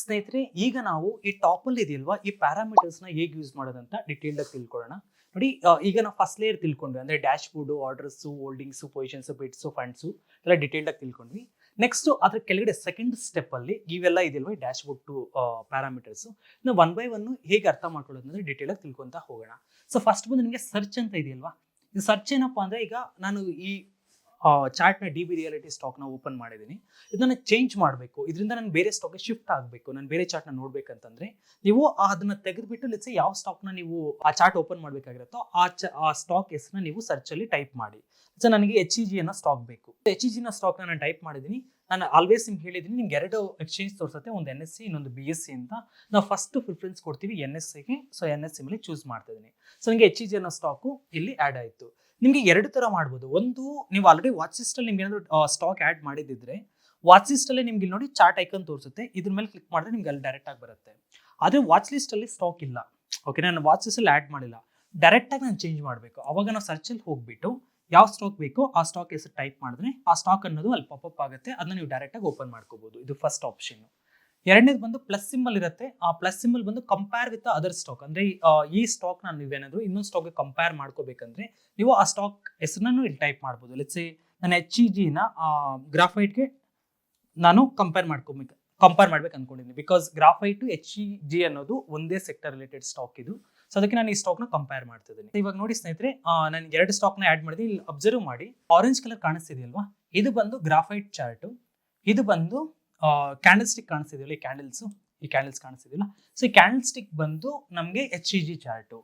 ಸ್ನೇಹಿತರೆ, ಈಗ ನಾವು ಈ ಟಾಪ್ ಅಲ್ಲಿ ಇದೆಯಲ್ವಾ, ಈ ಪ್ಯಾರಾಮೀಟರ್ಸ್ ನ ಹೇಗೆ ಯೂಸ್ ಮಾಡೋದಂತ ಡಿಟೇಲ್ ಆಗಿ ತಿಳ್ಕೊಳ್ಳೋಣ. ನೋಡಿ, ಈಗ ನಾವು ಫಸ್ಟ್ ಲೇಯರ್ ತಿಳ್ಕೊಂಡ್ವಿ, ಅಂದ್ರೆ dash board, orders, holdings, positions, bits, funds ಎಲ್ಲ ಡಿಟೇಲ್ ಆಗಿ ತಿಳ್ಕೊಂಡ್ವಿ. ನೆಕ್ಸ್ಟ್ ಅದ್ರ ಕೆಳಗಡೆ ಸೆಕೆಂಡ್ ಸ್ಟೆಪ್ ಅಲ್ಲಿ ಇವೆಲ್ಲ ಇದೆಯಲ್ವಾ, ಡ್ಯಾಶ್ ಬೋರ್ಡ್ ಟು ಪ್ಯಾರಾಮೀಟರ್ಸ್ ನಾವು ಒನ್ ಬೈ ಒನ್ ಹೇಗೆ ಅರ್ಥ ಮಾಡ್ಕೊಳ್ಳೋದು ಅಂದ್ರೆ ಡಿಟೇಲ್ ಆಗಿ ತಿಳ್ಕೊಂತ ಹೋಗೋಣ. ಸೊ ಫಸ್ಟ್ ಬಂದು ನಿಮಗೆ ಸರ್ಚ್ ಅಂತ ಇದೆಯಲ್ವಾ, ಈ ಸರ್ಚ್ ಏನಪ್ಪಾ ಅಂದ್ರೆ, ಈಗ ನಾನು ಈ ಚಾರ್ಟ್ನ ಡಿ ಬಿ ರಿಯಾಲಿಟಿ ಸ್ಟಾಕ್ನ ಓಪನ್ ಮಾಡಿದ್ದೀನಿ. ಇದನ್ನ ಚೇಂಜ್ ಮಾಡಬೇಕು, ಇದರಿಂದ ನಾನು ಬೇರೆ ಸ್ಟಾಕ್ಗೆ ಶಿಫ್ಟ್ ಆಗಬೇಕು, ನಾನು ಬೇರೆ ಚಾರ್ಟ್ನ ನೋಡ್ಬೇಕಂತಂದ್ರೆ ನೀವು ಅದನ್ನ ತೆಗೆದುಬಿಟ್ಟು ಲೆಟ್ಸ್ ಯಾವ ಸ್ಟಾಕ್ನ ನೀವು ಆ ಚಾರ್ಟ್ ಓಪನ್ ಮಾಡಬೇಕಾಗಿರುತ್ತೋ ಆ ಸ್ಟಾಕ್ ಹೆಸರನ್ನ ನೀವು ಸರ್ಚ್ ಅಲ್ಲಿ ಟೈಪ್ ಮಾಡಿ. ಸೊ ನನಗೆ HEG ಅನ್ನೋ ಸ್ಟಾಕ್ ಬೇಕು. HEG ನ ಸ್ಟಾಕ್ನ ನಾನು ಟೈಪ್ ಮಾಡಿದ್ದೀನಿ. ನಾನು ಆಲ್ವೇಸ್ ನಿಮ್ಗೆ ಹೇಳಿದ್ದೀನಿ, ನಿಮ್ಗೆ ಎರಡು ಎಕ್ಸ್ಚೇಂಜ್ ತೋರಿಸುತ್ತೆ, ಒಂದು NSE, ಇನ್ನೊಂದು BSE ಅಂತ. ನಾವು ಫಸ್ಟ್ ಪ್ರಿಫರೆನ್ಸ್ ಕೊಡ್ತೀವಿ NSEಗೆ. ಸೊ NSE ಮೇಲೆ ಚೂಸ್ ಮಾಡ್ತಾ ಇದ್ದೀನಿ. ಸೊ ನನಗೆ HEG ಅನ್ನೋ ಸ್ಟಾಕು ಇಲ್ಲಿ ಆ್ಯಡ್ ಆಯಿತು. ನಿಮಗೆ ಎರಡು ತರ ಮಾಡ್ಬೋದು. ಒಂದು, ನೀವು ಆಲ್ರೆಡಿ ವಾಚ್ ಲಿಸ್ಟ್ ಅಲ್ಲಿ ನಿಮ್ಗೆ ಏನಾದ್ರು ಸ್ಟಾಕ್ ಆ್ಯಡ್ ಮಾಡಿದ್ರೆ ವಾಚ್ ಲಿಸ್ಟ್ ಅಲ್ಲಿ ನಿಮ್ಗೆ ಇಲ್ಲಿ ನೋಡಿ ಚಾರ್ಟ್ ಐಕನ್ ತೋರಿಸುತ್ತೆ, ಇದ್ರ ಮೇಲೆ ಕ್ಲಿಕ್ ಮಾಡಿದ್ರೆ ನಿಮ್ಗೆ ಅಲ್ಲಿ ಡೈರೆಕ್ಟ್ ಆಗಿ ಬರುತ್ತೆ. ಆದ್ರೆ ವಾಚ್ ಲಿಸ್ಟ್ ಅಲ್ಲಿ ಸ್ಟಾಕ್ ಇಲ್ಲ. ಓಕೆ, ನಾನು ವಾಚ್ ಲಿಸ್ಟ್ ಅಲ್ಲಿ ಆ್ಯಡ್ ಮಾಡಿಲ್ಲ, ಡೈರೆಕ್ಟ್ ಆಗಿ ನಾನು ಚೇಂಜ್ ಮಾಡಬೇಕು. ಅವಾಗ ನಾವು ಸರ್ಚ್ ಅಲ್ಲಿ ಹೋಗ್ಬಿಟ್ಟು ಯಾವ ಸ್ಟಾಕ್ ಬೇಕೋ ಆ ಸ್ಟಾಕ್ ಹೆಸರು ಟೈಪ್ ಮಾಡಿದ್ರೆ ಆ ಸ್ಟಾಕ್ ಅನ್ನೋದು ಅಲ್ಲಿ ಪಾಪಪ್ ಆಗುತ್ತೆ, ಅದನ್ನ ನೀವು ಡೈರೆಕ್ಟ್ ಆಗಿ ಓಪನ್ ಮಾಡ್ಕೋಬಹುದು. ಇದು ಫಸ್ಟ್ ಆಪ್ಷನ್. ಎರಡನೇದು ಬಂದು ಪ್ಲಸ್ ಸಿಂಬಲ್ ಇರುತ್ತೆ. ಆ ಪ್ಲಸ್ ಸಿಂಬಲ್ ಬಂದು ಕಂಪೇರ್ ವಿತ್ ಅದರ್ ಸ್ಟಾಕ್. ಅಂದ್ರೆ ಈ ಸ್ಟಾಕ್ ನಾನು ನೀವೇನಾದ್ರು ಇನ್ನೊಂದು ಸ್ಟಾಕ್ಗೆ ಕಂಪೇರ್ ಮಾಡ್ಕೋಬೇಕಂದ್ರೆ ನೀವು ಆ ಸ್ಟಾಕ್ ಹೆಸರನ್ನು ಇಲ್ಲಿ ಟೈಪ್ ಮಾಡ್ಬೋದು. ಲೆಟ್ಸ್ ಸೇ ನಾನು HEG ನ ಗ್ರಾಫೈಟ್ಗೆ ನಾನು ಕಂಪೇರ್ ಮಾಡ್ಬೇಕು ಅನ್ಕೊಂಡಿದ್ದೀನಿ. ಬಿಕಾಸ್ ಗ್ರಾಫೈಟ್ HEG ಅನ್ನೋದು ಒಂದೇ ಸೆಕ್ಟರ್ ರಿಲೇಟೆಡ್ ಸ್ಟಾಕ್ ಇದು. ಸೊ ಅದಕ್ಕೆ ನಾನು ಈ ಸ್ಟಾಕ್ ನ ಕಂಪೇರ್ ಮಾಡ್ತಿದ್ದೀನಿ. ಇವಾಗ ನೋಡಿ ಸ್ನೇಹಿತರೆ, ನಾನು ಎರಡು ಸ್ಟಾಕ್ ನ ಆಡ್ ಮಾಡಿದ್ರೆ ಇಲ್ಲಿ ಅಬ್ಸರ್ವ್ ಮಾಡಿ, ಆರೆಂಜ್ ಕಲರ್ ಕಾಣಿಸ್ತಿದೆಯಲ್ವಾ, ಇದು ಬಂದು ಗ್ರಾಫೈಟ್ ಚಾರ್ಟ್, ಇದು ಬಂದು ಕ್ಯಾಂಡಲ್ ಸ್ಟಿಕ್ ಕಾಣಿಸ್ತಿದೆಯಲ್ಲ, ಈ ಕ್ಯಾಂಡಲ್ಸ್ ಕಾಣಿಸ್ತಿದೆಯಲ್ಲ. ಸೊ ಈ ಕ್ಯಾಂಡಲ್ ಸ್ಟಿಕ್ ಬಂದು ನಮಗೆ HEG ಚಾರ್ಟ್.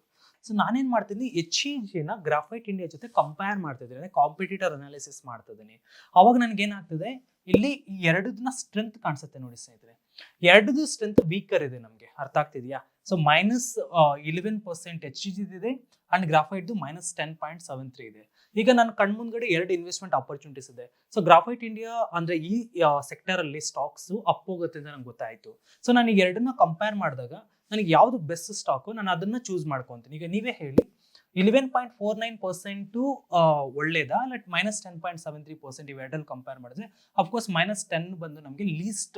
ಸೊ ನಾನೇನ್ ಮಾಡ್ತಿದ್ದೀನಿ, HEG ನ ಗ್ರಾಫೈಟ್ ಇಂಡಿಯಾ ಜೊತೆ ಕಂಪೇರ್ ಮಾಡ್ತಿದ್ದೀನಿ, ಅಂದ್ರೆ ಕಾಂಪಿಟೇಟರ್ ಅನಾಲಿಸಿಸ್ ಮಾಡ್ತಿದ್ದೀನಿ. ಅವಾಗ ನನ್ಗೆ ಏನಾಗ್ತದೆ, ಇಲ್ಲಿ ಈ ಎರಡನ್ನ ಸ್ಟ್ರೆಂತ್ ಕಾಣಿಸುತ್ತೆ ನೋಡಿ ಸ್ನೇಹಿತರೆ. ಎರಡದು ಸ್ಟ್ರೆಂತ್ ವೀಕರ್ ಇದೆ, ನಮಗೆ ಅರ್ಥ ಆಗ್ತಿದೆಯಾ? ಸೊ -11% HEG ಇದೆ ಅಂಡ್ ಗ್ರಾಫೈಟ್ -10.73 ಇದೆ. ಈಗ ನನ್ನ ಕಣ್ಮುಂದ್ಗಡೆ ಎರಡು ಇನ್ವೆಸ್ಟ್ಮೆಂಟ್ ಆಪರ್ಚುನಿಟೀಸ್ ಇದೆ. ಸೊ ಗ್ರಾಫೈಟ್ ಇಂಡಿಯಾ ಅಂದ್ರೆ ಈ ಸೆಕ್ಟರ್ ಅಲ್ಲಿ ಸ್ಟಾಕ್ಸ್ ಅಪ್ ಹೋಗುತ್ತೆ ಅಂತ ನಂಗೆ ಗೊತ್ತಾಯ್ತು. ಸೊ ನಾನು ಈ ಎರಡನ್ನ ಕಂಪೇರ್ ಮಾಡಿದಾಗ ನನಗೆ ಯಾವ್ದು ಬೆಸ್ಟ್ ಸ್ಟಾಕು, ನಾನು ಅದನ್ನ ಚೂಸ್ ಮಾಡ್ಕೊಂತೀನಿ. ಈಗ ನೀವೇ ಹೇಳಿ, 11.49% ಒಳ್ಳೇದಾ, ಲೈಕ್ -10.73% ಇವೆರಡಲ್ಲಿ ಕಂಪೇರ್ ಮಾಡಿದ್ರೆ ಅಫ್ಕೋರ್ಸ್ -10 ಬಂದು ನಮಗೆ ಲೀಸ್ಟ್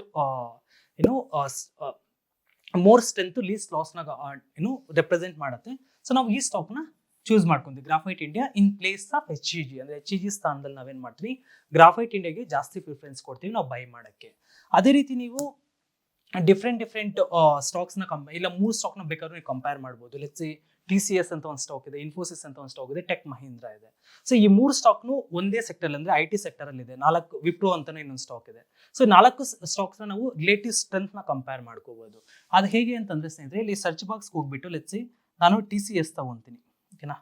ಮೋರ್ ಸ್ಟ್ರೆಂತ್ ಲೀಸ್ಟ್ ಲಾಸ್ನ ರೆಪ್ರೆಸೆಂಟ್ ಮಾಡುತ್ತೆ. ಸೊ ನಾವು ಈ ಸ್ಟಾಕ್ನ ಚೂಸ್ ಮಾಡ್ಕೊಂತೀವಿ, graphite India in place of HEG. ಅಂದ್ರೆ HEG ಸ್ಥಾನದಲ್ಲಿ ನಾವೇನ್ ಮಾಡ್ತೀವಿ, ಗ್ರಾಫೈಟ್ ಇಂಡಿಯಾಗೆ ಜಾಸ್ತಿ ಪ್ರಿಫರೆನ್ಸ್ ಕೊಡ್ತೀವಿ ನಾವು ಬೈ ಮಾಡಕ್ಕೆ. ಅದೇ ರೀತಿ ನೀವು ಡಿಫ್ರೆಂಟ್ ಸ್ಟಾಕ್ಸ್ ನ ಇಲ್ಲ 3 ಸ್ಟಾಕ್ ನ ಬೇಕಾದ್ರೂ ನೀವು ಕಂಪೇರ್ ಮಾಡ್ಬೋದು. ಲೆಟ್ಸ್ ಸೇ TCS ಅಂತ ಒಂದು ಸ್ಟಾಕ್ ಇದೆ, ಇನ್ಫೋಸಿಸ್ ಅಂತ ಒಂದು ಸ್ಟಾಕ್ ಇದೆ, ಟೆಕ್ ಮಹೀಂದ್ರಾ ಇದೆ. ಸೊ ಈ 3 ಸ್ಟಾಕ್ನು ಒಂದೇ ಸೆಕ್ಟರ್ ಅಂದ್ರೆ IT ಸೆಕ್ಟರ್ ಅಲ್ಲಿ ಇದೆ. 4 ವಿಪ್ರೋ ಅಂತಾನೆ ಇನ್ನೊಂದು ಸ್ಟಾಕ್ ಇದೆ. ಸೊ 4 ಸ್ಟಾಕ್ಸ್ ನಾವು ರಿಲೇಟಿವ್ ಸ್ಟ್ರೆಂತ್ ನ ಕಂಪೇರ್ ಮಾಡ್ಕೋಬಹುದು. ಅದು ಹೇಗೆ ಅಂತಂದ್ರೆ ಸ್ನೇಹಿತರೆ, ಇಲ್ಲಿ ಸರ್ಚ್ ಬಾಕ್ಸ್ ಹೋಗ್ಬಿಟ್ಟು ಲೆಟ್ಸ್ ಸೇ ನಾನು TCS ತಗೊಂತೀನಿ. ಓಕೆನಾ?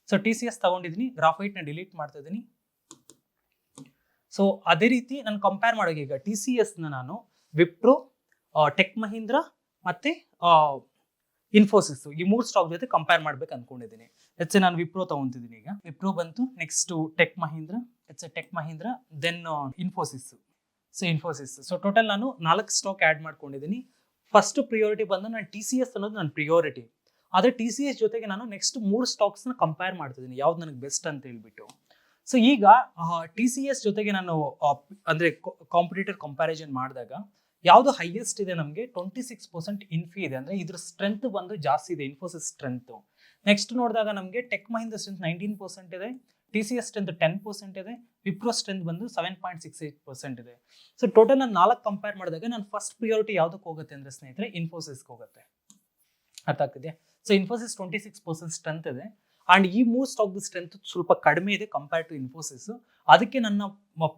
ಸೊ TCS ತಗೊಂಡಿದ್ದೀನಿ, ಗ್ರಾಫೈಟ್ ನ ಡಿಲೀಟ್ ಮಾಡ್ತಾ ಇದೀನಿ. ಸೊ ಅದೇ ರೀತಿ ನಾನು ಕಂಪೇರ್ ಮಾಡೋಕೆ ಈಗ TCS ನ ನಾನು ವಿಪ್ರೋ, ಟೆಕ್ ಮಹೀಂದ್ರಾ ಮತ್ತೆ ಇನ್ಫೋಸಿಸ್ ಈ 3 ಸ್ಟಾಕ್ ಜೊತೆ ಕಂಪೇರ್ ಮಾಡ್ಬೇಕು ಅನ್ಕೊಂಡಿದ್ದೀನಿ. ಲೆಟ್ಸ್ ಸೇ ನಾನು ವಿಪ್ರೋ ತಗೊಂತಿದ್ದೀನಿ. ಈಗ ವಿಪ್ರೋ ಬಂತು, next Tech Mahindra, then Infosys. So total ನಾನು 4 ಸ್ಟಾಕ್ ಆಡ್ ಮಾಡ್ಕೊಂಡಿದ್ದೀನಿ. ಫಸ್ಟ್ ಪ್ರಿಯಾರಿಟಿ ಬಂದು ನಾನು TCS ಅನ್ನೋದು ನನ್ನ ಪ್ರಿಯಾರಿಟಿ. ಆದ್ರೆ TCS ಜೊತೆಗೆ ನಾನು ನೆಕ್ಸ್ಟ್ 3 ಸ್ಟಾಕ್ಸ್ ನ ಕಂಪೇರ್ ಮಾಡ್ತಿದ್ದೀನಿ, ಯಾವ್ದು ನನಗೆ ಬೆಸ್ಟ್ ಅಂತ ಹೇಳ್ಬಿಟ್ಟು. ಸೊ ಈಗ TCS ಜೊತೆಗೆ ನಾನು ಅಂದ್ರೆ ಕಾಂಪಿಟೇಟರ್ ಕಂಪ್ಯಾರಿಸನ್ ಮಾಡಿದಾಗ ಯಾವ್ದು ಹೈಯೆಸ್ಟ್ ಇದೆ, ನಮಗೆ 26% ಇನ್ಫಿ ಇದೆ. ಅಂದ್ರೆ ಇದ್ರ ಸ್ಟ್ರೆಂತ್ ಬಂದು ಜಾಸ್ತಿ ಇದೆ, ಇನ್ಫೋಸಿಸ್ ಸ್ಟ್ರೆಂತ್. ನೆಕ್ಸ್ಟ್ ನೋಡಿದಾಗ ನಮಗೆ ಟೆಕ್ ಮಹೀಂದ್ರ ಸ್ಟ್ರೆಂತ್ 19% ಇದೆ, TCS ಸ್ಟ್ರೆಂತ್ 10% ಇದೆ, ವಿಪ್ರೋ ಸ್ಟ್ರೆಂತ್ ಬಂದು 7.68% ಇದೆ. ಸೊ ಟೋಟಲ್ ನಾನು 4 ಕಂಪೇರ್ ಮಾಡಿದಾಗ ನನ್ನ ಫಸ್ಟ್ ಪ್ರಿಯಾರಿಟಿ ಯಾವ್ದಕ್ಕೆ ಹೋಗುತ್ತೆ ಅಂದ್ರೆ ಸ್ನೇಹಿತರೆ, ಇನ್ಫೋಸಿಸ್ಗೆ ಹೋಗುತ್ತೆ. ಅರ್ಥ ಆಗ್ತಿದೆಯಾ? ಸೊ ಇನ್ಫೋಸಿಸ್ 26% ಸ್ಟ್ರೆಂತ್ ಇದೆ ಅಂಡ್ ಈ 3 ಸ್ಟಾಕ್ ಸ್ಟ್ರೆಂತ್ ಸ್ವಲ್ಪ ಕಡಿಮೆ ಇದೆ ಕಂಪೇರ್ ಟು ಇನ್ಫೋಸಿಸ್. ಅದಕ್ಕೆ ನನ್ನ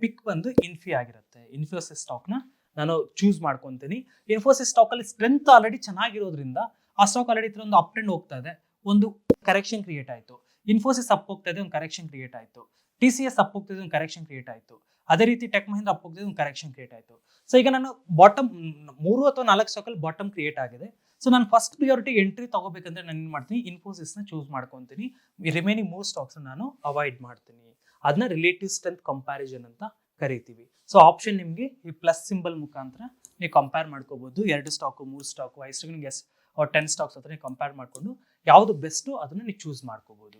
ಪಿಕ್ ಬಂದು ಇನ್ಫಿ ಆಗಿರುತ್ತೆ. ಇನ್ಫೋಸಿಸ್ ಸ್ಟಾಕ್ ನ ನಾನು ಚೂಸ್ ಮಾಡ್ಕೊಂತೀನಿ. ಇನ್ಫೋಸಿಸ್ ಸ್ಟಾಕ್ ಅಲ್ಲಿ ಸ್ಟ್ರೆಂತ್ ಆಲ್ರೆಡಿ ಚೆನ್ನಾಗಿರೋದ್ರಿಂದ ಆ ಸ್ಟಾಕ್ ಆಲ್ರೆಡಿ ಒಂದು ಅಪ್ ಟ್ರೆಂಡ್ ಹೋಗ್ತಾ ಇದೆ, ಒಂದು ಕರೆಕ್ಷನ್ ಕ್ರಿಯೇಟ್ ಆಯ್ತು. ಇನ್ಫೋಸಿಸ್ ಅಪ್ ಹೋಗ್ತಾ ಇದೆ, ಒಂದು ಕರೆಕ್ಷನ್ ಕ್ರಿಯೇಟ್ ಆಯ್ತು. TCS ಅಪ್ ಹೋಗ್ತಿದೆ, ಒಂದು ಕರೆಕ್ಷನ್ ಕ್ರಿಯೇಟ್ ಆಯ್ತು. ಅದೇ ರೀತಿ ಟೆಕ್ ಮಹೀಂದ್ರ ಅಪ್ ಹೋಗ್ತಿದೆ, ಒಂದು ಕರೆಕ್ಷನ್ ಕ್ರಿಯೇಟ್ ಆಯ್ತು. ಸೊ ಈಗ ನಾನು ಬಾಟಮ್ 3 ಅಥವಾ 4 ಸ್ಟಾಕ್ ಅಲ್ಲಿ ಬಾಟಮ್ ಕ್ರಿಯೇಟ್ ಆಗಿದೆ. ಸೊ ನಾನು ಫಸ್ಟ್ ಪ್ರಿಯಾರಿಟಿ ಎಂಟ್ರಿ ತಗೋಬೇಕಂದ್ರೆ ನಾನು ಏನ್ ಮಾಡ್ತೀನಿ, ಇನ್ಫೋಸಿಸ್ ನ ಚೂಸ್ ಮಾಡ್ಕೊಂತೀನಿ. ರಿಮೈನಿಂಗ್ 3 ಸ್ಟಾಕ್ಸ್ ನಾನು ಅವಾಯ್ಡ್ ಮಾಡ್ತೀನಿ. ಅದನ್ನ ರಿಲೇಟಿವ್ ಸ್ಟ್ರೆಂತ್ ಕಂಪ್ಯಾರಿಸನ್ ಅಂತ ಕರಿತೀವಿ. ಸೊ ಆಪ್ಷನ್ ನಿಮಗೆ ಈ ಪ್ಲಸ್ ಸಿಂಬಲ್ ಮುಖಾಂತರ ನೀವು ಕಂಪೇರ್ ಮಾಡ್ಕೋಬಹುದು. 2 ಸ್ಟಾಕ್, 3 ಸ್ಟಾಕ್, ನಿಮಗೆ 10 ಸ್ಟಾಕ್ಸ್ ಹತ್ರ ಕಂಪೇರ್ ಮಾಡ್ಕೊಂಡು ಯಾವ್ದು ಬೆಸ್ಟ್ ಅದನ್ನ ನೀವು ಚೂಸ್ ಮಾಡ್ಕೋಬಹುದು.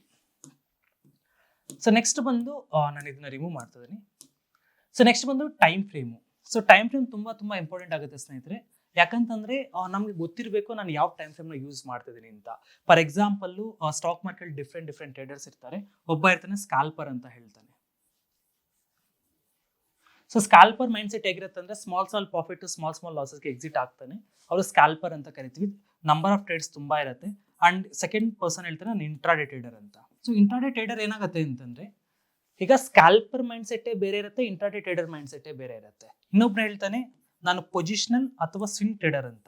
ಸೊ ನೆಕ್ಸ್ಟ್ ಬಂದು ನಾನು ಇದನ್ನ ರಿಮೂವ್ ಮಾಡ್ತಾ ಇದೀನಿ. ಸೊ ನೆಕ್ಸ್ಟ್ ಬಂದು time frame. So time frame ತುಂಬಾ ಇಂಪಾರ್ಟೆಂಟ್ ಆಗುತ್ತೆ ಸ್ನೇಹಿತರೆ. ಯಾಕಂತಂದ್ರೆ ನಮ್ಗೆ ಗೊತ್ತಿರಬೇಕು ನಾನು ಯಾವ ಟೈಮ್ ಫ್ರೇಮ್ನ ಯೂಸ್ ಮಾಡ್ತಿದ್ದೀನಿ ಅಂತ. For example stock market different traders ಇರ್ತಾರೆ. ಒಬ್ಬ ಇರ್ತಾನೆ ಸ್ಕಾಲ್ಪರ್ ಅಂತ ಹೇಳ್ತಾನೆ. ಸೊ ಸ್ಕಾಲ್ಪರ್ ಮೈಂಡ್ ಸೆಟ್ ಹೇಗಿರುತ್ತೆ ಅಂದ್ರೆ ಸ್ಮಾಲ್ ಪ್ರಾಫಿಟ್ ಸ್ಮಾಲ್ ಲಾಸಸ್ಗೆ ಎಕ್ಸಿಟ್ ಆಗ್ತಾನೆ. ಅವರು ಸ್ಕಾಲ್ಪರ್ ಅಂತ ಕರಿತೀವಿ. ನಂಬರ್ ಆಫ್ ಟ್ರೇಡ್ಸ್ ತುಂಬಾ ಇರುತ್ತೆ. ಅಂಡ್ ಸೆಕೆಂಡ್ ಪರ್ಸನ್ ಹೇಳ್ತಾನೆ ನಾನು ಇಂಟ್ರಾಡೇ ಟ್ರೇಡರ್ ಅಂತ. ಸೊ ಇಂಟ್ರಾಡೇ ಟ್ರೇಡರ್ ಏನಾಗುತ್ತೆ ಅಂತಂದ್ರೆ ಈಗ ಸ್ಕಾಲ್ಪರ್ ಮೈಂಡ್ ಸೆಟ್ಟೇ ಬೇರೆ ಇರುತ್ತೆ, ಇಂಟ್ರಾಡೇ ಟ್ರೇಡರ್ ಮೈಂಡ್ ಸೆಟ್ಟೇ ಬೇರೆ ಇರುತ್ತೆ. ಇನ್ನೊಬ್ರು ಹೇಳ್ತಾನೆ ನಾನು ಪೊಸಿಷನಲ್ ಅಥವಾ ಸ್ವಿಂಗ್ ಟ್ರೇಡರ್ ಅಂತ.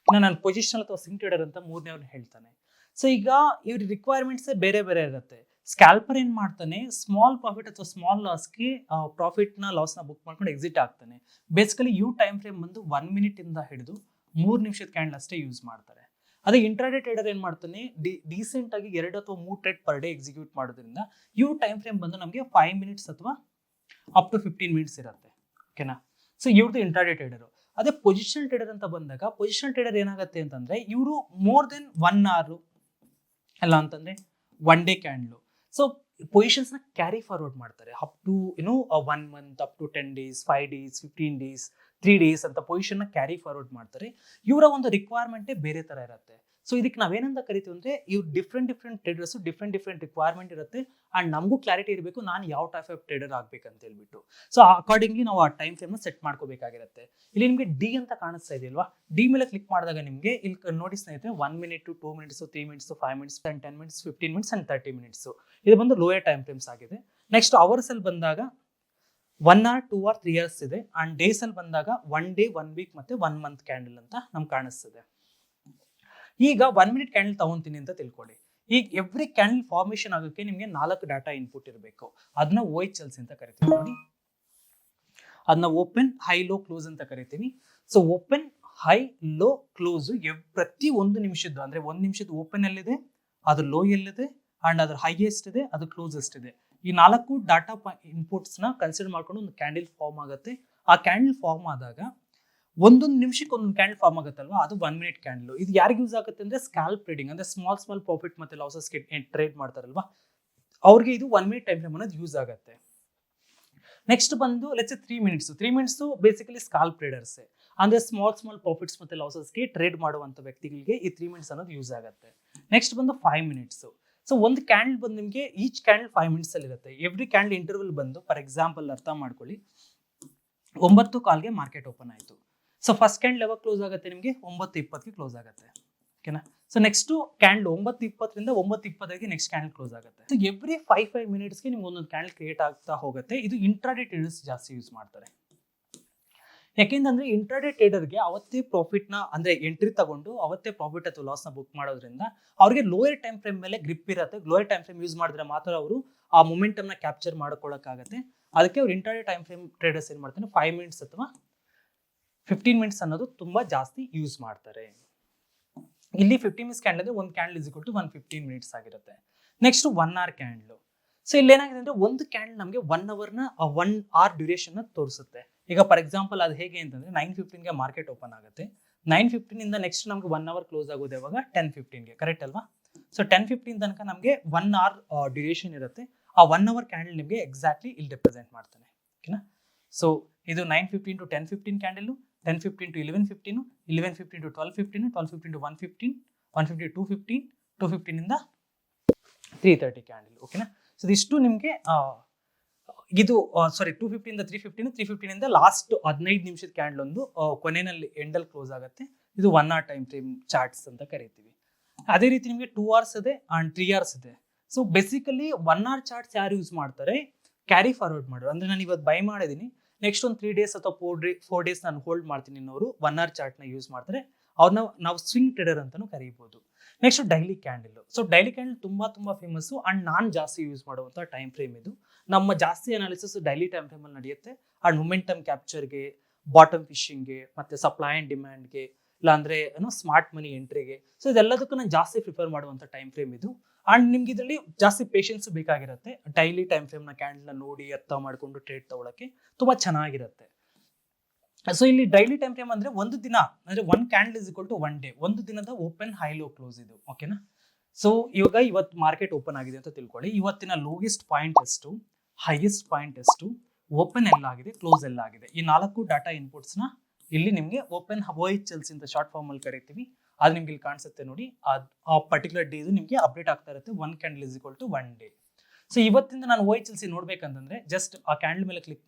ಇನ್ನು ನಾನು ಪೊಸಿಷನಲ್ ಅಥವಾ ಸ್ವಿಂಗ್ ಟ್ರೇಡರ್ ಅಂತ ಮೂರನೇವ್ರು ಹೇಳ್ತಾನೆ. ಸೊ ಈಗ ಇವ್ರ ರಿಕ್ವೈರ್ಮೆಂಟ್ಸ್ ಬೇರೆ ಬೇರೆ ಇರುತ್ತೆ. ಸ್ಕ್ಯಾಲ್ಪರ್ ಏನ್ ಮಾಡ್ತಾನೆ, ಸ್ಮಾಲ್ ಪ್ರಾಫಿಟ್ ಅಥವಾ ಸ್ಮಾಲ್ ಲಾಸ್ಗೆ ಲಾಸ್ನ ಬುಕ್ ಮಾಡ್ಕೊಂಡು ಎಕ್ಸಿಟ್ ಆಗ್ತಾನೆ. ಬೇಸಿಕಲಿ ಟೈಮ್ ಫ್ರೇಮ್ ಬಂದು 1 ಮಿನಿಟ್ ಇಂದ ಹಿಡಿದು 3 ನಿಮಿಷದ ಕ್ಯಾಂಡಲ್ ಅಷ್ಟೇ ಯೂಸ್ ಮಾಡ್ತಾರೆ. ಅದೇ ಇಂಟ್ರಾಡೇ ಟ್ರೇಡರ್ ಏನ್ ಮಾಡ್ತಾನೆ, ಡೀಸೆಂಟ್ ಆಗಿ 2 ಅಥವಾ 3 ಟ್ರೇಡ್ ಪರ್ ಡೇ ಎಕ್ಸಿಕ್ಯೂಟ್ ಮಾಡೋದ್ರಿಂದ ಟೈಮ್ ಫ್ರೇಮ್ ಬಂದು ನಮಗೆ 5 ಮಿನಿಟ್ಸ್ ಅಥವಾ ಅಪ್ ಟು 15 ಮಿನಿಟ್ಸ್ ಇರುತ್ತೆ. ಓಕೆನಾ. ಸೊ ಇವ್ರದ್ದು ಇಂಟ್ರಾಡೇ ಟ್ರೇಡರ್. ಅದೇ ಪೊಸಿಷನಲ್ ಟ್ರೇಡರ್ ಅಂತ ಬಂದಾಗ ಪೊಸಿಷನಲ್ ಟ್ರೇಡರ್ ಏನಾಗುತ್ತೆ ಅಂತಂದ್ರೆ ಇವರು ಮೋರ್ ದೆನ್ 1 ಅವರ್ ಅಲ್ಲ ಅಂತಂದ್ರೆ 1 ಡೇ ಕ್ಯಾಂಡಲ್. ಸೊ ಪೊಸಿಷನ್ಸ್ ನ ಕ್ಯಾರಿ ಫಾರ್ವರ್ಡ್ ಮಾಡ್ತಾರೆ up to 1 month, up to 10 days, 5 days, 15 days, 3 days ಅಂತ ಪೊಸಿಷನ್ ನ ಕ್ಯಾರಿ ಫಾರ್ವರ್ಡ್ ಮಾಡ್ತಾರೆ. ಇವರ ಒಂದು ರಿಕ್ವೈರ್ಮೆಂಟೇ ಬೇರೆ ತರ ಇರುತ್ತೆ. ಸೊ ಇದಕ್ಕೆ ನಾವೇನಂತ ಕರಿತೀವಿ ಅಂದ್ರೆ ಇವ್ರು ಡಿಫ್ರೆಂಟ್ ಟ್ರೇಡರ್ಸ್ ಡಿಫ್ರೆಂಟ್ ರಿಕ್ವೈರ್ಮೆಂಟ್ ಇರುತ್ತೆ. ಅಂಡ್ ನಮಗೂ ಕ್ಲಾರಿಟಿ ಇರಬೇಕು ನಾನು ಯಾವ ಟೈಪ್ ಆಫ್ ಟ್ರೇಡರ್ ಆಗ್ಬೇಕಂತ ಹೇಳ್ಬಿಟ್ಟು. ಸೊ ಅಕಾರ್ಡಿಂಗ್ಲಿ ನಾವು ಆ ಟೈಮ್ ಫ್ರೇಮ್ ನ ಸೆಟ್ ಮಾಡ್ಕೋಬೇಕಾಗಿರುತ್ತೆ. ಇಲ್ಲಿ ನಿಮಗೆ ಡಿ ಅಂತ ಕಾಣಿಸ್ತಾ ಇದೆಯಲ್ವಾ, ಡಿ ಮೇಲೆ ಕ್ಲಿಕ್ ಮಾಡಿದಾಗ ನಿಮಗೆ ಇಲ್ಲಿ ನೋಡಿ ಸ್ನೇಹಿತರೆ 1 minute, 2 minutes, 3 minutes, 5 minutes, 10 minutes, 15 minutes and 30 minutes. ಇದು ಬಂದು ಲೋಯರ್ ಟೈಮ್ ಫ್ರೇಮ್ಸ್ ಆಗಿದೆ. ನೆಕ್ಸ್ಟ್ ಅವರ್ಸ್ ಅಲ್ಲಿ ಬಂದಾಗ 1 ಅವರ್, 2 ಅವರ್, 3 ಅವರ್ಸ್ ಇದೆ. ಅಂಡ್ ಡೇಸ್ ಅಲ್ಲಿ ಬಂದಾಗ 1 ಡೇ, 1 ವೀಕ್ ಮತ್ತೆ 1 ಮಂತ್ ಕ್ಯಾಂಡಲ್ ಅಂತ ನಮ್ಗೆ ಕಾಣಿಸ್ತದೆ. ಈಗ 1 ಮಿನಿಟ್ ಕ್ಯಾಂಡಲ್ ತಗೊಂತೀನಿ ಅಂತ ತಿಳ್ಕೊಳ್ಳಿ. ಈಗ ಎವ್ರಿ ಕ್ಯಾಂಡಲ್ ಫಾರ್ಮೇಶನ್ ಆಗೋಕ್ಕೆ ನಿಮಗೆ 4 ಡಾಟಾ ಇನ್ಪುಟ್ ಇರಬೇಕು. ಅದನ್ನ OHLs ಅಂತ ಕರಿತೀವಿ ನೋಡಿ. ಅದನ್ನ ಓಪನ್, ಹೈ, ಲೋ, ಕ್ಲೋಸ್ ಅಂತ ಕರಿತೀವಿ. So open, high, low, close ಪ್ರತಿ 1 ನಿಮಿಷದ್ದು ಅಂದ್ರೆ 1 ನಿಮಿಷದ ಓಪನ್ ಎಲ್ಲಿದೆ, ಅದು ಲೋ ಎಲ್ಲಿದೆ, ಅಂಡ್ ಅದ್ರ ಹೈಯೆಸ್ಟ್ ಇದೆ, ಅದು ಕ್ಲೋಸೆಸ್ಟ್ ಇದೆ. ಈ 4 ಡಾಟಾ ಇನ್ಪುಟ್ಸ್ ನ ಕನ್ಸಿಡರ್ ಮಾಡ್ಕೊಂಡು ಒಂದು ಕ್ಯಾಂಡಲ್ ಫಾರ್ಮ್ ಆಗುತ್ತೆ. ಆ ಕ್ಯಾಂಡಲ್ ಫಾರ್ಮ್ ಆದಾಗ 1 ನಿಮಿಷಕ್ಕೆ ಒಂದೊಂದು ಕ್ಯಾಂಡಲ್ ಫಾರ್ಮ್ ಆಗುತ್ತಲ್ವಾ, ಅದು 1 ಮಿನಿಟ್ ಕ್ಯಾಂಡಲ್. ಇದು ಯಾರಿಗೆ ಯೂಸ್ ಆಗುತ್ತೆ ಅಂದ್ರೆ ಸ್ಕ್ಯಾಲ್ಪ್ ಟ್ರೇಡಿಂಗ್ ಅಂದ್ರೆ ಸ್ಮಾಲ್ ಪ್ರಾಫಿಟ್ ಮತ್ತೆ ಲಾಸಸ್ ಟ್ರೇಡ್ ಮಾಡ್ತಾರಲ್ವಾ ಅವ್ರಿಗೆ ಇದು 1 ಮಿನಿಟ್ ಟೈಮ್ ಫ್ರೇಮ್ ಅನ್ನೋದು ಯೂಸ್ ಆಗುತ್ತೆ. ನೆಕ್ಸ್ಟ್ ಬಂದು let's 3 minutes basically scalp traders ಅಂದ್ರೆ ಸ್ಮಾಲ್ ಪ್ರಾಫಿಟ್ಸ್ ಮತ್ತೆ ಲಾಸಸ್ಗೆ ಟ್ರೇಡ್ ಮಾಡುವಂತ ವ್ಯಕ್ತಿಗಳಿಗೆ ಈ 3 ಮಿನಿಟ್ಸ್ ಅನ್ನೋದು ಯೂಸ್ ಆಗುತ್ತೆ. ನೆಕ್ಸ್ಟ್ ಬಂದು 5 ಮಿನಿಟ್ಸ್. ಸೊ ಒಂದು ಕ್ಯಾಂಡಲ್ ಬಂದು ನಿಮಗೆ ಈಚ್ ಕ್ಯಾಂಡಲ್ 5 ಮಿನಿಟ್ಸ್ ಅಲ್ಲಿ ಇರುತ್ತೆ. ಎವ್ರಿ ಕ್ಯಾಂಡಲ್ ಇಂಟರ್ವಲ್ ಬಂದು ಫಾರ್ ಎಕ್ಸಾಂಪಲ್ ಅರ್ಥ ಮಾಡ್ಕೊಳ್ಳಿ, 9:15ಗೆ ಮಾರ್ಕೆಟ್ ಓಪನ್ ಆಯಿತು. ಸೊ ಫಸ್ಟ್ ಕ್ಯಾಂಡಲ್ ಯಾವಾಗ ಕ್ಲೋಸ್ ಆಗುತ್ತೆ ನಿಮಗೆ 9:20ಗೆ ಕ್ಲೋಸ್ ಆಗುತ್ತೆ. ಓಕೆನಾ. ಸೊ ನೆಕ್ಸ್ಟ್ ಕ್ಯಾಂಡಲ್ 9:20ರಿಂದ 9:20ಗೆ ನೆಕ್ಸ್ಟ್ ಕ್ಯಾಂಡಲ್ ಕ್ಲೋಸ್ ಆಗುತ್ತೆ. ಸೊ ಎವ್ರಿ 5 ಮಿನಿಟ್ಸ್ಗೆ ನಿಮ್ಗೆ ಒಂದೊಂದು ಕ್ಯಾಂಡಲ್ ಕ್ರಿಯೇಟ್ ಆಗ್ತಾ ಹೋಗುತ್ತೆ. ಇದು ಇಂಟ್ರಾಡೇ ಟ್ರೇಡರ್ಸ್ ಜಾಸ್ತಿ ಯೂಸ್ ಮಾಡ್ತಾರೆ. ಯಾಕೆಂದ್ರೆ ಇಂಟ್ರಾಡೇ ಟ್ರೇಡರ್ಗೆ ಅವತ್ತೇ ಪ್ರಾಫಿಟ್ನ ಅಂದ್ರೆ ಎಂಟ್ರಿ ತಗೊಂಡು ಅವತ್ತೇ ಪ್ರಾಫಿಟ್ ಅಥವಾ ಲಾಸ್ನ ಬುಕ್ ಮಾಡೋದ್ರಿಂದ ಅವ್ರಿಗೆ ಲೋಯರ್ ಟೈಮ್ ಫ್ರೇಮ್ ಮೇಲೆ ಗ್ರಿಪ್ ಇರುತ್ತೆ. ಲೋಯರ್ ಟೈಮ್ ಫ್ರೇಮ್ ಯೂಸ್ ಮಾಡಿದ್ರೆ ಮಾತ್ರ ಅವರು ಆ ಮೊಮೆಂಟಮ್ನ ಕ್ಯಾಪ್ಚರ್ ಮಾಡ್ಕೊಳ್ಳೋಕ್ಕಾಗತ್ತೆ. ಅದಕ್ಕೆ ಅವ್ರು ಇಂಟ್ರಾಡೇ ಟೈಮ್ ಫ್ರೇಮ್ ಟ್ರೇಡರ್ಸ್ ಏನು ಮಾಡ್ತಾರೆ 5 ಮಿನಿಟ್ಸ್ ಅಥವಾ 15 ಮಿನಿಟ್ಸ್ ಅನ್ನೋದು ತುಂಬಾ ಜಾಸ್ತಿ ಯೂಸ್ ಮಾಡ್ತಾರೆ. ಇಲ್ಲಿ 15 ಮಿನಿಟ್ಸ್ ಕ್ಯಾಂಡಲ್ ಅಂದ್ರೆ ಒಂದು candle is equal to 115 minutes ಆಗಿರುತ್ತೆ. Next 1 hour candle. ಸೊ ಇಲ್ಲಿ ಏನಾಗಿದೆ ಅಂದ್ರೆ ಒಂದು ಕ್ಯಾಂಡಲ್ ನಮಗೆ 1 ಅವರ್ನ 1 ಅವರ್ ಡ್ಯೂರೇಷನ್ ತೋರಿಸುತ್ತೆ. ಈಗ ಫಾರ್ ಎಕ್ಸಾಂಪಲ್ ಅದು ಹೇಗೆ ಅಂತಂದ್ರೆ 9:15ಗೆ ಮಾರ್ಕೆಟ್ ಓಪನ್ ಆಗುತ್ತೆ. 9:15 ಇಂದ ನೆಕ್ಸ್ಟ್ ನಮ್ಗೆ 1 ಅವರ್ ಕ್ಲೋಸ್ ಆಗೋದು ಯಾವಾಗ 10:15ಗೆ, ಕರೆಕ್ಟ್ ಅಲ್ವಾ? ಸೊ 10:15 ತನಕ ನಮಗೆ 1 ಅವರ್ ಡ್ಯೂರೇಷನ್ ಇರುತ್ತೆ. ಆ 1 ಅವರ್ ಕ್ಯಾಂಡಲ್ ನಿಮಗೆ ಎಕ್ಸಾಕ್ಟ್ಲಿ ಇಲ್ಲಿ ರೆಪ್ರೆಸೆಂಟ್ ಮಾಡ್ತಾನೆ. ಓಕೆನಾ. ಸೊ ಇದು 9:15 to 10:15 candle, 10:15 to 11:15, 11:15 to 12:15, 12:15 to 1:15, 1:15 to 2:15, 2:15 ಇಂದ 3:30 ಕ್ಯಾಂಡಲ್. ಓಕೆನಾ. ಸೊ ಇದಿಷ್ಟು ನಿಮಗೆ ಇದು 2:15 ಇಂದ 3:15, 3:15 ಇಂದ ಲಾಸ್ಟ್ 15 ನಿಮಿಷದ ಕ್ಯಾಂಡಲ್ ಒಂದು ಕೊನೆಯಲ್ಲಿ ಎಂಡಲ್ಲಿ ಕ್ಲೋಸ್ ಆಗುತ್ತೆ. ಇದು 1 ಅವರ್ ಟೈಮ್ ಫ್ರೇಮ್ ಚಾರ್ಟ್ಸ್ ಅಂತ ಕರಿತೀವಿ. ಅದೇ ರೀತಿ ನಿಮಗೆ 2 ಅವರ್ಸ್ ಇದೆ ಅಂಡ್ 3 ಅವರ್ಸ್ ಇದೆ. ಸೊ ಬೇಸಿಕಲಿ 1 ಅವರ್ ಚಾರ್ಟ್ಸ್ ಯಾರು ಯೂಸ್ ಮಾಡ್ತಾರೆ, ಕ್ಯಾರಿ ಫಾರ್ವರ್ಡ್ ಮಾಡೋರು. ಅಂದ್ರೆ ನಾನು ಇವತ್ತು ಬೈ ಮಾಡಿದ್ದೀನಿ, ನೆಕ್ಸ್ಟ್ ಒಂದು 3 ಡೇಸ್ ಅಥವಾ 4 ಡೇಸ್ ನಾನು ಹೋಲ್ಡ್ ಮಾಡ್ತೀನಿ ಅನ್ನೋರು 1 ಅವರ್ ಚಾರ್ಟ್ನ ಯೂಸ್ ಮಾಡ್ತಾರೆ. ಅವ್ರನ್ನ ನಾವು ಸ್ವಿಂಗ್ ಟ್ರೇಡರ್ ಅಂತಾನು ಕರೀಬಹುದು. Next daily candle. So daily candle ತುಂಬಾ ಫೇಮಸ್ ಅಂಡ್ ನಾನು ಜಾಸ್ತಿ ಯೂಸ್ ಮಾಡುವಂಥ ಟೈಮ್ ಫ್ರೇಮ್ ಇದು. ನಮ್ಮ ಜಾಸ್ತಿ ಅನಾಲಿಸಿಸ್ ಡೈಲಿ ಟೈಮ್ ಫ್ರೇಮ್ ಅಲ್ಲಿ ನಡೆಯುತ್ತೆ. ಅಂಡ್ ಮೊಮೆಂಟಮ್ ಕ್ಯಾಪ್ಚರ್ಗೆ, ಬಾಟಮ್ ಫಿಶಿಂಗ್ಗೆ, ಮತ್ತೆ ಸಪ್ಲೈ ಅಂಡ್ ಡಿಮ್ಯಾಂಡ್ಗೆ, ಇಲ್ಲಾಂದ್ರೆ ಸ್ಮಾರ್ಟ್ ಮನಿ ಎಂಟ್ರಿಗೆ. ಸೊ ಇದೆಲ್ಲದಕ್ಕೂ ನಾನು ಜಾಸ್ತಿ ಪ್ರಿಫರ್ ಮಾಡುವಂಥ ಟೈಮ್ ಫ್ರೇಮ್ ಇದು. ಅಂಡ್ ನಿಮ್ಗೆ ಇದರಲ್ಲಿ ಜಾಸ್ತಿ ಪೇಷನ್ಸ್ ಬೇಕಾಗಿರುತ್ತೆ. ಡೈಲಿ ಟೈಮ್ ಫ್ರೇಮ್ನ ಕ್ಯಾಂಡಲ್ನ ನೋಡಿ ಅರ್ಥ ಮಾಡಿಕೊಂಡು ಟ್ರೇಡ್ ತಗೊಳಕ್ಕೆ ತುಂಬಾ ಚೆನ್ನಾಗಿರುತ್ತೆ. ಸೊ ಇಲ್ಲಿ ಡೈಲಿ ಟೈಮ್ ಫ್ರೇಮ್ ಅಂದ್ರೆ ಒಂದು ದಿನ ಅಂದ್ರೆ 1 candle is equal to 1 day, ಒಂದು ದಿನದ ಓಪನ್, ಹೈ, ಲೋ, ಕ್ಲೋಸ್ ಇದು. ಓಕೆನಾ. ಸೊ ಇವಾಗ ಇವತ್ತು ಮಾರ್ಕೆಟ್ ಓಪನ್ ಆಗಿದೆ ಅಂತ ತಿಳ್ಕೊಳ್ಳಿ. ಇವತ್ತಿನ ಲೋಯೆಸ್ಟ್ ಪಾಯಿಂಟ್ ಎಷ್ಟು, ಹೈಯೆಸ್ಟ್ ಪಾಯಿಂಟ್ ಎಷ್ಟು, ಓಪನ್ ಎಲ್ಲ ಆಗಿದೆ, ಕ್ಲೋಸ್ ಎಲ್ಲ ಆಗಿದೆ, ಈ 4 ಡಾಟಾ ಇನ್ಪುಟ್ಸ್ ನ ಇಲ್ಲಿ ನಿಮಗೆ ಓಪನ್ OHLC ಅಂತ ಶಾರ್ಟ್ ಫಾರ್ಮ್ ಅಲ್ಲಿ ಕರಿತೀವಿ. ಅದು ನಿಮ್ಗೆ ಇಲ್ಲಿ ಕಾಣಿಸುತ್ತೆ ನೋಡಿ. ಆ ಪರ್ಟಿಕ್ಯುಲರ್ ಡೇ ನಿಮಗೆ ಅಪ್ಡೇಟ್ ಆಗ್ತಾ ಇರುತ್ತೆ. 1 candle is equal to 1 day. So ಇವತ್ತಿಂದ ನಾನು OHLC ನೋಡ್ಬೇಕಂತಂದ್ರೆ ಜಸ್ಟ್ ಆ ಕ್ಯಾಂಡಲ್ ಮೇಲೆ ಕ್ಲಿಕ್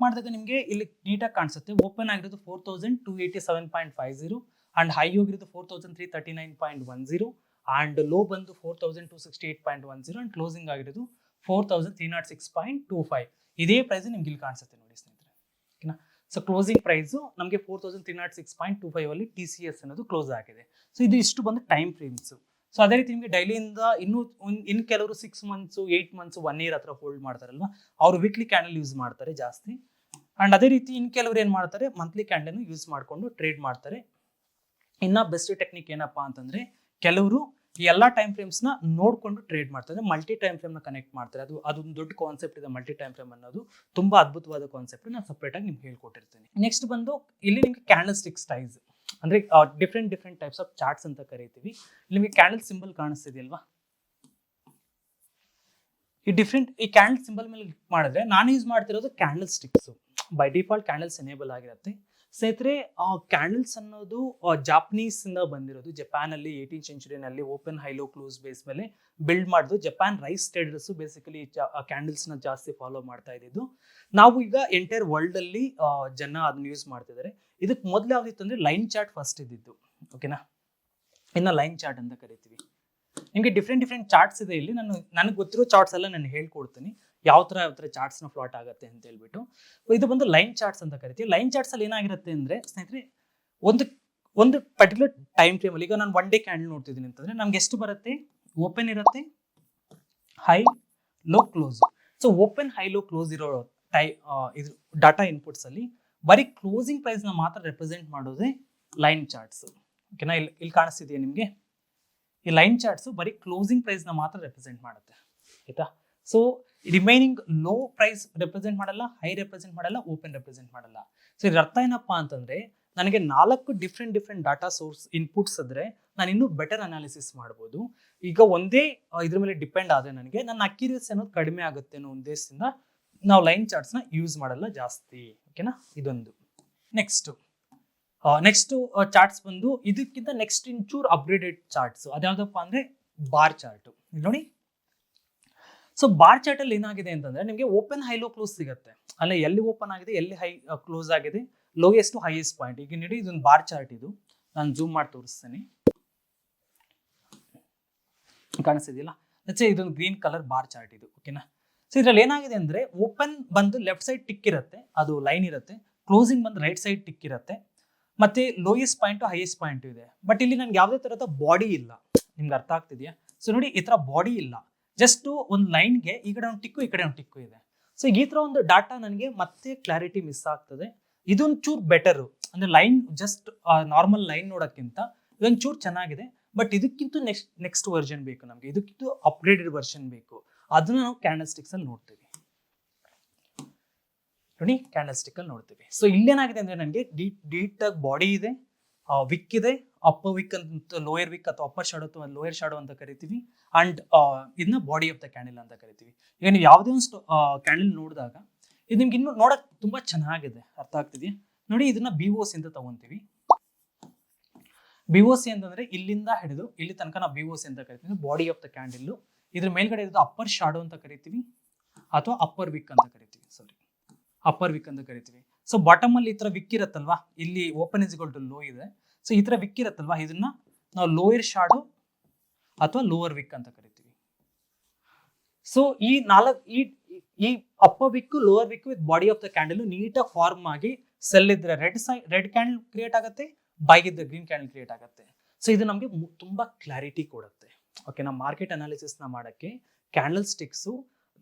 ಮಾಡಿದಾಗ ನಿಮಗೆ ಇಲ್ಲಿ ನೀಟಾಗಿ ಕಾಣಿಸುತ್ತೆ. ಓಪನ್ ಆಗಿರೋದು 4287.50 ಅಂಡ್ ಹೈ ಹೋಗಿರೋದು 4339.10 ಅಂಡ್ ಲೋ ಬಂದು 4268.10 ಅಂಡ್ ಕ್ಲೋಸಿಂಗ್ ಆಗಿರೋದು 4306.25. ಇದೇ ಪ್ರೈಸ್ ನಿಮ್ಗೆ ಇಲ್ಲಿ ಕಾಣಿಸುತ್ತೆ ನೋಡಿ ಸ್ನೇಹಿತರೆ, ಓಕೆನಾ. ಸೊ ಕ್ಲೋಸಿಂಗ್ ಪ್ರೈಸ್ ನಮಗೆ 4306.25 ಅಲ್ಲಿ TCS ಅನ್ನೋದು ಕ್ಲೋಸ್ ಆಗಿದೆ. ಸೊ ಇದು ಇಷ್ಟು ಬಂದು ಟೈಮ್ ಫ್ರೇಮ್ಸ್. ಸೊ ಅದೇ ರೀತಿ ನಿಮಗೆ ಡೈಲಿಯಿಂದ ಇನ್ನು ಕೆಲವರು 6 ಮಂತ್ಸ್ 8 ಮಂತ್ಸ್ 1 ಇಯರ್ ಹತ್ರ ಹೋಲ್ಡ್ ಮಾಡ್ತಾರಲ್ವಾ, ಅವರು ವೀಕ್ಲಿ ಕ್ಯಾಂಡಲ್ ಯೂಸ್ ಮಾಡ್ತಾರೆ ಜಾಸ್ತಿ. ಅಂಡ್ ಅದೇ ರೀತಿ ಇನ್ನು ಕೆಲವರು ಏನು ಮಾಡ್ತಾರೆ, ಮಂತ್ಲಿ ಕ್ಯಾಂಡಲ್ ಯೂಸ್ ಮಾಡಿಕೊಂಡು ಟ್ರೇಡ್ ಮಾಡ್ತಾರೆ. ಇನ್ನ ಬೆಸ್ಟ್ ಟೆಕ್ನಿಕ್ ಏನಪ್ಪಾ ಅಂತಂದ್ರೆ, ಕೆಲವರು ಈ ಎಲ್ಲ ಟೈಮ್ ಫ್ರೇಮ್ಸ್ ನ ನೋಡ್ಕೊಂಡು ಟ್ರೇಡ್ ಮಾಡ್ತಾರೆ, ಮಲ್ಟಿ ಟೈಮ್ ಫ್ರೇಮ್ ನ ಕನೆಕ್ಟ್ ಮಾಡ್ತಾರೆ. ಅದೊಂದು ದೊಡ್ಡ ಕಾನ್ಸೆಪ್ಟ್ ಇದೆ. ಮಲ್ಟಿ ಟೈಮ್ ಫ್ರೇಮ್ ಅನ್ನೋದು ತುಂಬಾ ಅದ್ಭುತವಾದ ಕಾನ್ಸೆಪ್ಟ್. ನಾನು ಸಪ್ರೇಟ್ ಆಗಿ ನಿಮ್ಗೆ ಹೇಳ್ಕೊಟ್ಟಿರ್ತೀನಿ. ನೆಕ್ಸ್ಟ್ ಬಂದು ಇಲ್ಲಿ ನಿಮ್ಗೆ ಕ್ಯಾಂಡಲ್ ಸ್ಟಿಕ್ ಸ್ಟೈಲ್ಸ್ ಅಂದ್ರೆ ಡಿಫ್ರೆಂಟ್ ಟೈಪ್ಸ್ ಆಫ್ ಚಾರ್ಟ್ಸ್ ಅಂತ ಕರಿತೀವಿ. ನಿಮಗೆ ಕ್ಯಾಂಡಲ್ ಸಿಂಬಲ್ ಕಾಣಿಸ್ತಿದೆಯಲ್ವಾ, ಈ ಕ್ಯಾಂಡಲ್ ಸಿಂಬಲ್ ಮೇಲೆ ಕ್ಲಿಕ್ ಮಾಡಿದ್ರೆ ನಾನು ಯೂಸ್ ಮಾಡ್ತಿರೋದು candle sticks. By default candles enable ಆಗಿರುತ್ತೆ ಸ್ನೇಹಿತರೆ. ಕ್ಯಾಂಡಲ್ಸ್ ಅನ್ನೋದು ಜಾಪನೀಸ್ ಇಂದ ಬಂದಿರೋದು. ಜಪಾನ್ ಅಲ್ಲಿ 18th ಸೆಂಚುರಿನಲ್ಲಿ open high low close base ಮೇಲೆ ಬಿಲ್ಡ್ ಮಾಡಿದ್ರು. Japan rice traders basically candles ನ ಜಾಸ್ತಿ ಫಾಲೋ ಮಾಡ್ತಾ ಇದ್ದಿದ್ದು. ನಾವು ಈಗ ಎಂಟೈರ್ ವರ್ಲ್ಡ್ ಅಲ್ಲಿ ಜನ ಅದನ್ನ ಯೂಸ್ ಮಾಡ್ತಿದ್ದಾರೆ. ಇದಕ್ಕೆ ಮೊದಲು ಯಾವ್ದಿತ್ತು ಅಂದ್ರೆ ಲೈನ್ ಚಾರ್ಟ್ ಫಸ್ಟ್ ಇದ್ದಿದ್ದು, ಓಕೆನಾ. ಇನ್ನ ಲೈನ್ ಚಾರ್ಟ್ ಅಂತ ಕರಿತೀವಿ. ನಿಮಗೆ ಡಿಫ್ರೆಂಟ್ ಚಾರ್ಟ್ಸ್ ಇದೆ. ಇಲ್ಲಿ ನನಗೆ ಗೊತ್ತಿರೋ ಚಾರ್ಟ್ಸ್ ಎಲ್ಲ ನಾನು ಹೇಳ್ಕೊಡ್ತೀನಿ, ಯಾವ ತರ ಚಾರ್ಟ್ಸ್ ನ ಫ್ಲಾಟ್ ಆಗುತ್ತೆ ಅಂತ ಹೇಳ್ಬಿಟ್ಟು. ಇದು ಬಂದು ಲೈನ್ ಚಾರ್ಟ್ಸ್ ಅಂತ ಕರಿತೀವಿ. ಲೈನ್ ಚಾರ್ಟ್ಸ್ ಅಲ್ಲಿ ಏನಾಗಿರುತ್ತೆ ಅಂದ್ರೆ ಸ್ನೇಹಿತರೆ, ಒಂದು ಪರ್ಟಿಕ್ಯುಲರ್ ಟೈಮ್ ಫ್ರೇಮ್ ಅಲ್ಲಿ, ಈಗ ನಾನು 1 ಡೇ ಕ್ಯಾಂಡಲ್ ನೋಡ್ತಿದ್ದೀನಿ ಅಂತಂದ್ರೆ ನಮ್ಗೆ ಎಷ್ಟು ಬರುತ್ತೆ, ಓಪನ್ ಇರುತ್ತೆ, high low close. So open high low close ಇರೋ ಇದು ಡಾಟಾ ಇನ್ಪುಟ್ಸ್ ಅಲ್ಲಿ ಬರೀ ಕ್ಲೋಸಿಂಗ್ ಪ್ರೈಸ್ ನ ಮಾತ್ರ ರೆಪ್ರೆಸೆಂಟ್ ಮಾಡೋದೇ ಲೈನ್ ಚಾರ್ಟ್ಸ್, ಓಕೆನಾ. ಇಲ್ಲಿ ಕಾಣಿಸ್ತಿದೆಯಾ ನಿಮ್ಗೆ, ಈ ಲೈನ್ ಚಾರ್ಟ್ಸ್ ಬರೀ ಕ್ಲೋಸಿಂಗ್ ಪ್ರೈಸ್ ನ ಮಾತ್ರ ರೆಪ್ರೆಸೆಂಟ್ ಮಾಡುತ್ತೆ, ಆಯ್ತಾ. So remaining low price represent ಮಾಡಲ್ಲ, ಹೈ ರೆಪ್ರೆಸೆಂಟ್ ಮಾಡಲ್ಲ, ಓಪನ್ ರೆಪ್ರೆಸೆಂಟ್ ಮಾಡಲ್ಲ. ಸೊ ಇದ್ರ ಅರ್ಥ ಏನಪ್ಪಾ ಅಂತಂದ್ರೆ, ನನಗೆ 4 ಡಿಫ್ರೆಂಟ್ ಡಾಟಾ ಸೋರ್ಸ್ ಇನ್ಪುಟ್ಸ್ ಇದ್ರೆ ನಾನು ಇನ್ನೂ ಬೆಟರ್ ಅನಾಲಿಸಿಸ್ ಮಾಡ್ಬೋದು. ಈಗ ಒಂದೇ ಇದ್ರ ಮೇಲೆ ಡಿಪೆಂಡ್ ಆದ್ರೆ ನನಗೆ ನನ್ನ ಅಕ್ಯುರೇಸಿ ಅನ್ನೋದು ಕಡಿಮೆ ಆಗುತ್ತೆ ಅನ್ನೋ ಉದ್ದೇಶದಿಂದ ನಾವು ಲೈನ್ ಚಾರ್ಟ್ಸ್ ನ ಯೂಸ್ ಮಾಡಲ್ಲ ಜಾಸ್ತಿ, ಓಕೆನಾ. ಇದೊಂದು. ನೆಕ್ಸ್ಟ್ ಚಾರ್ಟ್ಸ್ ಬಂದು ಇದಕ್ಕಿಂತ ನೆಕ್ಸ್ಟ್ ಇಂಚೂರ್ ಅಪ್ಗ್ರೇಡೆಡ್ ಚಾರ್ಟ್ಸ್. ಅದ್ಯಾವ್ದಪ್ಪ ಅಂದ್ರೆ ಬಾರ್ ಚಾರ್ಟ್. ನೋಡಿ, ಸೊ ಬಾರ್ ಚಾರ್ಟ್ ಅಲ್ಲಿ ಏನಾಗಿದೆ ಅಂತಂದ್ರೆ ನಿಮಗೆ ಓಪನ್ ಹೈ ಲೋ ಕ್ಲೋಸ್ ಸಿಗುತ್ತೆ. ಅಲ್ಲ, ಎಲ್ಲಿ ಓಪನ್ ಆಗಿದೆ, ಎಲ್ಲಿ ಹೈ ಕ್ಲೋಸ್ ಆಗಿದೆ, ಲೋಯೆಸ್ಟ್ ಟು ಹೈಯೆಸ್ಟ್ ಪಾಯಿಂಟ್. ಈಗ ನೋಡಿ, ಇದೊಂದು ಬಾರ್ ಚಾರ್ಟ್. ಇದು ನಾನು ಜೂಮ್ ಮಾಡಿ ತೋರಿಸ್ತೇನೆ, ಕಾಣಿಸ್ತಿದೆಯಲ್ಲ. ಇದೊಂದು ಗ್ರೀನ್ ಕಲರ್ ಬಾರ್ ಚಾರ್ಟ್ ಇದು, ಓಕೆನಾ. ಸೊ ಇದ್ರಲ್ಲಿ ಏನಾಗಿದೆ ಅಂದ್ರೆ, ಓಪನ್ ಬಂದು ಲೆಫ್ಟ್ ಸೈಡ್ ಟಿಕ್ ಇರುತ್ತೆ, ಅದು ಲೈನ್ ಇರುತ್ತೆ. ಕ್ಲೋಸಿಂಗ್ ಬಂದು ರೈಟ್ ಸೈಡ್ ಟಿಕ್ ಇರುತ್ತೆ. ಮತ್ತೆ ಲೋಯೆಸ್ಟ್ ಪಾಯಿಂಟ್ ಹೈಯೆಸ್ಟ್ ಪಾಯಿಂಟ್ ಇದೆ. ಬಟ್ ಇಲ್ಲಿ ನನ್ಗೆ ಯಾವುದೇ ತರದ ಬಾಡಿ ಇಲ್ಲ. ನಿಮ್ಗೆ ಅರ್ಥ ಆಗ್ತಿದೆಯಾ? ಸೊ ನೋಡಿ, ಈ ತರ ಬಾಡಿ ಇಲ್ಲ. ಜಸ್ಟ್ ಒಂದು ಲೈನ್ಗೆ ಈ ಕಡೆ ಒಂದು ಟಿಕ್ಕು, ಈ ಕಡೆ ಒಂದು ಟಿಕ್ಕು ಇದೆ. ಸೊ ಈ ತರ ಒಂದು ಡಾಟಾ ನನಗೆ ಮತ್ತೆ ಕ್ಲಾರಿಟಿ ಮಿಸ್ ಆಗ್ತದೆ. ಇದೊಂದು ಚೂರ್ ಬೆಟರ್ ಅಂದ್ರೆ ಲೈನ್ ಜಸ್ಟ್ ನಾರ್ಮಲ್ ಲೈನ್ ನೋಡೋಕ್ಕಿಂತ ಇದೊಂದು ಚೂರ್ ಚೆನ್ನಾಗಿದೆ. ಬಟ್ ಇದಕ್ಕಿಂತ ನೆಕ್ಸ್ಟ್ ವರ್ಷನ್ ಬೇಕು ನಮಗೆ, ಇದಕ್ಕಿಂತ ಅಪ್ಗ್ರೇಡೆಡ್ ವರ್ಷನ್ ಬೇಕು. ಅದನ್ನ ನಾವು ಕ್ಯಾಂಡಲ್ ಸ್ಟಿಕ್ಸ್ ಅಲ್ಲಿ ನೋಡ್ತೀವಿ ನೋಡಿ, ಕ್ಯಾಂಡಲ್ ಸ್ಟಿಕ್ ಅಲ್ಲಿ ನೋಡ್ತೀವಿ. ಸೊ ಇಲ್ಲೇನಾಗಿದೆ ಅಂದ್ರೆ ನನಗೆ ಡೀಟ್ ಆಗಿ ಬಾಡಿ ಇದೆ, ವಿಕ್ ಇದೆ, ಅಪ್ಪರ್ ವಿಕ್ ಅಂತ, ಲೋಯರ್ ವಿಕ್ ಅಥವಾ ಅಪ್ಪರ್ ಶಾಡೋ ಅಥವಾ ಲೋಯರ್ ಶಾಡೋ ಅಂತ ಕರಿತೀವಿ. ಅಂಡ್ ಇದನ್ನ ಬಾಡಿ ಆಫ್ ದ ಕ್ಯಾಂಡಲ್ ಅಂತ ಕರಿತೀವಿ. ಈಗ ನೀವು ಯಾವುದೇ ಒಂದು ಕ್ಯಾಂಡಲ್ ನೋಡಿದಾಗ ಇದು ನಿಮ್ಗೆ ಇನ್ನು ನೋಡಕ್ ತುಂಬಾ ಚೆನ್ನಾಗಿದೆ, ಅರ್ಥ ಆಗ್ತಿದೆಯಾ? ನೋಡಿ, ಇದನ್ನ BOC ಅಂತ ತಗೊಂತೀವಿ. BOC ಅಂತಂದ್ರೆ ಇಲ್ಲಿಂದ ಹಿಡಿದು ಇಲ್ಲಿ ತನಕ ನಾವು BOC ಅಂತ ಕರಿತೀವಿ, ಬಾಡಿ ಆಫ್ ದ ಕ್ಯಾಂಡಲ್. ಇದ್ರ ಮೇಲ್ಗಡೆ ಇರೋದು ಅಪ್ಪರ್ ಶಾಡೋ ಅಂತ ಕರಿತೀವಿ ಅಥವಾ ಅಪ್ಪರ್ ವಿಕ್ ಅಂತ ಕರಿತೀವಿ. ಅಪ್ಪರ್ ವಿಕ್ ಅಂತ ಕರಿತೀವಿ. ಸೊ ಬಾಟಮ್ ಅಲ್ಲಿ ಈ ತರ ವಿಕ್ ಇರತ್ತಲ್ವಾ, ಇಲ್ಲಿ open is equal to low ಇದೆ. ಸೊ ಈ ತರ ವಿಕ್ ಇರತ್ತಲ್ವಾ, ಇದನ್ನ ನಾವು ಲೋಯರ್ ಶಾಡೋ ಅಥವಾ ಲೋವರ್ ವಿಕ್ ಅಂತ ಕರಿತೀವಿ. ಸೊ ಈ upper wick, lower wick with body of the candle ನೀಟಾಗಿ ಫಾರ್ಮ್ ಆಗಿ ಸೆಲ್ ಇದ್ರೆ ರೆಡ್ ಕ್ಯಾಂಡಲ್ ಕ್ರಿಯೇಟ್ ಆಗುತ್ತೆ, ಬಾಯ್ಗಿದ್ರೆ ಗ್ರೀನ್ ಕ್ಯಾಂಡಲ್ ಕ್ರಿಯೇಟ್ ಆಗುತ್ತೆ. ಸೊ ಇದು ನಮಗೆ ತುಂಬಾ ಕ್ಲಾರಿಟಿ ಕೊಡುತ್ತೆ, ಓಕೆನಾ. ಮಾರ್ಕೆಟ್ ಅನಾಲಿಸಿಸ್ ನ ಮಾಡಕ್ಕೆ candlesticks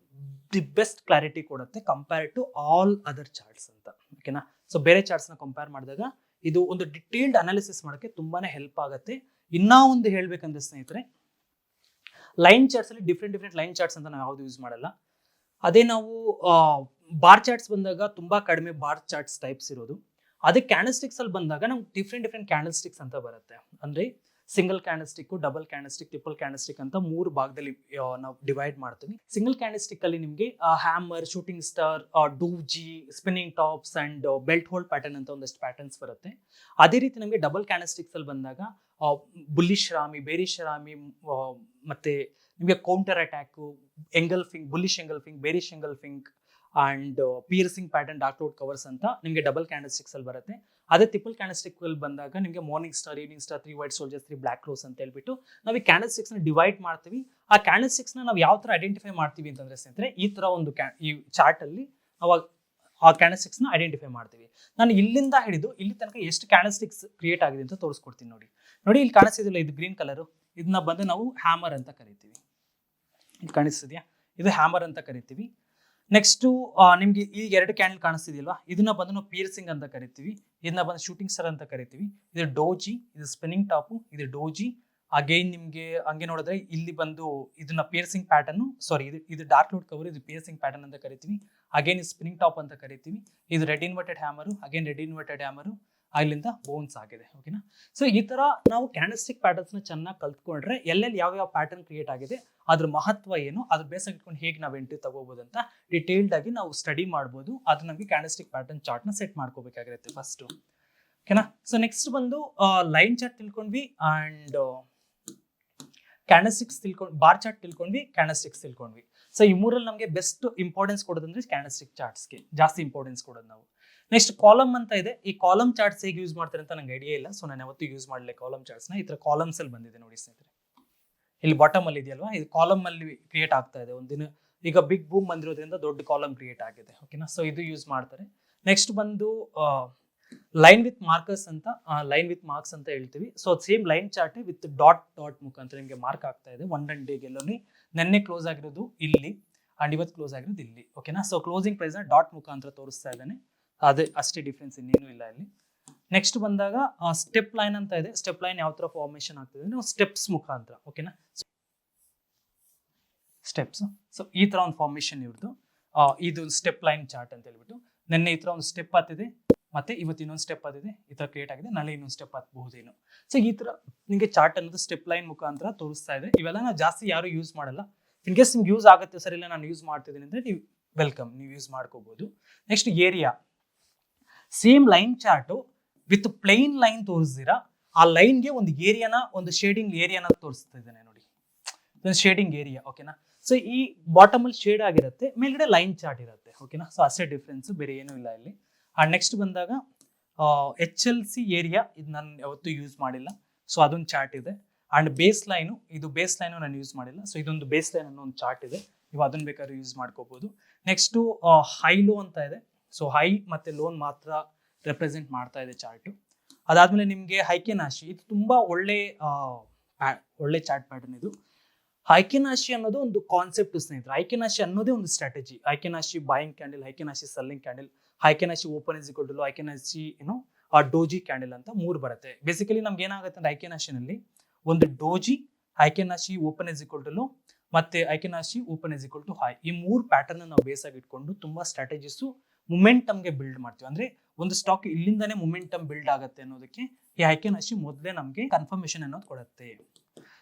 the best clarity ಕೊಡುತ್ತೆ compare to all other charts ಅಂತ, ಓಕೆನಾ. ಸೊ ಬೇರೆ ಚಾರ್ಟ್ಸ್ ನ ಕಂಪೇರ್ ಮಾಡಿದಾಗ ಇದು ಒಂದು ಡಿಟೇಲ್ಡ್ ಅನಾಲಿಸಿಸ್ ಮಾಡೋಕ್ಕೆ ತುಂಬಾನೇ ಹೆಲ್ಪ್ ಆಗುತ್ತೆ. ಇನ್ನ ಒಂದು ಹೇಳ್ಬೇಕಂದ್ರೆ ಸ್ನೇಹಿತರೆ, ಲೈನ್ ಚಾರ್ಟ್ಸ್ ಅಲ್ಲಿ ಡಿಫ್ರೆಂಟ್ ಲೈನ್ ಚಾರ್ಟ್ಸ್ ಅಂತ ನಾವು ಯಾವ್ದು ಯೂಸ್ ಮಾಡಲ್ಲ. ಅದೇ ನಾವು ಬಾರ್ ಚಾರ್ಟ್ಸ್ ಬಂದಾಗ ತುಂಬಾ ಕಡಿಮೆ ಬಾರ್ ಚಾರ್ಟ್ಸ್ ಟೈಪ್ಸ್ ಇರೋದು. ಅದೇ ಕ್ಯಾಂಡಲ್ ಸ್ಟಿಕ್ಸ್ ಅಲ್ಲಿ ಬಂದಾಗ ನಮ್ಗೆ ಡಿಫ್ರೆಂಟ್ ಕ್ಯಾಂಡಲ್ ಸ್ಟಿಕ್ಸ್ ಅಂತ ಬರುತ್ತೆ. ಅಂದ್ರೆ single candlestick, double candlestick, triple candlestick ಅಂತ 3 ಭಾಗದಲ್ಲಿ ನಾವು ಡಿವೈಡ್ ಮಾಡ್ತೀವಿ. ಸಿಂಗಲ್ ಕ್ಯಾಂಡಲ್ಸ್ಟಿಕ್ ಅಲ್ಲಿ ನಿಮಗೆ hammer, shooting star, doji, spinning tops and belt hold pattern ಅಂತ ಒಂದಷ್ಟು ಪ್ಯಾಟರ್ನ್ಸ್ ಬರುತ್ತೆ. ಅದೇ ರೀತಿ ನಮಗೆ ಡಬಲ್ ಕ್ಯಾಂಡಲ್ಸ್ಟಿಕ್ಸ್ ಅಲ್ಲಿ ಬಂದಾಗ ಬುಲ್ಲಿಶ್ ರಾಮಿ, ಬೇರಿಶ್ ರಾಮಿ, ಮತ್ತೆ ನಿಮಗೆ counter attack, engulfing, bullish engulfing, bearish engulfing and piercing pattern, dark cloud covers ಅಂತ ನಿಮಗೆ ಡಬಲ್ ಕ್ಯಾಂಡಲ್ಸ್ಟಿಕ್ಸ್ ಅಲ್ಲಿ ಬರುತ್ತೆ. ಅದೇ ಟ್ರಿಪಲ್ ಕ್ಯಾಂಡಲ್ಸ್ಟಿಕ್ ಅಲ್ಲಿ ಬಂದಾಗ ನಿಮಗೆ morning star, evening star, 3 white soldiers, 3 black crows ಅಂತ ಹೇಳ್ಬಿಟ್ಟು ನಾವು ಈ ಕ್ಯಾಂಡಲ್ಸ್ಟಿಕ್ಸ್ ನ ಡಿವೈಡ್ ಮಾಡ್ತೀವಿ. ಆ ಕ್ಯಾಂಡಲ್ಸ್ಟಿಕ್ಸ್ ನಾವು ಯಾವ ತರ ಐಡೆಂಟಿಫೈ ಮಾಡ್ತೀವಿ ಅಂತಂದ್ರೆ ಸ್ನೇಹಿತರೆ, ಈ ತರ ಒಂದು ಈ ಚಾರ್ಟ್ ಅಲ್ಲಿ ನಾವು ಆ ಕ್ಯಾಂಡಲ್ಸ್ಟಿಕ್ಸ್ ನ ಐಡೆಂಟಿಫೈ ಮಾಡ್ತೀವಿ. ನಾನು ಇಲ್ಲಿಂದ ಹಿಡಿದು ಇಲ್ಲಿ ತನಕ ಎಷ್ಟು ಕ್ಯಾಂಡಲ್ಸ್ಟಿಕ್ಸ್ ಕ್ರಿಯೇಟ್ ಆಗಿದೆ ಅಂತ ತೋರಿಸ್ಕೊಡ್ತೀನಿ. ನೋಡಿ ಇಲ್ಲಿ ಕಾಣಿಸ್ತಿದಿಲ್ಲ, ಇದು ಗ್ರೀನ್ ಕಲರ್, ಇದನ್ನ ಬಂದು ನಾವು ಹ್ಯಾಮರ್ ಅಂತ ಕರಿತೀವಿ. ಇದು ಕಾಣಿಸ್ತಿದ್ಯಾ? ಇದು ಹ್ಯಾಮರ್ ಅಂತ ಕರಿತೀವಿ. ನೆಕ್ಸ್ಟ್ ನಿಮ್ಗೆ ಈ 2 ಕ್ಯಾಂಡಲ್ ಕಾಣಿಸ್ತಿದೆಯಲ್ವಾ, ಇದನ್ನ ಬಂದು ನಾವು ಪಿಯರ್ಸಿಂಗ್ ಅಂತ ಕರಿತೀವಿ. ಇದನ್ನ ಬಂದು ಶೂಟಿಂಗ್ ಸ್ಟಾರ್ ಅಂತ ಕರಿತೀವಿ. ಇದು ಡೋಜಿ, ಇದು ಸ್ಪಿನ್ನಿಂಗ್ ಟಾಪು, ಇದು ಡೋಜಿ. ಅಗೈನ್ ನಿಮ್ಗೆ ಹಂಗೆ ನೋಡಿದ್ರೆ ಇಲ್ಲಿ ಬಂದು ಇದನ್ನ ಪಿಯರ್ಸಿಂಗ್ ಪ್ಯಾಟರ್ನ್, ಸಾರಿ ಇದು ಡಾರ್ಕ್ ಕ್ಲೌಡ್ ಕವರ್, ಇದು ಪಿಯರ್ಸಿಂಗ್ ಪ್ಯಾಟರ್ನ್ ಅಂತ ಕರಿತೀವಿ. ಅಗೈನ್ ಸ್ಪಿನ್ನಿಂಗ್ ಟಾಪ್ ಅಂತ ಕರಿತೀವಿ. ಇದು red inverted hammer, again red inverted hammer, ಅಲ್ಲಿಂದ ಬೋನ್ಸ್ ಆಗಿದೆ. ಓಕೆನಾ? ಸೊ ಈ ತರ ನಾವು ಕ್ಯಾಂಡಲ್ಸ್ಟಿಕ್ ಪ್ಯಾಟರ್ನ್ಸ್ ನ ಚೆನ್ನಾಗಿ ಕಲ್ತ್ಕೊಂಡ್ರೆ ಎಲ್ಲೆಲ್ಲಿ ಯಾವ ಪ್ಯಾಟರ್ನ್ ಕ್ರಿಯೇಟ್ ಆಗಿದೆ, ಅದ್ರ ಮಹತ್ವ ಏನು, ಅದ್ರ ಬೇಸ್ ಇಟ್ಕೊಂಡು ಹೇಗೆ ನಾವು ಎಂಟ್ರಿ ತಗೋಬಹುದು ಅಂತ ಡಿಟೇಲ್ಡ್ ಆಗಿ ನಾವು ಸ್ಟಡಿ ಮಾಡ್ಬೋದು. ಅದು ನಮಗೆ ಕ್ಯಾಂಡಲ್ಸ್ಟಿಕ್ ಪ್ಯಾಟರ್ನ್ ಚಾರ್ಟ್ ನ ಸೆಟ್ ಮಾಡ್ಕೋಬೇಕಾಗಿರುತ್ತೆ ಫಸ್ಟ್. ಓಕೆನಾ? ಸೊ ನೆಕ್ಸ್ಟ್ ಬಂದು ಲೈನ್ ಚಾರ್ಟ್ ತಿಳ್ಕೊಂಡ್ವಿ ಅಂಡ್ ಕ್ಯಾಂಡಲ್ಸ್ಟಿಕ್ಸ್ ತಿಳ್ಕೊಂಡು, ಬಾರ್ ಚಾರ್ಟ್ ತಿಳ್ಕೊಂಡ್ವಿ, ಕ್ಯಾಂಡಲ್ಸ್ಟಿಕ್ಸ್ ತಿಳ್ಕೊಂಡ್ವಿ. ಸೊ ಈ ಮೂರಲ್ಲಿ ನಮಗೆ ಬೆಸ್ಟ್ ಇಂಪಾರ್ಟೆನ್ಸ್ ಕೊಡೋದಂದ್ರೆ ಕ್ಯಾಂಡಲ್ಸ್ಟಿಕ್ ಚಾರ್ಟ್ಸ್ಗೆ ಜಾಸ್ತಿ ಇಂಪಾರ್ಟೆನ್ಸ್ ಕೊಡೋದು ನಾವು. ನೆಕ್ಸ್ಟ್ ಕಾಲಮ್ ಅಂತ ಇದೆ. ಈ ಕಾಲಮ್ ಚಾರ್ಟ್ಸ್ ಹೇಗೆ ಯೂಸ್ ಮಾಡ್ತಾರೆ ಅಂತ ನಂಗೆ ಐಡಿಯಾ ಇಲ್ಲ, ಸೊ ನಾನು ಯಾವತ್ತೂ ಯೂಸ್ ಮಾಡಲಿಲ್ಲ ಕಾಲಮ್ ಚಾರ್ಟ್ಸ್ ನ. ಈ ತರ ಕಾಲಮ್ಸ್ ಅಲ್ಲಿ ಬಂದಿದೆ ನೋಡಿ ಸ್ನೇಹಿತರೆ, ಇಲ್ಲಿ ಬಾಟಮ್ ಅಲ್ಲಿ ಇದೆಯಲ್ವಾ, ಇದು ಕಾಲಮ್ ಅಲ್ಲಿ ಕ್ರಿಯೇಟ್ ಆಗ್ತಾ ಇದೆ. ಒಂದಿನ ಈಗ ಬಿಗ್ ಬೂಮ್ ಬಂದಿರೋದ್ರಿಂದ ದೊಡ್ಡ ಕಾಲಮ್ ಕ್ರಿಯೇಟ್ ಆಗಿದೆ. ಓಕೆನಾ? ಸೊ ಇದು ಯೂಸ್ ಮಾಡ್ತಾರೆ. ನೆಕ್ಸ್ಟ್ ಬಂದು ಲೈನ್ ವಿತ್ ಮಾರ್ಕರ್ಸ್ ಅಂತ, ಲೈನ್ ವಿತ್ ಮಾರ್ಕ್ಸ್ ಅಂತ ಹೇಳ್ತೀವಿ. So same line chart with dot ಮುಖಾಂತರ ನಿಮಗೆ ಮಾರ್ಕ್ ಆಗ್ತಾ ಇದೆ. 1 ಡೇ ಗೆಲ್ಲೋನಿ ನೆನ್ನೆ ಕ್ಲೋಸ್ ಆಗಿರೋದು ಇಲ್ಲಿ ಅಂಡ್ ಇವತ್ತು ಕ್ಲೋಸ್ ಆಗಿರೋದು ಇಲ್ಲಿ. ಓಕೆನಾ? ಸೊ ಕ್ಲೋಸಿಂಗ್ ಪ್ರೈಸ್ ನ ಡಾಟ್ ಮುಖಾಂತರ ತೋರಿಸ್ತಾ ಇದ್ದಾನೆ. ಅದೇ ಅಷ್ಟೇ ಡಿಫ್ರೆನ್ಸ್, ಇನ್ನೇನು ಇಲ್ಲ ಇಲ್ಲಿ. ನೆಕ್ಸ್ಟ್ ಬಂದಾಗ ಸ್ಟೆಪ್ ಲೈನ್ ಅಂತ ಇದೆ. ಸ್ಟೆಪ್ ಲೈನ್ ಯಾವ ತರ ಫಾರ್ಮೇಶನ್ ಆಗ್ತದೆ ನಾವು ಸ್ಟೆಪ್ಸ್ ಮುಖಾಂತರ. ಓಕೆನಾ? ಸ್ಟೆಪ್ಸ್. ಸೊ ಈ ತರ ಒಂದು ಫಾರ್ಮೇಶನ್ ಇವ್ರದ್ದು. ಇದು ಸ್ಟೆಪ್ ಲೈನ್ ಚಾರ್ಟ್ ಅಂತ ಹೇಳ್ಬಿಟ್ಟು, ನಿನ್ನೆ ಈ ತರ ಒಂದು ಸ್ಟೆಪ್ ಹತ್ತಿದೆ, ಮತ್ತೆ ಇವತ್ತು ಇನ್ನೊಂದು ಸ್ಟೆಪ್ ಹತ್ತಿದೆ, ಈ ತರ ಕ್ರಿಯೇಟ್ ಆಗಿದೆ, ನಾಳೆ ಇನ್ನೊಂದು ಸ್ಟೆಪ್ ಹತ್ತಬಹುದೇನು. ಸೊ ಈ ತರ ನಿಮಗೆ ಚಾರ್ಟ್ ಅನ್ನೋದು ಸ್ಟೆಪ್ ಲೈನ್ ಮುಖಾಂತರ ತೋರಿಸ್ತಾ ಇದೆ. ಇವೆಲ್ಲ ನಾವು ಜಾಸ್ತಿ ಯಾರು ಯೂಸ್ ಮಾಡಲ್ಲ. ಇನ್ ಕೇಸ್ ನಿಮ್ಗೆ ಯೂಸ್ ಆಗುತ್ತೆ, ಸರ್ ಇಲ್ಲ ನಾನು ಯೂಸ್ ಮಾಡ್ತಿದ್ದೀನಿ ಅಂದ್ರೆ ನೀವು ವೆಲ್ಕಮ್, ನೀವು ಯೂಸ್ ಮಾಡ್ಕೋಬಹುದು. Next area, same line chart with plain line ತೋರಿಸ್ದಿರಾ ಆ ಲೈನ್ಗೆ ಒಂದು ಏರಿಯಾನ, ಒಂದು ಶೇಡಿಂಗ್ ಏರಿಯಾನ ತೋರಿಸ್ತಾ ಇದ್ದೇನೆ ನೋಡಿ, ಒಂದು ಶೇಡಿಂಗ್ ಏರಿಯಾ. ಓಕೆನಾ? ಸೊ ಈ ಬಾಟಮ್ ಅಲ್ಲಿ ಶೇಡ್ ಆಗಿರುತ್ತೆ, ಮೇಲ್ಗಡೆ ಲೈನ್ ಚಾರ್ಟ್ ಇರುತ್ತೆ. ಓಕೆನಾ? ಸೊ ಅಷ್ಟೇ ಡಿಫ್ರೆನ್ಸ್, ಬೇರೆ ಏನೂ ಇಲ್ಲ ಇಲ್ಲಿ. ಅಂಡ್ ನೆಕ್ಸ್ಟ್ ಬಂದಾಗ HLC ಏರಿಯಾ, ಇದು ನಾನು ಯಾವತ್ತೂ ಯೂಸ್ ಮಾಡಿಲ್ಲ, ಸೊ ಅದೊಂದು ಚಾರ್ಟ್ ಇದೆ. ಅಂಡ್ ಬೇಸ್ ಲೈನು, ಇದು ಬೇಸ್ ಲೈನು ನಾನು ಯೂಸ್ ಮಾಡಿಲ್ಲ, ಸೊ ಇದೊಂದು ಬೇಸ್ ಲೈನ್ ಅನ್ನೋ ಒಂದು ಚಾರ್ಟ್ ಇದೆ, ನೀವು ಅದನ್ನ ಬೇಕಾದ್ರೆ ಯೂಸ್ ಮಾಡ್ಕೋಬಹುದು. ನೆಕ್ಸ್ಟ್ ಹೈ ಲೋ ಅಂತ ಇದೆ. ಸೊ ಹೈ ಮತ್ತೆ ಲೋನ್ ಮಾತ್ರ ರೆಪ್ರೆಸೆಂಟ್ ಮಾಡ್ತಾ ಇದೆ ಚಾರ್ಟ್. ಅದಾದ್ಮೇಲೆ ನಿಮಗೆ ಹೈಕೆನಾಶಿ, ಇದು ತುಂಬಾ ಒಳ್ಳೆ ಚಾರ್ಟ್ ಪ್ಯಾಟರ್ನ್ ಇದು. ಹೈಕೆನಾಶಿ ಅನ್ನೋದು ಒಂದು ಕಾನ್ಸೆಪ್ಟ್ ಸ್ನೇಹಿತರೆ. ಹೈಕೆನಾಶಿ ಅನ್ನೋದೇ ಒಂದು strategy. Heikin Ashi buying candle, Heikin Ashi selling candle, Heikin Ashi open is equal to Heikin Ashi doji candle ಅಂತ 3 ಬರುತ್ತೆ. ಬೇಸಿಕಲಿ ನಮ್ಗೆ ಏನಾಗುತ್ತೆ ಅಂದ್ರೆ ಹೈಕೆನಾಶಿನಲ್ಲಿ ಒಂದು doji, Heikin Ashi open is equal to ಮತ್ತೆ Heikin Ashi open is equal to high, ಈ 3 ಪ್ಯಾಟರ್ನ್ ನಾವು ಬೇಸ್ ಆಗಿ ಇಟ್ಕೊಂಡು ತುಂಬಾ ಸ್ಟ್ರಾಟಜಿಸ್ ಮೊಮೆಂಟಮ್ಗೆ ಬಿಲ್ಡ್ ಮಾಡ್ತೀವಿ. ಅಂದ್ರೆ ಒಂದು ಸ್ಟಾಕ್ ಇಲ್ಲಿಂದಾನೇ ಮೊಮೆಂಟಮ್ ಬಿಲ್ಡ್ ಆಗುತ್ತೆ ಅನ್ನೋದಕ್ಕೆ ಈ ಹೈಕೆನಾಶಿ ಮೊದಲೇ ನಮಗೆ ಕನ್ಫರ್ಮೇಶನ್ ಅನ್ನೋದು ಕೊಡುತ್ತೆ.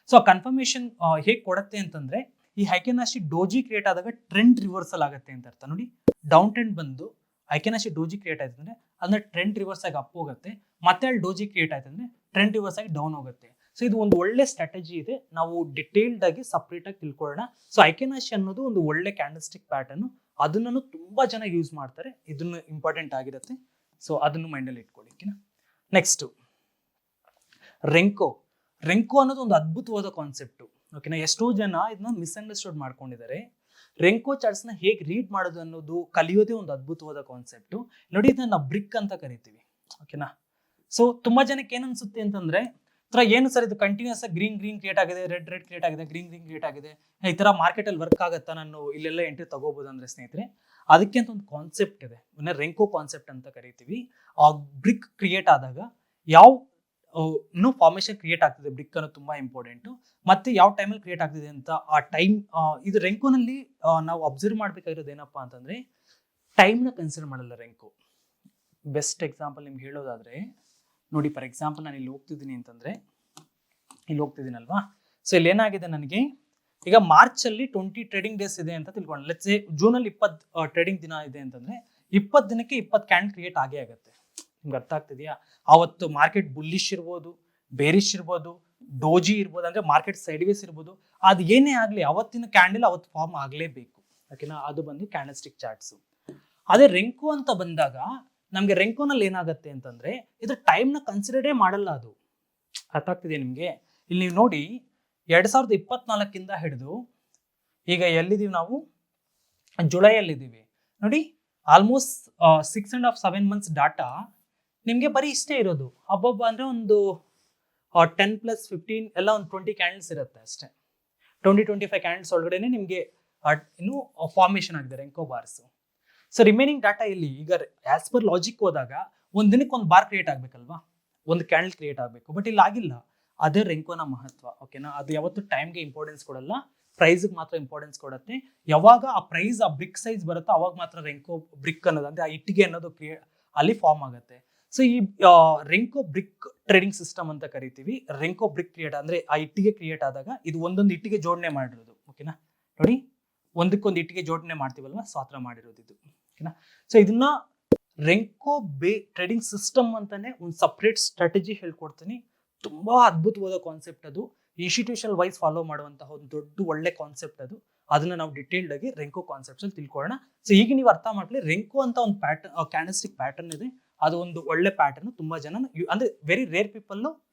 ಸೊ ಕನ್ಫರ್ಮೇಶನ್ ಹೇಗೆ ಕೊಡುತ್ತೆ ಅಂತಂದ್ರೆ, ಈ ಹೈಕೆನಾಶಿ ಡೋಜಿ ಕ್ರಿಯೇಟ್ ಆದಾಗ ಟ್ರೆಂಡ್ ರಿವರ್ಸಲ್ ಆಗುತ್ತೆ ಅಂತ ಅರ್ಥ. ನೋಡಿ, ಡೌನ್ ಟ್ರೆಂಡ್ ಬಂದು ಹೈಕೆನಾಶಿ ಡೋಜಿ ಕ್ರಿಯೇಟ್ ಆಯ್ತು ಅಂದ್ರೆ ಅಂದ್ರೆ ಟ್ರೆಂಡ್ ರಿವರ್ಸ್ ಆಗಿ ಅಪ್ ಹೋಗುತ್ತೆ, ಮತ್ತೆ ಅಲ್ಲಿ ಡೋಜಿ ಕ್ರಿಯೇಟ್ ಆಯ್ತು ಅಂದ್ರೆ ಟ್ರೆಂಡ್ ರಿವರ್ಸ್ ಆಗಿ ಡೌನ್ ಹೋಗುತ್ತೆ. ಸೊ ಇದು ಒಂದು ಒಳ್ಳೆ ಸ್ಟ್ರಾಟಜಿ ಇದೆ, ನಾವು ಡಿಟೇಲ್ಡ್ ಆಗಿ ಸಪ್ರೇಟ್ ಆಗಿ ತಿಳ್ಕೊಳ್ಳೋಣ. ಸೊ ಹೈಕೆನಾಶಿ ಅನ್ನೋದು ಒಂದು ಒಳ್ಳೆ ಕ್ಯಾಂಡಲ್ಸ್ಟಿಕ್ ಪ್ಯಾಟರ್ನ್, ಅದನ್ನು ತುಂಬಾ ಜನ ಯೂಸ್ ಮಾಡ್ತಾರೆ, ಇದನ್ನು ಇಂಪಾರ್ಟೆಂಟ್ ಆಗಿರುತ್ತೆ. ಸೊ ಅದನ್ನು ಮೈಂಡಲ್ಲಿ ಇಟ್ಕೊಳ್ಳಿ. ನೆಕ್ಸ್ಟ್ ರೆಂಕೋ. ರೆಂಕೋ ಅನ್ನೋದು ಒಂದು ಅದ್ಭುತವಾದ ಕಾನ್ಸೆಪ್ಟ್. ಓಕೆನಾ? ಎಷ್ಟೋ ಜನ ಇದನ್ನ ಮಿಸ್ಅಂಡರ್ಸ್ಟುಡ್ ಮಾಡ್ಕೊಂಡಿದ್ದಾರೆ. ರೆಂಕೋ ಚಾರ್ಟ್ಸ್ ನ ಹೇಗೆ ರೀಡ್ ಮಾಡೋದು ಅನ್ನೋದು ಕಲಿಯೋದೇ ಒಂದು ಅದ್ಭುತವಾದ ಕಾನ್ಸೆಪ್ಟ್. ನೋಡಿ, ಇದನ್ನ ನಾವು ಬ್ರಿಕ್ ಅಂತ ಕರಿತೀವಿ. ಓಕೆನಾ? ಸೊ ತುಂಬಾ ಜನಕ್ಕೆ ಏನ್ ಅನ್ಸುತ್ತೆ ಅಂತಂದ್ರೆ, ಏನು ಸರ್ ಇದು ಕಂಟಿನ್ಯೂಸ್ ಆಗಿ ಗ್ರೀನ್ ಕ್ರಿಯೇಟ್ ಆಗಿದೆ, ರೆಡ್ ಕ್ರಿಯೇಟ್ ಆಗಿದೆ, ಗ್ರೀನ್ ಕ್ರಿಯೇಟ್ ಆಗಿದೆ, ಈ ತರ ಮಾರ್ಕೆಟ್ ಅಲ್ಲಿ ವರ್ಕ್ ಆಗುತ್ತಾ, ನಾನು ಇಲ್ಲೆಲ್ಲ ಎಂಟ್ರಿ ತಗೋಬಹುದು ಅಂದ್ರೆ ಸ್ನೇಹಿತರೆ, ಅದಕ್ಕೆ ಅಂತ ಒಂದು ಕಾನ್ಸೆಪ್ಟ್ ಇದೆ, ರೆಂಕೋ ಕಾನ್ಸೆಪ್ಟ್ ಅಂತ ಕರಿತೀವಿ. ಆ ಬ್ರಿಕ್ ಕ್ರಿಯೇಟ್ ಆದಾಗ ಯಾವ ಫಾರ್ಮೇಶನ್ ಕ್ರಿಯೇಟ್ ಆಗ್ತಿದೆ, ಬ್ರಿಕ್ ಅನ್ನೋದು ತುಂಬಾ ಇಂಪಾರ್ಟೆಂಟ್, ಮತ್ತೆ ಯಾವ ಟೈಮಲ್ಲಿ ಕ್ರಿಯೇಟ್ ಆಗ್ತಿದೆ ಅಂತ ಆ ಟೈಮ್. ಇದು ರೆಂಕೋನಲ್ಲಿ ನಾವು ಅಬ್ಸರ್ವ್ ಮಾಡ್ಬೇಕಾಗಿರೋದು ಏನಪ್ಪಾ ಅಂತಂದ್ರೆ, ಟೈಮ್ನ ಕನ್ಸಿಡರ್ ಮಾಡಲ್ಲ ರೆಂಕೋ. ಬೆಸ್ಟ್ ಎಕ್ಸಾಂಪಲ್ ನಿಮ್ಗೆ ಹೇಳೋದಾದ್ರೆ ನೋಡಿ, ಫಾರ್ ಎಕ್ಸಾಂಪಲ್ ನಾನು ಇಲ್ಲಿ ಹೋಗ್ತಿದ್ದೀನಿ ಅಂತಂದ್ರೆ, ಇಲ್ಲಿ ಹೋಗ್ತಿದ್ದೀನಲ್ವಾ. ಸೊ ಇಲ್ಲಿ ಏನಾಗಿದೆ ನನಗೆ ಈಗ ಮಾರ್ಚಲ್ಲಿ 20 ಟ್ರೇಡಿಂಗ್ ಡೇಸ್ ಇದೆ ಅಂತ ತಿಳ್ಕೊಂಡು, ಲೆಟ್ಸ್ ಸೇ ಜೂನಲ್ಲಿ 20 ಟ್ರೇಡಿಂಗ್ ದಿನ ಇದೆ ಅಂತಂದ್ರೆ 20 ದಿನಕ್ಕೆ 20 ಕ್ಯಾಂಡಲ್ ಕ್ರಿಯೇಟ್ ಆಗೇ ಆಗುತ್ತೆ. ನಿಮ್ಗೆ ಅರ್ಥ ಆಗ್ತಿದೆಯಾ? ಅವತ್ತು ಮಾರ್ಕೆಟ್ ಬುಲ್ಲಿಶ್ ಇರ್ಬೋದು, ಬೇರಿಶ್ ಇರ್ಬೋದು, ಡೋಜಿ ಇರ್ಬೋದು, ಅಂದ್ರೆ ಮಾರ್ಕೆಟ್ ಸೈಡ್ವೇಸ್ ಇರ್ಬೋದು, ಅದು ಏನೇ ಆಗಲಿ ಅವತ್ತಿನ ಕ್ಯಾಂಡಲ್ ಅವತ್ತು ಫಾರ್ಮ್ ಆಗಲೇಬೇಕು. ಓಕೆನಾ? ಅದು ಬಂದು ಕ್ಯಾಂಡಲ್ಸ್ಟಿಕ್ ಚಾರ್ಟ್ಸ್. ಅದೇ ರೆಂಕೋ ಅಂತ ಬಂದಾಗ ನಮ್ಗೆ ರೆಂಕೋನಲ್ಲಿ ಏನಾಗುತ್ತೆ ಅಂತಂದ್ರೆ ಇದು ಟೈಮ್ನ ಕನ್ಸಿಡರೇ ಮಾಡಲ್ಲ. ಅದು ಅರ್ಥ ಆಗ್ತಿದೆ ನಿಮ್ಗೆ? ಇಲ್ಲಿ ನೀವು ನೋಡಿ 2024 ಹಿಡಿದು ಈಗ ಎಲ್ಲಿದ್ದೀವಿ ನಾವು, ಜುಲೈಯಲ್ಲಿದ್ದೀವಿ ನೋಡಿ. ಆಲ್ಮೋಸ್ಟ್ 6.5-7 months ಡಾಟಾ ನಿಮಗೆ ಬರೀ ಇಷ್ಟೇ ಇರೋದು. ಹಬ್ಬ ಅಂದ್ರೆ ಒಂದು 10+15 ಎಲ್ಲ ಒಂದು 20 ಕ್ಯಾಂಡಲ್ಸ್ ಇರುತ್ತೆ ಅಷ್ಟೇ. 20-25 ಕ್ಯಾಂಡಲ್ಸ್ ಒಳಗಡೆನೆ ನಿಮಗೆ ಇನ್ನು ಫಾರ್ಮೇಶನ್ ಆಗಿದೆ ರೆಂಕೋ ಬಾರ್ಸ್. ಸೊ ರಿಮೈನಿಂಗ್ ಡಾಟಾ ಇಲ್ಲಿ ಈಗ ಆಸ್ ಪರ್ ಲಾಜಿಕ್ ಹೋದಾಗ ಒಂದ್ ದಿನಕ್ಕೆ ಒಂದು ಬಾರ್ ಕ್ರಿಯೇಟ್ ಆಗ್ಬೇಕಲ್ವಾ, ಒಂದು ಕ್ಯಾಂಡಲ್ ಕ್ರಿಯೇಟ್ ಆಗಬೇಕು. ಬಟ್ ಇಲ್ಲಿ ಆಗಿಲ್ಲ. ಅದೇ ರೆಂಕೋನ ಮಹತ್ವ. ಓಕೆನಾ? ಅದು ಯಾವತ್ತು ಟೈಮ್ಗೆ ಇಂಪಾರ್ಟೆನ್ಸ್ ಕೊಡಲ್ಲ, ಪ್ರೈಸ್ಗೆ ಮಾತ್ರ ಇಂಪಾರ್ಟೆನ್ಸ್ ಕೊಡುತ್ತೆ. ಯಾವಾಗ ಆ ಪ್ರೈಸ್ ಆ ಬ್ರಿಕ್ ಸೈಜ್ ಬರುತ್ತೋ ಅವಾಗ ಮಾತ್ರ ರೆಂಕೋ ಬ್ರಿಕ್ ಅನ್ನೋದು, ಅಂದ್ರೆ ಆ ಇಟ್ಟಿಗೆ ಅನ್ನೋದು ಅಲ್ಲಿ ಫಾರ್ಮ್ ಆಗುತ್ತೆ. ಸೊ ಈ ರೆಂಕೋ ಬ್ರಿಕ್ ಟ್ರೇಡಿಂಗ್ ಸಿಸ್ಟಮ್ ಅಂತ ಕರಿತೀವಿ. ರೆಂಕೋ ಬ್ರಿಕ್ ಕ್ರಿಯೇಟ್ ಅಂದ್ರೆ ಆ ಇಟ್ಟಿಗೆ ಕ್ರಿಯೇಟ್ ಆದಾಗ ಇದು ಒಂದೊಂದು ಇಟ್ಟಿಗೆ ಜೋಡಣೆ ಮಾಡಿರೋದು. ಓಕೆನಾ? ನೋಡಿ, ಒಂದಕ್ಕೊಂದು ಇಟ್ಟಿಗೆ ಜೋಡಣೆ ಮಾಡ್ತೀವಲ್ವಾ, ಸ್ವಾತ್ರ ಮಾಡಿರೋದು ಇದು. ಓಕೆನಾ? ಸೊ ಇದನ್ನ ರೆಂಕೋ ಟ್ರೇಡಿಂಗ್ ಸಿಸ್ಟಮ್ ಅಂತಾನೆ ಒಂದು ಸಪ್ರೇಟ್ ಸ್ಟ್ರಾಟಜಿ ಹೇಳ್ಕೊಡ್ತೀನಿ. ತುಂಬಾ ಅದ್ಭುತವಾದ ಕಾನ್ಸೆಪ್ಟ್ ಅದು. ಇನ್ಸ್ಟಿಟ್ಯೂಷನಲ್ ವೈಸ್ ಫಾಲೋ ಮಾಡುವಂತಹ ಒಂದು ದೊಡ್ಡ ಒಳ್ಳೆ ಕಾನ್ಸೆಪ್ಟ್ ಅದು. ಅದನ್ನ ನಾವು ಡಿಟೇಲ್ಡ್ ಆಗಿ ರೆಂಕೋ ಕಾನ್ಸೆಪ್ಟ್ಸ್ ಅಲ್ಲಿ ತಿಳ್ಕೊಳ್ಳೋಣ. ಸೊ ಈಗ ನೀವು ಅರ್ಥ ಮಾಡ್ಕೊಳ್ಳಿ, ರೆಂಕೋ ಅಂತ ಒಂದು ಪ್ಯಾಟರ್ನ್, ಕ್ಯಾಂಡಲ್ಸ್ಟಿಕ್ ಪ್ಯಾಟರ್ನ್ ಇದೆ. ಅದು ಒಂದು ಒಳ್ಳೆ ಪ್ಯಾಟರ್ನ್. ತುಂಬಾ ಜನ ಅಂದ್ರೆ ವೆರಿ ರೇರ್ ಪೀಪಲ್,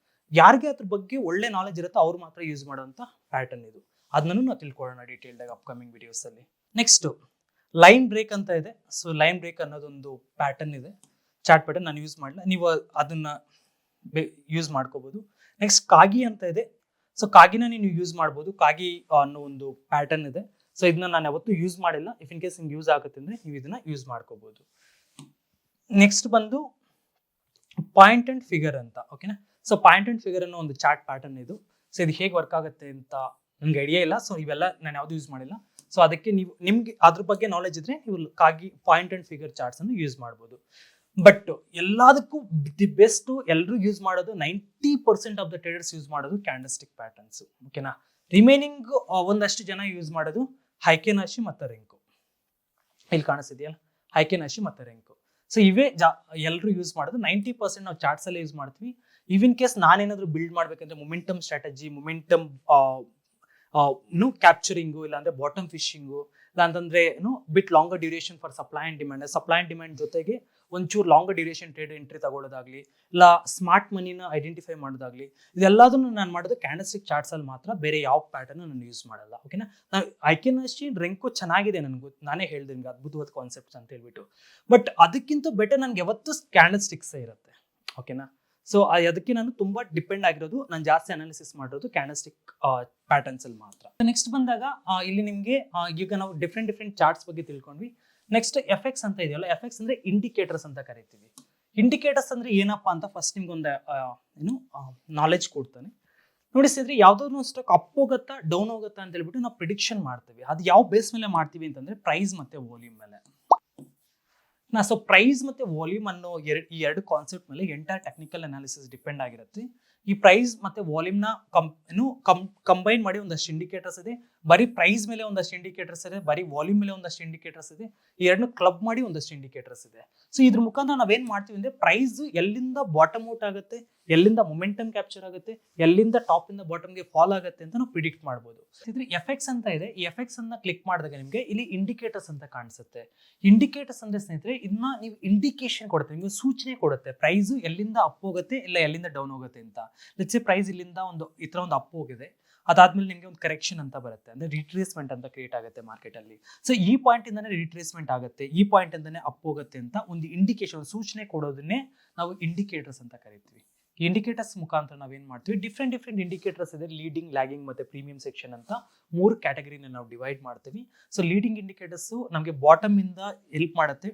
ಯಾರಿಗೆ ಅದ್ರ ಬಗ್ಗೆ ಒಳ್ಳೆ ನಾಲೆಜ್ ಇರುತ್ತೋ ಅವ್ರು ಮಾತ್ರ ಯೂಸ್ ಮಾಡುವಂತ ಪ್ಯಾಟರ್ನ್ ಇದು. ಅದನ್ನು ನಾವು ತಿಳ್ಕೊಳ್ಳೋಣ ಡೀಟೇಲ್ಡ್ ಆಗಿ ಅಪ್ಕಮಿಂಗ್ ವಿಡಿಯೋಸ್ ಅಲ್ಲಿ. ನೆಕ್ಸ್ಟ್ ಲೈನ್ ಬ್ರೇಕ್ ಅಂತ ಇದೆ. ಸೊ ಲೈನ್ ಬ್ರೇಕ್ ಅನ್ನೋದೊಂದು ಪ್ಯಾಟರ್ನ್ ಇದೆ, ಚಾರ್ಟ್ ಪ್ಯಾಟರ್ನ್. ನಾನು ಯೂಸ್ ಮಾಡಲ್ಲ, ನೀವು ಅದನ್ನ ಯೂಸ್ ಮಾಡ್ಕೋಬಹುದು. ನೆಕ್ಸ್ಟ್ ಕಾಗಿ ಅಂತ ಇದೆ. ಸೊ ಕಾಗಿನ ನೀವು ಯೂಸ್ ಮಾಡ್ಬೋದು. ಕಾಗಿ ಅನ್ನೋ ಒಂದು ಪ್ಯಾಟರ್ನ್ ಇದೆ. ಸೊ ಇದನ್ನ ನಾನು ಯಾವತ್ತೂ ಯೂಸ್ ಮಾಡಿಲ್ಲ. ಇಫ್ ಇನ್ ಕೇಸ್ ನಿಮ್ಗೆ ಯೂಸ್ ಆಗುತ್ತೆ ಅಂದ್ರೆ ನೀವು ಇದನ್ನ ಯೂಸ್ ಮಾಡ್ಕೋಬಹುದು. ನೆಕ್ಸ್ಟ್ ಬಂದು ಪಾಯಿಂಟ್ ಅಂಡ್ ಫಿಗರ್ ಅಂತ. ಓಕೆನಾ? ಸೊ ಪಾಯಿಂಟ್ ಅಂಡ್ ಫಿಗರ್ ಅನ್ನೋ ಒಂದು ಚಾರ್ಟ್ ಪ್ಯಾಟರ್ನ್ ಇದು. ಸೊ ಇದು ಹೇಗೆ ವರ್ಕ್ ಆಗುತ್ತೆ ಅಂತ ನನ್ಗೆ ಐಡಿಯಾ ಇಲ್ಲ. ಸೊ ಇವೆಲ್ಲ ನಾನು ಯಾವ್ದು ಯೂಸ್ ಮಾಡಿಲ್ಲ. ಸೊ ಅದಕ್ಕೆ ನಿಮ್ಗೆ ಅದ್ರ ಬಗ್ಗೆ ನಾಲೆಜ್ ಇದ್ರೆ ನೀವು ಕಾಗಿ ಪಾಯಿಂಟ್ ಅಂಡ್ ಫಿಗರ್ ಚಾರ್ಟ್ಸ್ ಅನ್ನು ಯೂಸ್ ಮಾಡ್ಬೋದು. ಬಟ್ ಎಲ್ಲದಕ್ಕೂ ದಿ ಬೆಸ್ಟ್ ಎಲ್ಲರೂ ಯೂಸ್ ಮಾಡೋದು 90% ಆಫ್ ದ ಟ್ರೇಡರ್ಸ್ ಯೂಸ್ ಮಾಡೋದು ಕ್ಯಾಂಡಲ್ಸ್ಟಿಕ್ ಪ್ಯಾಟರ್ನ್ಸ್. ಓಕೆನಾ? ರಿಮೈನಿಂಗ್ ಒಂದಷ್ಟು ಜನ ಯೂಸ್ ಮಾಡೋದು ಹೈಕೆನಾಶಿ ಮತ್ತೆ ರೆಂಕೋ. ಇಲ್ಲಿ ಕಾಣಿಸ್ತಿದೆಯಲ್ಲ, ಹೈಕೆನಾಶಿ ಮತ್ತೆ ರೆಂಕೋ. ಸೊ ಇವೇ ಎಲ್ಲರೂ ಯೂಸ್ ಮಾಡೋದು. 90% ನಾವು ಚಾರ್ಟ್ಸ್ ಅಲ್ಲೇ ಯೂಸ್ ಮಾಡ್ತೀವಿ. ಇನ್ ಕೇಸ್ ನಾನೇನಾದ್ರು ಬಿಲ್ಡ್ ಮಾಡ್ಬೇಕಂದ್ರೆ ಮೊಮೆಂಟಮ್ ಸ್ಟ್ರಾಟಜಿ, ಮೊಮೆಂಟಮ್ ಕ್ಯಾಪ್ಚರಿಂಗು, ಇಲ್ಲಾಂದ್ರೆ ಬಾಟಮ್ ಫಿಶಿಂಗು, ಇಲ್ಲ ಅಂತಂದ್ರೆ bit longer duration for supply and demand. Supply and demand ಜೊತೆಗೆ ಒಂಚೂರು ಲಾಂಗರ್ ಡ್ಯೂರೇಷನ್ ಟ್ರೇಡ್ ಎಂಟ್ರಿ ತಗೊಳ್ಳೋದಾಗ್ಲಿ, ಇಲ್ಲ ಸ್ಮಾರ್ಟ್ ಮನಿನ ಐಡೆಂಟಿಫೈ ಮಾಡೋದಾಗ್ಲಿ, ಇದೆಲ್ಲದನ್ನು ನಾನು ಮಾಡೋದು ಕ್ಯಾಂಡಲ್ಸ್ಟಿಕ್ ಚಾರ್ಟ್ಸ್ ಅಲ್ಲಿ ಮಾತ್ರ. ಬೇರೆ ಯಾವ ಪ್ಯಾಟರ್ನ್ ನಾನು ಯೂಸ್ ಮಾಡಲ್ಲ. ಓಕೆನಾ? ನಾವು ಐಕೆನಾಶಿ ರೆಂಕೋ ಚೆನ್ನಾಗಿದೆ, ನಾನೇ ಹೇಳಿದೆ ನಿಮ್ಗೆ ಅದ್ಭುತವಾದ ಕಾನ್ಸೆಪ್ಟ್ಸ್ ಅಂತ ಹೇಳ್ಬಿಟ್ಟು. ಬಟ್ ಅದಕ್ಕಿಂತ ಬೆಟರ್ ನನ್ಗೆ ಯಾವತ್ತೂ ಕ್ಯಾಂಡಲ್ಸ್ಟಿಕ್ಸ್ ಇರುತ್ತೆ. ಓಕೆನಾ? ಸೊ ಅದಕ್ಕೆ ನಾನು ತುಂಬಾ ಡಿಪೆಂಡ್ ಆಗಿರೋದು, ನಾನು ಜಾಸ್ತಿ ಅನಾಲಿಸಿಸ್ ಮಾಡಿರೋದು ಕ್ಯಾಂಡಲ್ಸ್ಟಿಕ್ ಪ್ಯಾಟರ್ನ್ಸ್ ಅಲ್ಲಿ ಮಾತ್ರ. ನೆಕ್ಸ್ಟ್ ಬಂದಾಗ ಇಲ್ಲಿ ನಿಮ್ಗೆ ಈಗ ನಾವು ಡಿಫ್ರೆಂಟ್ ಚಾರ್ಟ್ಸ್ ಬಗ್ಗೆ ತಿಳ್ಕೊಂಡ್ವಿ. ನೆಕ್ಸ್ಟ್ ಎಫೆಕ್ಟ್ಸ್ ಅಂತ ಇದೆಯಲ್ಲ, ಎಫೆಕ್ಟ್ಸ್ ಅಂದ್ರೆ ಇಂಡಿಕೇಟರ್ಸ್ ಅಂತ ಕರಿತೀವಿ. ಇಂಡಿಕೇಟರ್ಸ್ ಅಂದ್ರೆ ಏನಪ್ಪಾ ಅಂತ ಫಸ್ಟ್ ನಿಮ್ಗೆ ಒಂದು ನಾಲೆಜ್ ಕೊಡ್ತಾನೆ. ನೋಡಿಸಿದ್ರೆ ಯಾವ್ದಾದ್ರು ಸ್ಟಾಕ್ ಅಪ್ ಹೋಗುತ್ತಾ ಡೌನ್ ಹೋಗುತ್ತಾ ಅಂತ ಹೇಳ್ಬಿಟ್ಟು ನಾವು ಪ್ರಿಡಿಕ್ಷನ್ ಮಾಡ್ತೀವಿ. ಅದು ಯಾವ ಬೇಸ್ ಮೇಲೆ ಮಾಡ್ತೀವಿ ಅಂತಂದ್ರೆ ಪ್ರೈಸ್ ಮತ್ತೆ ವಾಲ್ಯೂಮ್ ಮೇಲೆ. ಸೊ ಪ್ರೈಸ್ ಮತ್ತೆ ವಾಲ್ಯೂಮ್ ಅನ್ನೋ ಈ ಎರಡು ಕಾನ್ಸೆಪ್ಟ್ ಮೇಲೆ ಎಂಟೈರ್ ಟೆಕ್ನಿಕಲ್ ಅನಾಲಿಸಿಸ್ ಡಿಪೆಂಡ್ ಆಗಿರುತ್ತೆ. ಈ ಪ್ರೈಸ್ ಮತ್ತೆ ವಾಲ್ಯೂಮ್ ನ ಕಂಬೈನ್ ಮಾಡಿ ಒಂದಷ್ಟು ಇಂಡಿಕೇಟರ್ಸ್ ಇದೆ. ಬರೀ ಪ್ರೈಸ್ ಮೇಲೆ ಒಂದಷ್ಟು ಇಂಡಿಕೇಟರ್ಸ್ ಇದೆ, ಬರೀ ವಾಲ್ಯೂಮ್ ಮೇಲೆ ಒಂದಷ್ಟು ಇಂಡಿಕೇಟರ್ಸ್ ಇದೆ. ಈ ಎರಡನ್ನು ಕ್ಲಬ್ ಮಾಡಿ ಒಂದಷ್ಟು ಇಂಡಿಕೇಟರ್ಸ್ ಇದೆ. ಸೊ ಇದ್ರ ಮುಖಾಂತರ ನಾವೇನ್ ಮಾಡ್ತೀವಿ ಅಂದ್ರೆ ಪ್ರೈಸ್ ಎಲ್ಲಿಂದ ಬಾಟಮ್ ಔಟ್ ಆಗುತ್ತೆ, ಎಲ್ಲಿಂದ ಮೊಮೆಂಟಮ್ ಕ್ಯಾಪ್ಚರ್ ಆಗುತ್ತೆ, ಎಲ್ಲಿಂದ ಟಾಪ್ ಇಂದ ಬಾಟಮ್ಗೆ ಫಾಲ್ ಆಗುತ್ತೆ ಅಂತ ನಾವು ಪ್ರಿಡಿಕ್ಟ್ ಮಾಡ್ಬೋದು. ಇದ್ರ ಎಫೆಕ್ಟ್ಸ್ ಅಂತ ಇದೆ. ಈ ಎಫೆಕ್ಟ್ಸ್ ಅನ್ನ ಕ್ಲಿಕ್ ಮಾಡಿದಾಗ ನಿಮಗೆ ಇಲ್ಲಿ ಇಂಡಿಕೇಟರ್ಸ್ ಅಂತ ಕಾಣಿಸುತ್ತೆ. ಇಂಡಿಕೇಟರ್ಸ್ ಅಂದ್ರೆ ಸ್ನೇಹಿತರೆ, ಇದನ್ನ ನೀವು ಇಂಡಿಕೇಶನ್ ಕೊಡುತ್ತೆ, ನಿಮಗೆ ಸೂಚನೆ ಕೊಡುತ್ತೆ ಪ್ರೈಸ್ ಎಲ್ಲಿಂದ ಅಪ್ ಹೋಗುತ್ತೆ ಇಲ್ಲ ಎಲ್ಲಿಂದ ಡೌನ್ ಹೋಗುತ್ತೆ ಅಂತ. ಲೆಟ್ಸ್ ಸೇ ಪ್ರೈಸ್ ಇಲ್ಲಿಂದ ಈ ತರ ಒಂದು ಅಪ್ ಹೋಗಿದೆ, ಅದಾದ್ಮೇಲೆ ನಿಮಗೆ ಒಂದು ಕರೆಕ್ಷನ್ ಅಂತ ಬರುತ್ತೆ, ಅಂದ್ರೆ ರಿಟ್ರೇಸ್ಮೆಂಟ್ ಅಂತ ಕ್ರಿಯೇಟ್ ಆಗುತ್ತೆ ಮಾರ್ಕೆಟ್ ಅಲ್ಲಿ. ಸೊ ಈ ಪಾಯಿಂಟ್ ಇಂದಾನೆ ರಿಟ್ರೇಸ್ಮೆಂಟ್ ಆಗುತ್ತೆ, ಈ ಪಾಯಿಂಟ್ ಇಂದಾನೆ ಅಪ್ ಹೋಗುತ್ತೆ ಅಂತ ಒಂದು ಇಂಡಿಕೇಶನ್, ಸೂಚನೆ ಕೊಡೋದನ್ನೇ ನಾವು ಇಂಡಿಕೇಟರ್ಸ್ ಅಂತ ಕರಿತೀವಿ. ಈ ಇಂಡಿಕೇಟರ್ಸ್ ಮುಖಾಂತರ ನಾವೇನ್ ಮಾಡ್ತೀವಿ, ಡಿಫ್ರೆಂಟ್ ಇಂಡಿಕೇಟರ್ಸ್ ಇದೆ. ಲೀಡಿಂಗ್, ಲ್ಯಾಗಿಂಗ್ ಮತ್ತೆ ಪ್ರೀಮಿಯಂ ಸೆಕ್ಷನ್ ಅಂತ 3 ಕ್ಯಾಟಗರಿನ ನಾವು ಡಿವೈಡ್ ಮಾಡ್ತೀವಿ. ಸೊ ಲೀಡಿಂಗ್ ಇಂಡಿಕೇಟರ್ಸ್ ನಮಗೆ ಬಾಟಮ್ ಇಂದ ಹೆಲ್ಪ್ ಮಾಡುತ್ತೆ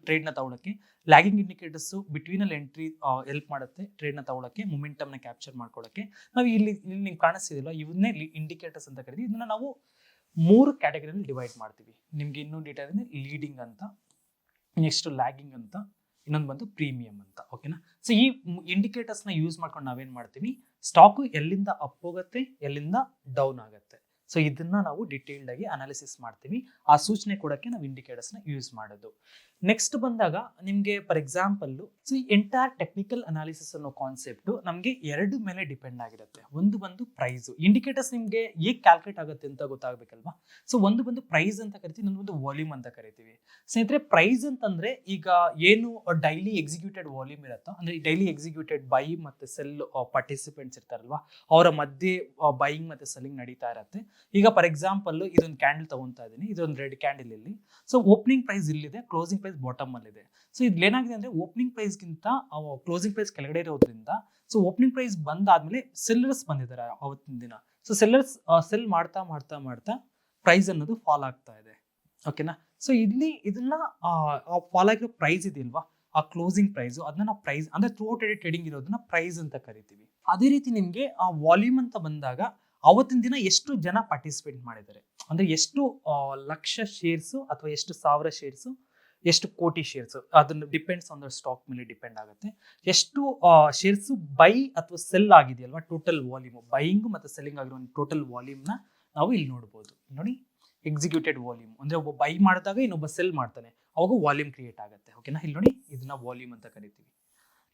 ಟ್ರೇಡ್ ನ ತಗೊಳಕ್ಕೆ. ಲ್ಯಾಗಿಂಗ್ ಇಂಡಿಕೇಟರ್ಸ್ ಬಿಟ್ವೀನ್ ಅಲ್ಲಿ ಎಂಟ್ರಿ ಹೆಲ್ಪ್ ಮಾಡುತ್ತೆ ಟ್ರೇಡ್ ನ ತಗೊಳಕ್ಕೆ, ಮೊಮೆಂಟಮ್ ನ ಕ್ಯಾಪ್ಚರ್ ಮಾಡ್ಕೊಳ್ಳಕ್ಕೆ. ನಾವು ಇಲ್ಲಿ ನಿಮ್ಗೆ ಕಾಣಿಸ್ತಿದಿಲ್ಲ, ಇವನ್ನೇ ಇಂಡಿಕೇಟರ್ಸ್ ಅಂತ ಕರಿತೀವಿ. ಇದನ್ನ ನಾವು 3 ಕ್ಯಾಟಗರಿಯಲ್ಲಿ ಡಿವೈಡ್ ಮಾಡ್ತೀವಿ. ನಿಮ್ಗೆ ಇನ್ನೂ ಡೀಟೇಲ್ ಲೀಡಿಂಗ್ ಅಂತ, ನೆಕ್ಸ್ಟ್ ಲ್ಯಾಗಿಂಗ್ ಅಂತ, ಇನ್ನೊಂದು ಬಂದು ಪ್ರೀಮಿಯಂ ಅಂತ. ಓಕೆನಾ. ಸೊ ಈ ಇಂಡಿಕೇಟರ್ಸ್ನ ಯೂಸ್ ಮಾಡ್ಕೊಂಡು ನಾವೇನು ಮಾಡ್ತೀವಿ, ಸ್ಟಾಕು ಎಲ್ಲಿಂದ ಅಪ್ ಹೋಗುತ್ತೆ, ಎಲ್ಲಿಂದ ಡೌನ್ ಆಗುತ್ತೆ, ಸೊ ಇದನ್ನ ನಾವು ಡಿಟೇಲ್ಡ್ ಆಗಿ ಅನಾಲಿಸಿಸ್ ಮಾಡ್ತೀವಿ. ಆ ಸೂಚನೆ ಕೊಡೋಕ್ಕೆ ನಾವು ಇಂಡಿಕೇಟರ್ಸ್ನ ಯೂಸ್ ಮಾಡೋದು. ನೆಕ್ಸ್ಟ್ ಬಂದಾಗ ನಿಮಗೆ ಫಾರ್ ಎಕ್ಸಾಂಪಲ್, ಸೊ ಈ ಎಂಟೈರ್ ಟೆಕ್ನಿಕಲ್ ಅನಾಲಿಸಿಸ್ ಅನ್ನೋ ಕಾನ್ಸೆಪ್ಟು ನಮಗೆ ಎರಡು ಮೇಲೆ ಡಿಪೆಂಡ್ ಆಗಿರುತ್ತೆ. ಒಂದು ಬಂದು ಪ್ರೈಸು. ಇಂಡಿಕೇಟರ್ಸ್ ನಿಮಗೆ ಹೇಗೆ ಕ್ಯಾಲ್ಕುಲೇಟ್ ಆಗುತ್ತೆ ಅಂತ ಗೊತ್ತಾಗಬೇಕಲ್ವಾ. ಸೊ ಒಂದು ಬಂದು ಪ್ರೈಸ್ ಅಂತ ಕರಿತೀವಿ, ಇನ್ನೊಂದು ಬಂದು ವಾಲ್ಯೂಮ್ ಅಂತ ಕರಿತೀವಿ. ಸ್ನೇಹಿತರೆ, ಪ್ರೈಸ್ ಅಂತಂದ್ರೆ ಈಗ ಏನು ಡೈಲಿ ಎಕ್ಸಿಕ್ಯೂಟೆಡ್ ವಾಲ್ಯೂಮ್ ಇರುತ್ತೋ, ಅಂದ್ರೆ ಡೈಲಿ ಎಕ್ಸಿಕ್ಯೂಟೆಡ್ ಬೈ ಮತ್ತೆ ಸೆಲ್ ಪಾರ್ಟಿಸಿಪೆಂಟ್ಸ್ ಇರ್ತಾರಲ್ವಾ, ಅವರ ಮಧ್ಯೆ ಬೈಯಿಂಗ್ ಮತ್ತೆ ಸೆಲ್ಲಿಂಗ್ ನಡೀತಾ ಇರುತ್ತೆ. ಈಗ ಫಾರ್ ಎಕ್ಸಾಂಪಲ್ ಇದೊಂದು ಕ್ಯಾಂಡಲ್ ತಗೊಂತಾ ಇದ್ದೀನಿ, ಇದೊಂದು ರೆಡ್ ಕ್ಯಾಂಡಲ್ ಇಲ್ಲಿ. ಸೊ ಓಪನಿಂಗ್ ಪ್ರೈಸ್ ಇಲ್ಲಿದೆ, ಕ್ಲೋಸಿಂಗ್ ಪ್ರೈಸ್ ಬಾಟಮ್ ಅಲ್ಲಿ ಇದೆ. ಸೊ ಇದು ಏನಾಗಿದೆ ಅಂದ್ರೆ ಓಪನಿಂಗ್ ಪ್ರೈಸ್ಗಿಂತ ಕ್ಲೋಸಿಂಗ್ ಪ್ರೈಸ್ ಕೆಳಗಡೆ ಇರೋದ್ರಿಂದ, ಸೊ ಓಪನಿಂಗ್ ಪ್ರೈಸ್ ಬಂದಾದ್ಮೇಲೆ ಸೆಲ್ಲರ್ಸ್ ಬಂದಿದ್ದಾರೆ ಅವತ್ತಿನ ದಿನ. ಸೊ ಸೆಲ್ಲರ್ಸ್ ಸೆಲ್ ಮಾಡ್ತಾ ಮಾಡ್ತಾ ಮಾಡ್ತಾ ಪ್ರೈಸ್ ಅನ್ನೋದು ಫಾಲ್ ಆಗ್ತಾ ಇದೆ. ಓಕೆನಾ. ಸೊ ಇಲ್ಲಿ ಇದನ್ನ ಫಾಲ್ ಆಗಿರೋ ಪ್ರೈಸ್ ಇದೆಯಲ್ವಾ, ಆ ಕ್ಲೋಸಿಂಗ್ ಪ್ರೈಸ್, ಅದನ್ನ ನಾವು ಪ್ರೈಸ್ ಅಂದ್ರೆ ಥ್ರೂ ಟ್ರೇಡಿಂಗ್ ಇರೋದನ್ನ ಪ್ರೈಸ್ ಅಂತ ಕರಿತೀವಿ. ಅದೇ ರೀತಿ ನಿಮ್ಗೆ ಆ ವಾಲ್ಯೂಮ್ ಅಂತ ಬಂದಾಗ ಅವತ್ತಿನ ದಿನ ಎಷ್ಟು ಜನ ಪಾರ್ಟಿಸಿಪೇಟ್ ಮಾಡಿದ್ದಾರೆ, ಅಂದ್ರೆ ಎಷ್ಟು ಲಕ್ಷ ಶೇರ್ಸು ಅಥವಾ ಎಷ್ಟು ಸಾವಿರ ಶೇರ್ಸು, ಎಷ್ಟು ಕೋಟಿ ಶೇರ್ಸ್, ಅದನ್ನು ಡಿಪೆಂಡ್ಸ್ ಆನ್ ದ ಸ್ಟಾಕ್ ಮೇಲೆ ಡಿಪೆಂಡ್ ಆಗುತ್ತೆ. ಎಷ್ಟು ಶೇರ್ಸ್ ಬೈ ಅಥವಾ ಸೆಲ್ ಆಗಿದೆಯಲ್ವಾ, ಟೋಟಲ್ ವಾಲ್ಯೂಮ್, ಬೈಯಿಂಗ್ ಮತ್ತೆ ಸೆಲ್ಲಿಂಗ್ ಆಗಿರೋ ಟೋಟಲ್ ವಾಲ್ಯೂಮ್ನ ನಾವು ಇಲ್ಲಿ ನೋಡ್ಬೋದು. ನೋಡಿ, ಎಕ್ಸಿಕ್ಯೂಟೆಡ್ ವಾಲ್ಯೂಮ್ ಅಂದ್ರೆ ಒಬ್ಬ ಬೈ ಮಾಡಿದಾಗ ಇನ್ನೊಬ್ಬ ಸೆಲ್ ಮಾಡ್ತಾನೆ, ಅವಾಗ ವಾಲ್ಯೂಮ್ ಕ್ರಿಯೇಟ್ ಆಗುತ್ತೆ. ಓಕೆನಾ. ಇಲ್ಲಿ ನೋಡಿ, ಇದನ್ನ ವಾಲ್ಯೂಮ್ ಅಂತ ಕರಿತೀವಿ.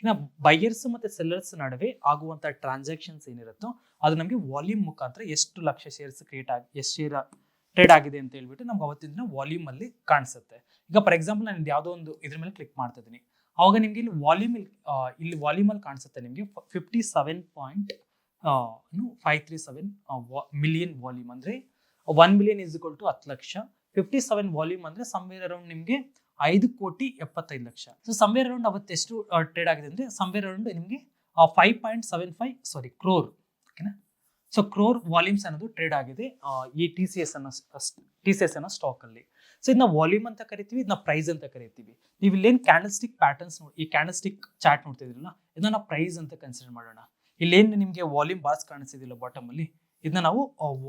ಇನ್ನು ಬೈಯರ್ಸ್ ಮತ್ತೆ ಸೆಲ್ಲರ್ಸ್ ನಡುವೆ ಆಗುವಂತ ಟ್ರಾನ್ಸಾಕ್ಷನ್ಸ್ ಏನಿರುತ್ತೋ ಅದು ನಮಗೆ ವಾಲ್ಯೂಮ್ ಮುಖಾಂತರ ಎಷ್ಟು ಲಕ್ಷ ಶೇರ್ಸ್ ಕ್ರಿಯೇಟ್ ಆಗಿ ಎಷ್ಟು ಶೇರ್ ಟ್ರೇಡ್ ಆಗಿದೆ ಅಂತ ಹೇಳ್ಬಿಟ್ಟು ನಮ್ಗೆ ಅವತ್ತಿನ ವಾಲ್ಯೂಮ್ ಅಲ್ಲಿ ಕಾಣಿಸುತ್ತೆ. ಈಗ ಫಾರ್ ಎಕ್ಸಾಂಪಲ್ ನಾನು ಯಾವುದೋ ಒಂದು ಇದ್ರ ಮೇಲೆ ಕ್ಲಿಕ್ ಮಾಡ್ತಾ ಇದ್ದೀನಿ, ಅವಾಗ ನಿಮ್ಗೆ ಇಲ್ಲಿ ವಾಲ್ಯೂಮ್ ಅಲ್ಲಿ ಕಾಣಿಸುತ್ತೆ ನಿಮಗೆ 57.537 ಮಿಲಿಯನ್ ವಾಲ್ಯೂಮ್, ಅಂದ್ರೆ 1 million is equal to 10 lakh. 57 volume ಅಂದ್ರೆ ಸಮ್ವೇರ್ ಅರೌಂಡ್ ನಿಮಗೆ 5,75,00,000. ಸೊ ಸಮ್ವೇರ್ ಅರೌಂಡ್ ಅವತ್ತು ಎಷ್ಟು ಟ್ರೇಡ್ ಆಗಿದೆ ಅಂದ್ರೆ ಸಮ್ವೇರ್ ಅರೌಂಡ್ ನಿಮಗೆ 5.75 ಕ್ರೋರ್. ಓಕೆನಾ. ಸೊ ಕ್ರೋರ್ ವಾಲ್ಯೂಮ್ಸ್ ಅನ್ನೋದು ಟ್ರೇಡ್ ಆಗಿದೆ ಈ TCS ಅನ್ನೋ ಸ್ಟಾಕ್ ಅಲ್ಲಿ. ಸೊ ಇದನ್ನ ವಾಲ್ಯೂಮ್ ಅಂತ ಕರಿತೀವಿ, ಇದನ್ನ ಪ್ರೈಸ್ ಅಂತ ಕರಿತೀವಿ. ನೀವು ಇಲ್ಲೇನು ಕ್ಯಾಂಡಲ್ಸ್ಟಿಕ್ ಪ್ಯಾಟರ್ನ್ಸ್ ಈ ಕ್ಯಾಂಡಲ್ಸ್ಟಿಕ್ ಚಾರ್ಟ್ ನೋಡ್ತಿದ್ರಲ್ಲ, ಇದನ್ನ ನಾವು ಪ್ರೈಸ್ ಅಂತ ಕನ್ಸಿಡರ್ ಮಾಡೋಣ. ಇಲ್ಲೇನು ನಿಮಗೆ ವಾಲ್ಯೂಮ್ ಬಾರ್ಸ್ ಕಾಣಿಸ್ತಿದಿಲ್ಲ ಬಾಟಮ್ ಅಲ್ಲಿ, ಇದನ್ನ ನಾವು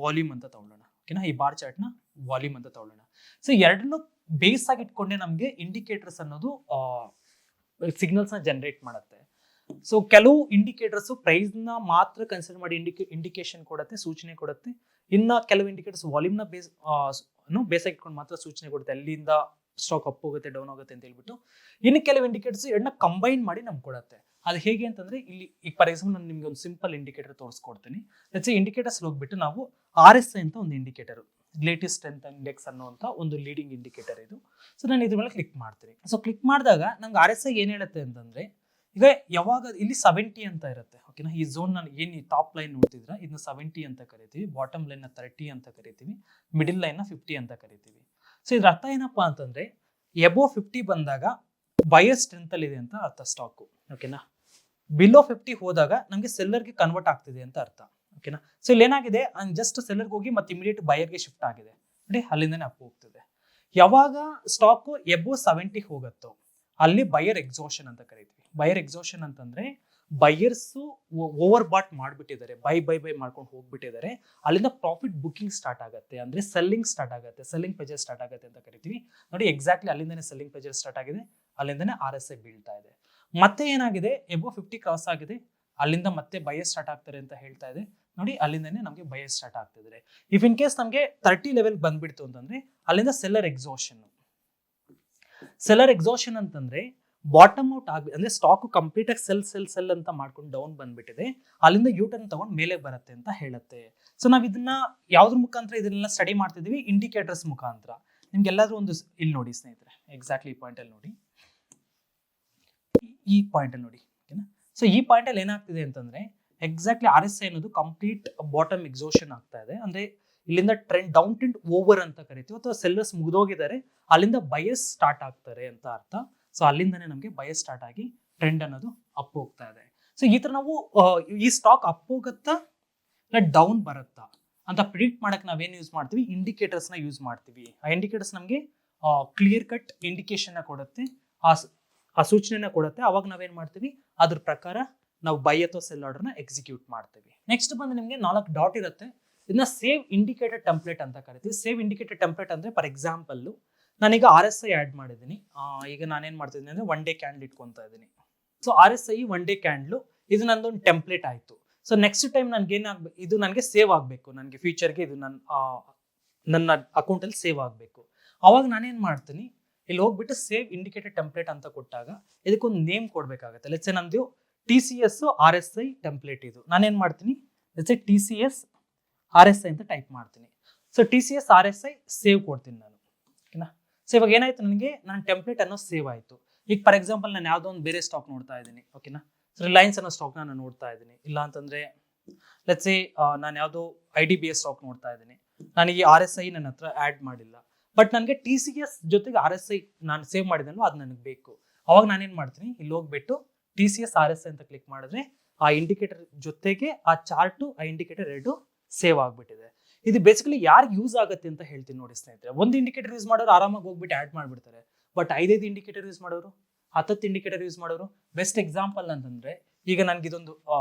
ವಾಲ್ಯೂಮ್ ಅಂತ ತಗೊಳ್ಳೋಣ. ಓಕೆನಾ. ಈ ಬಾರ್ ಚಾರ್ಟ್ ನ ವಾಲ್ಯೂಮ್ ಅಂತ ತಗೊಳ್ಳೋಣ. ಸೊ ಎರಡನ್ನೂ ಬೇಸ್ ಆಗಿ ಇಟ್ಕೊಂಡೆ ನಮಗೆ ಇಂಡಿಕೇಟರ್ಸ್ ಅನ್ನೋದು ಸಿಗ್ನಲ್ಸ್ ನ ಜನರೇಟ್ ಮಾಡುತ್ತೆ. ಸೊ ಕೆಲವು ಇಂಡಿಕೇಟರ್ಸ್ ಪ್ರೈಸ್ ನ ಮಾತ್ರ ಕನ್ಸಿಡರ್ ಮಾಡಿ ಇಂಡಿಕೇಶನ್ ಕೊಡುತ್ತೆ, ಸೂಚನೆ ಕೊಡುತ್ತೆ. ಇನ್ನ ಕೆಲವು ಇಂಡಿಕೇಟರ್ಸ್ ವಾಲ್ಯೂಮ್ ನ ಬೇಸ್ ಆಗಿ ಇಟ್ಕೊಂಡು ಮಾತ್ರ ಸೂಚನೆ ಕೊಡುತ್ತೆ, ಅಲ್ಲಿಂದ ಸ್ಟಾಕ್ ಅಪ್ ಹೋಗುತ್ತೆ ಡೌನ್ ಆಗುತ್ತೆ ಅಂತ ಹೇಳ್ಬಿಟ್ಟು. ಇನ್ನು ಕೆಲವು ಇಂಡಿಕೇಟರ್ಸ್ ಎರಡನ್ನ ಕಂಬೈನ್ ಮಾಡಿ ನಮ್ಗೆ ಕೊಡುತ್ತೆ. ಅದು ಹೇಗೆ ಅಂತಂದ್ರೆ, ಇಲ್ಲಿ ಈಗ ಫಾರ್ ಎಕ್ಸಾಂಪಲ್ ನಾನು ನಿಮ್ಗೆ ಒಂದು ಸಿಂಪಲ್ ಇಂಡಿಕೇಟರ್ ತೋರಿಸ್ಕೊಡ್ತೀನಿ. ಇಂಡಿಕೇಟರ್ಸ್ ಹೋಗ್ಬಿಟ್ಟು ನಾವು RSI ಅಂತ ಒಂದು ಇಂಡಿಕೇಟರ್, ರಿಲೇಟಿವ್ ಸ್ಟ್ರೆಂತ್ ಇಂಡೆಕ್ಸ್ ಅನ್ನುವಂಥ ಒಂದು ಲೀಡಿಂಗ್ ಇಂಡಿಕೇಟರ್ ಇದು. ಸೊ ನಾನು ಇದ್ರ ಮೇಲೆ ಕ್ಲಿಕ್ ಮಾಡ್ತೀನಿ. ಸೊ ಕ್ಲಿಕ್ ಮಾಡಿದಾಗ ನಂಗೆ RSI ಏನ್ ಹೇಳುತ್ತೆ ಅಂತಂದ್ರೆ, ಈಗ ಯಾವಾಗ ಇಲ್ಲಿ 70 ಅಂತ ಇರುತ್ತೆ. ಓಕೆನಾ. ಈ ಝೋನ್ ನಾನು ಏನು ಈ ಟಾಪ್ ಲೈನ್ ನೋಡ್ತಿದ್ರ ಇದನ್ನ 70 ಅಂತ ಕರಿತೀವಿ, ಬಾಟಮ್ ಲೈನ್ ನ 30 ಅಂತ ಕರಿತೀವಿ, ಮಿಡಿಲ್ ಲೈನ್ ನ 50 ಅಂತ ಕರಿತೀವಿ. ಸೊ ಇದ್ರ ಅರ್ಥ ಏನಪ್ಪಾ ಅಂತಂದ್ರೆ, ಎಬೋವ್ 50 ಬಂದಾಗ ಬಯರ್ ಸ್ಟ್ರೆಂತ್ ಅಲ್ಲಿ ಇದೆ ಅಂತ ಅರ್ಥ ಸ್ಟಾಕು. ಓಕೆನಾ. ಬಿಲೋ 50 ಹೋದಾಗ ನಮಗೆ ಸೆಲ್ಲರ್ಗೆ ಕನ್ವರ್ಟ್ ಆಗ್ತಿದೆ ಅಂತ ಅರ್ಥ. ಓಕೆನಾ. ಸೊ ಇಲ್ಲಿ ಏನಾಗಿದೆ, ಜಸ್ಟ್ ಸೆಲ್ಲರ್ಗೆ ಹೋಗಿ ಮತ್ತೆ ಇಮಿಡಿಯೇಟ್ ಬಯರ್ಗೆ ಶಿಫ್ಟ್ ಆಗಿದೆ ನೋಡಿ, ಅಲ್ಲಿಂದನೇ ಅಪ್ ಹೋಗ್ತಿದೆ. ಯಾವಾಗ ಸ್ಟಾಕ್ ಎಬೋವ್ 70 ಹೋಗುತ್ತೋ ಅಲ್ಲಿ ಬಯರ್ ಎಕ್ಸಾಷನ್ ಅಂತ ಕರಿತೀವಿ. ಬಯರ್ ಎಕ್ಸಾಷನ್ ಅಂತಂದ್ರೆ ಬಯರ್ಸ್ ಓವರ್ ಬಾಟ್ ಮಾಡ್ಬಿಟ್ಟಿದ್ದಾರೆ, ಬೈ ಮಾಡ್ಕೊಂಡು ಹೋಗ್ಬಿಟ್ಟಿದ್ದಾರೆ, ಅಲ್ಲಿಂದ ಪ್ರಾಫಿಟ್ ಬುಕಿಂಗ್ ಸ್ಟಾರ್ಟ್ ಆಗುತ್ತೆ, ಅಂದ್ರೆ ಸೆಲ್ಲಿಂಗ್ ಸ್ಟಾರ್ಟ್ ಆಗುತ್ತೆ, ಸೆಲ್ಲಿಂಗ್ ಪ್ರೆಜರ್ ಸ್ಟಾರ್ಟ್ ಆಗುತ್ತೆ ಅಂತ ಕರಿತೀವಿ. ನೋಡಿ, ಎಕ್ಸಾಕ್ಟ್ಲಿ ಅಲ್ಲಿಂದನೇ ಸೆಲ್ಲಿಂಗ್ ಪ್ರೆಜರ್ ಸ್ಟಾರ್ಟ್ ಆಗಿದೆ, ಅಲ್ಲಿಂದನೇ RSI ಬೀಳ್ತಾ ಇದೆ. ಮತ್ತೆ ಏನಾಗಿದೆ, ಎಬೋವ್ 50 ಕ್ರಾಸ್ ಆಗಿದೆ, ಅಲ್ಲಿಂದ ಮತ್ತೆ ಬಯರ್ ಸ್ಟಾರ್ಟ್ ಆಗ್ತಾರೆ ಅಂತ ಹೇಳ್ತಾ ಇದೆ. ನೋಡಿ, ಅಲ್ಲಿಂದನೇ ನಮಗೆ ಬಯರ್ ಸ್ಟಾರ್ಟ್ ಆಗ್ತಿದ್ರೆ. ಇಫ್ ಇನ್ ಕೇಸ್ ನಮಗೆ 30 ಲೆವೆಲ್ ಬಂದ್ಬಿಡ್ತು ಅಂತಂದ್ರೆ ಅಲ್ಲಿಂದ ಸೆಲ್ಲರ್ ಎಕ್ಸಾಷನ್ ಅಂತಂದ್ರೆ ಬಾಟಮ್ ಔಟ್ ಆಗಿ, ಅಂದ್ರೆ ಸ್ಟಾಕ್ ಕಂಪ್ಲೀಟ್ ಆಗಿ ಸೆಲ್ ಅಂತ ಮಾಡ್ಕೊಂಡು ಡೌನ್ ಬಂದ್ಬಿಟ್ಟಿದೆ, ಅಲ್ಲಿಂದ ಯೂಟರ್ನ್ ತಗೊಂಡು ಮೇಲೆ ಬರುತ್ತೆ ಅಂತ ಹೇಳುತ್ತೆ. ಸೊ ನಾವ್ ಇದನ್ನ ಯಾವ್ದ್ರ ಮುಖಾಂತರ ಇದನ್ನೆಲ್ಲ ಸ್ಟಡಿ ಮಾಡ್ತಿದೀವಿ, ಇಂಡಿಕೇಟರ್ಸ್ ಮುಖಾಂತರ. ನಿಮ್ಗೆಲ್ಲಾದ್ರೂ ಒಂದು ಇಲ್ಲಿ ನೋಡಿ ಸ್ನೇಹಿತರೆ, ಎಕ್ಸಾಕ್ಟ್ಲಿ ಈ ಪಾಯಿಂಟ್ ಅಲ್ಲಿ ನೋಡಿ, ಈ ಪಾಯಿಂಟ್ ಅಲ್ಲಿ ನೋಡಿ. ಓಕೆನಾ. ಸೊ ಈ ಪಾಯಿಂಟ್ ಅಲ್ಲಿ ಏನಾಗ್ತಿದೆ ಅಂತಂದ್ರೆ, ಎಕ್ಸಾಕ್ಟ್ಲಿ RSI ಅನ್ನೋದು ಕಂಪ್ಲೀಟ್ ಬಾಟಮ್ ಎಕ್ಸಾಷನ್ ಆಗ್ತಾ ಇದೆ, ಅಂದ್ರೆ ಇಲ್ಲಿಂದ ಟ್ರೆಂಡ್ ಡೌನ್ ಟ್ರೆಂಡ್ ಓವರ್ ಅಂತ ಕರಿತೀವಿ, ಅಥವಾ ಸೆಲ್ಲರ್ಸ್ ಮುಗಿದೋಗಿದ್ದಾರೆ, ಅಲ್ಲಿಂದ ಬಯರ್ಸ್ ಸ್ಟಾರ್ಟ್ ಆಗ್ತಾರೆ ಅಂತ ಅರ್ಥ. ಸೊ ಅಲ್ಲಿಂದನೇ ನಮಗೆ ಬಯರ್ ಸ್ಟಾರ್ಟ್ ಆಗಿ ಟ್ರೆಂಡ್ ಅನ್ನೋದು ಅಪ್ ಹೋಗ್ತಾ ಇದೆ. ಸೊ ಈ ತರ ನಾವು ಈ ಸ್ಟಾಕ್ ಅಪ್ ಹೋಗುತ್ತಾ ಇಲ್ಲ ಡೌನ್ ಬರುತ್ತಾ ಅಂತ ಪ್ರಿಡಿಕ್ಟ್ ಮಾಡಕ್ ನಾವೇನು ಯೂಸ್ ಮಾಡ್ತೀವಿ, ಇಂಡಿಕೇಟರ್ಸ್ ನ ಯೂಸ್ ಮಾಡ್ತೀವಿ. ಆ ಇಂಡಿಕೇಟರ್ಸ್ ನಮಗೆ ಕ್ಲಿಯರ್ ಕಟ್ ಇಂಡಿಕೇಶನ್ ಕೊಡುತ್ತೆ, ಆ ಸೂಚನೆನ ಕೊಡುತ್ತೆ. ಅವಾಗ ನಾವೇನ್ ಮಾಡ್ತೀವಿ, ಅದ್ರ ಪ್ರಕಾರ ನಾವು ಬೈ ಅಥವಾ ಸೆಲ್ ಆರ್ಡರ್ ನ ಎಕ್ಸಿಕ್ಯೂಟ್ ಮಾಡ್ತೀವಿ. ನೆಕ್ಸ್ಟ್ ಬಂದು ನಿಮಗೆ 4 ಡಾಟ್ ಇರುತ್ತೆ, ಇದನ್ನ ಸೇವ್ ಇಂಡಿಕೇಟರ್ ಟೆಂಪ್ಲೇಟ್ ಅಂತ ಕರಿತೀವಿ. ಸೇವ್ ಇಂಡಿಕೇಟರ್ ಟೆಂಪ್ಲೇಟ್ ಅಂದ್ರೆ ಫಾರ್ ಎಕ್ಸಾಂಪಲ್ ನಾನೀಗ RSI ಆ್ಯಡ್ ಮಾಡಿದ್ದೀನಿ. ಈಗ ನಾನೇನು ಮಾಡ್ತಿದ್ದೀನಿ ಅಂದರೆ ಒನ್ ಡೇ ಕ್ಯಾಂಡಲ್ ಇಟ್ಕೊತಾ ಇದ್ದೀನಿ. So RSI one day candle ಇದು ನಂದೊಂದು ಟೆಂಪ್ಲೇಟ್ ಆಯಿತು. ಸೊ ನೆಕ್ಸ್ಟ್ ಟೈಮ್ ನನಗೆ ಏನಾಗಬೇಕು, ಇದು ನನಗೆ ಸೇವ್ ಆಗಬೇಕು, ನನಗೆ ಫ್ಯೂಚರ್ಗೆ ಇದು ನನ್ನ ಅಕೌಂಟಲ್ಲಿ ಸೇವ್ ಆಗಬೇಕು. ಅವಾಗ ನಾನೇನು ಮಾಡ್ತೀನಿ, ಇಲ್ಲಿ ಹೋಗ್ಬಿಟ್ಟು ಸೇವ್ ಇಂಡಿಕೇಟರ್ ಟೆಂಪ್ಲೇಟ್ ಅಂತ ಕೊಟ್ಟಾಗ ಇದಕ್ಕೊಂದು ನೇಮ್ ಕೊಡಬೇಕಾಗುತ್ತೆ. ಲೆಟ್ಸ್ ಸೇ ನಮ್ಮದು TCS RSI ಟೆಂಪ್ಲೇಟ್ ಇದು. ನಾನೇನು ಮಾಡ್ತೀನಿ, ಲೆಟ್ಸ್ ಸೇ TCS RSI ಅಂತ ಟೈಪ್ ಮಾಡ್ತೀನಿ. ಸೊ TCS RSI ಸೇವ್ ಕೊಡ್ತೀನಿ ನಾನು, ಓಕೆನಾ. ಸೊ ಇವಾಗ ಏನಾಯ್ತು, ನನಗೆ ನನ್ನ ಟೆಂಪ್ಲೇಟ್ ಅನ್ನೋ ಸೇವ್ ಆಯಿತು. ಈಗ ಫಾರ್ ಎಕ್ಸಾಂಪಲ್ ನಾನು ಯಾವುದೋ ಒಂದು ಬೇರೆ ಸ್ಟಾಕ್ ನೋಡ್ತಾ ಇದ್ದೀನಿ, ಓಕೆನಾ. ಸೊ ರಿಲಯನ್ಸ್ ಅನ್ನೋ ಸ್ಟಾಕ್ನ ನಾನು ನೋಡ್ತಾ ಇದ್ದೀನಿ, ಇಲ್ಲ ಅಂತಂದರೆ ಲೆಟ್ಸ್ ಸೇ ನಾನು ಯಾವುದೋ IDBS ಸ್ಟಾಕ್ ನೋಡ್ತಾ ಇದ್ದೀನಿ. ನನಗೆ RSI ನನ್ನ ಹತ್ರ ಆ್ಯಡ್ ಮಾಡಿಲ್ಲ, ಬಟ್ ನನಗೆ TCS ಜೊತೆಗೆ RSI ನಾನು ಸೇವ್ ಮಾಡಿದನೋ ಅದು ನನಗೆ ಬೇಕು. ಅವಾಗ ನಾನೇನು ಮಾಡ್ತೀನಿ, ಇಲ್ಲಿ ಹೋಗ್ಬಿಟ್ಟು TCS RSI ಅಂತ ಕ್ಲಿಕ್ ಮಾಡಿದ್ರೆ ಆ ಇಂಡಿಕೇಟರ್ ಜೊತೆಗೆ ಆ ಚಾರ್ಟು ಆ ಇಂಡಿಕೇಟರ್ ಎರಡು ಸೇವ್ ಆಗಿಬಿಟ್ಟಿದೆ. ಇದು ಬೇಸಿಕಲಿ ಯಾರಿಗೆ ಯೂಸ್ ಆಗುತ್ತೆ ಅಂತ ಹೇಳ್ತೀನಿ ನೋಡಿ ಸ್ನೇಹಿತರೆ. ಒಂದು ಇಂಡಿಕೇಟರ್ ಯೂಸ್ ಮಾಡೋರು ಆರಾಮಾಗಿ ಹೋಗ್ಬಿಟ್ಟು ಆ್ಯಡ್ ಮಾಡಿಬಿಡ್ತಾರೆ, ಬಟ್ 5 ಇಂಡಿಕೇಟರ್ ಯೂಸ್ ಮಾಡೋರು, 10 ಇಂಡಿಕೇಟರ್ ಯೂಸ್ ಮಾಡೋರು. ಬೆಸ್ಟ್ ಎಕ್ಸಾಂಪಲ್ ಅಂತಂದರೆ ಈಗ ನನಗೆ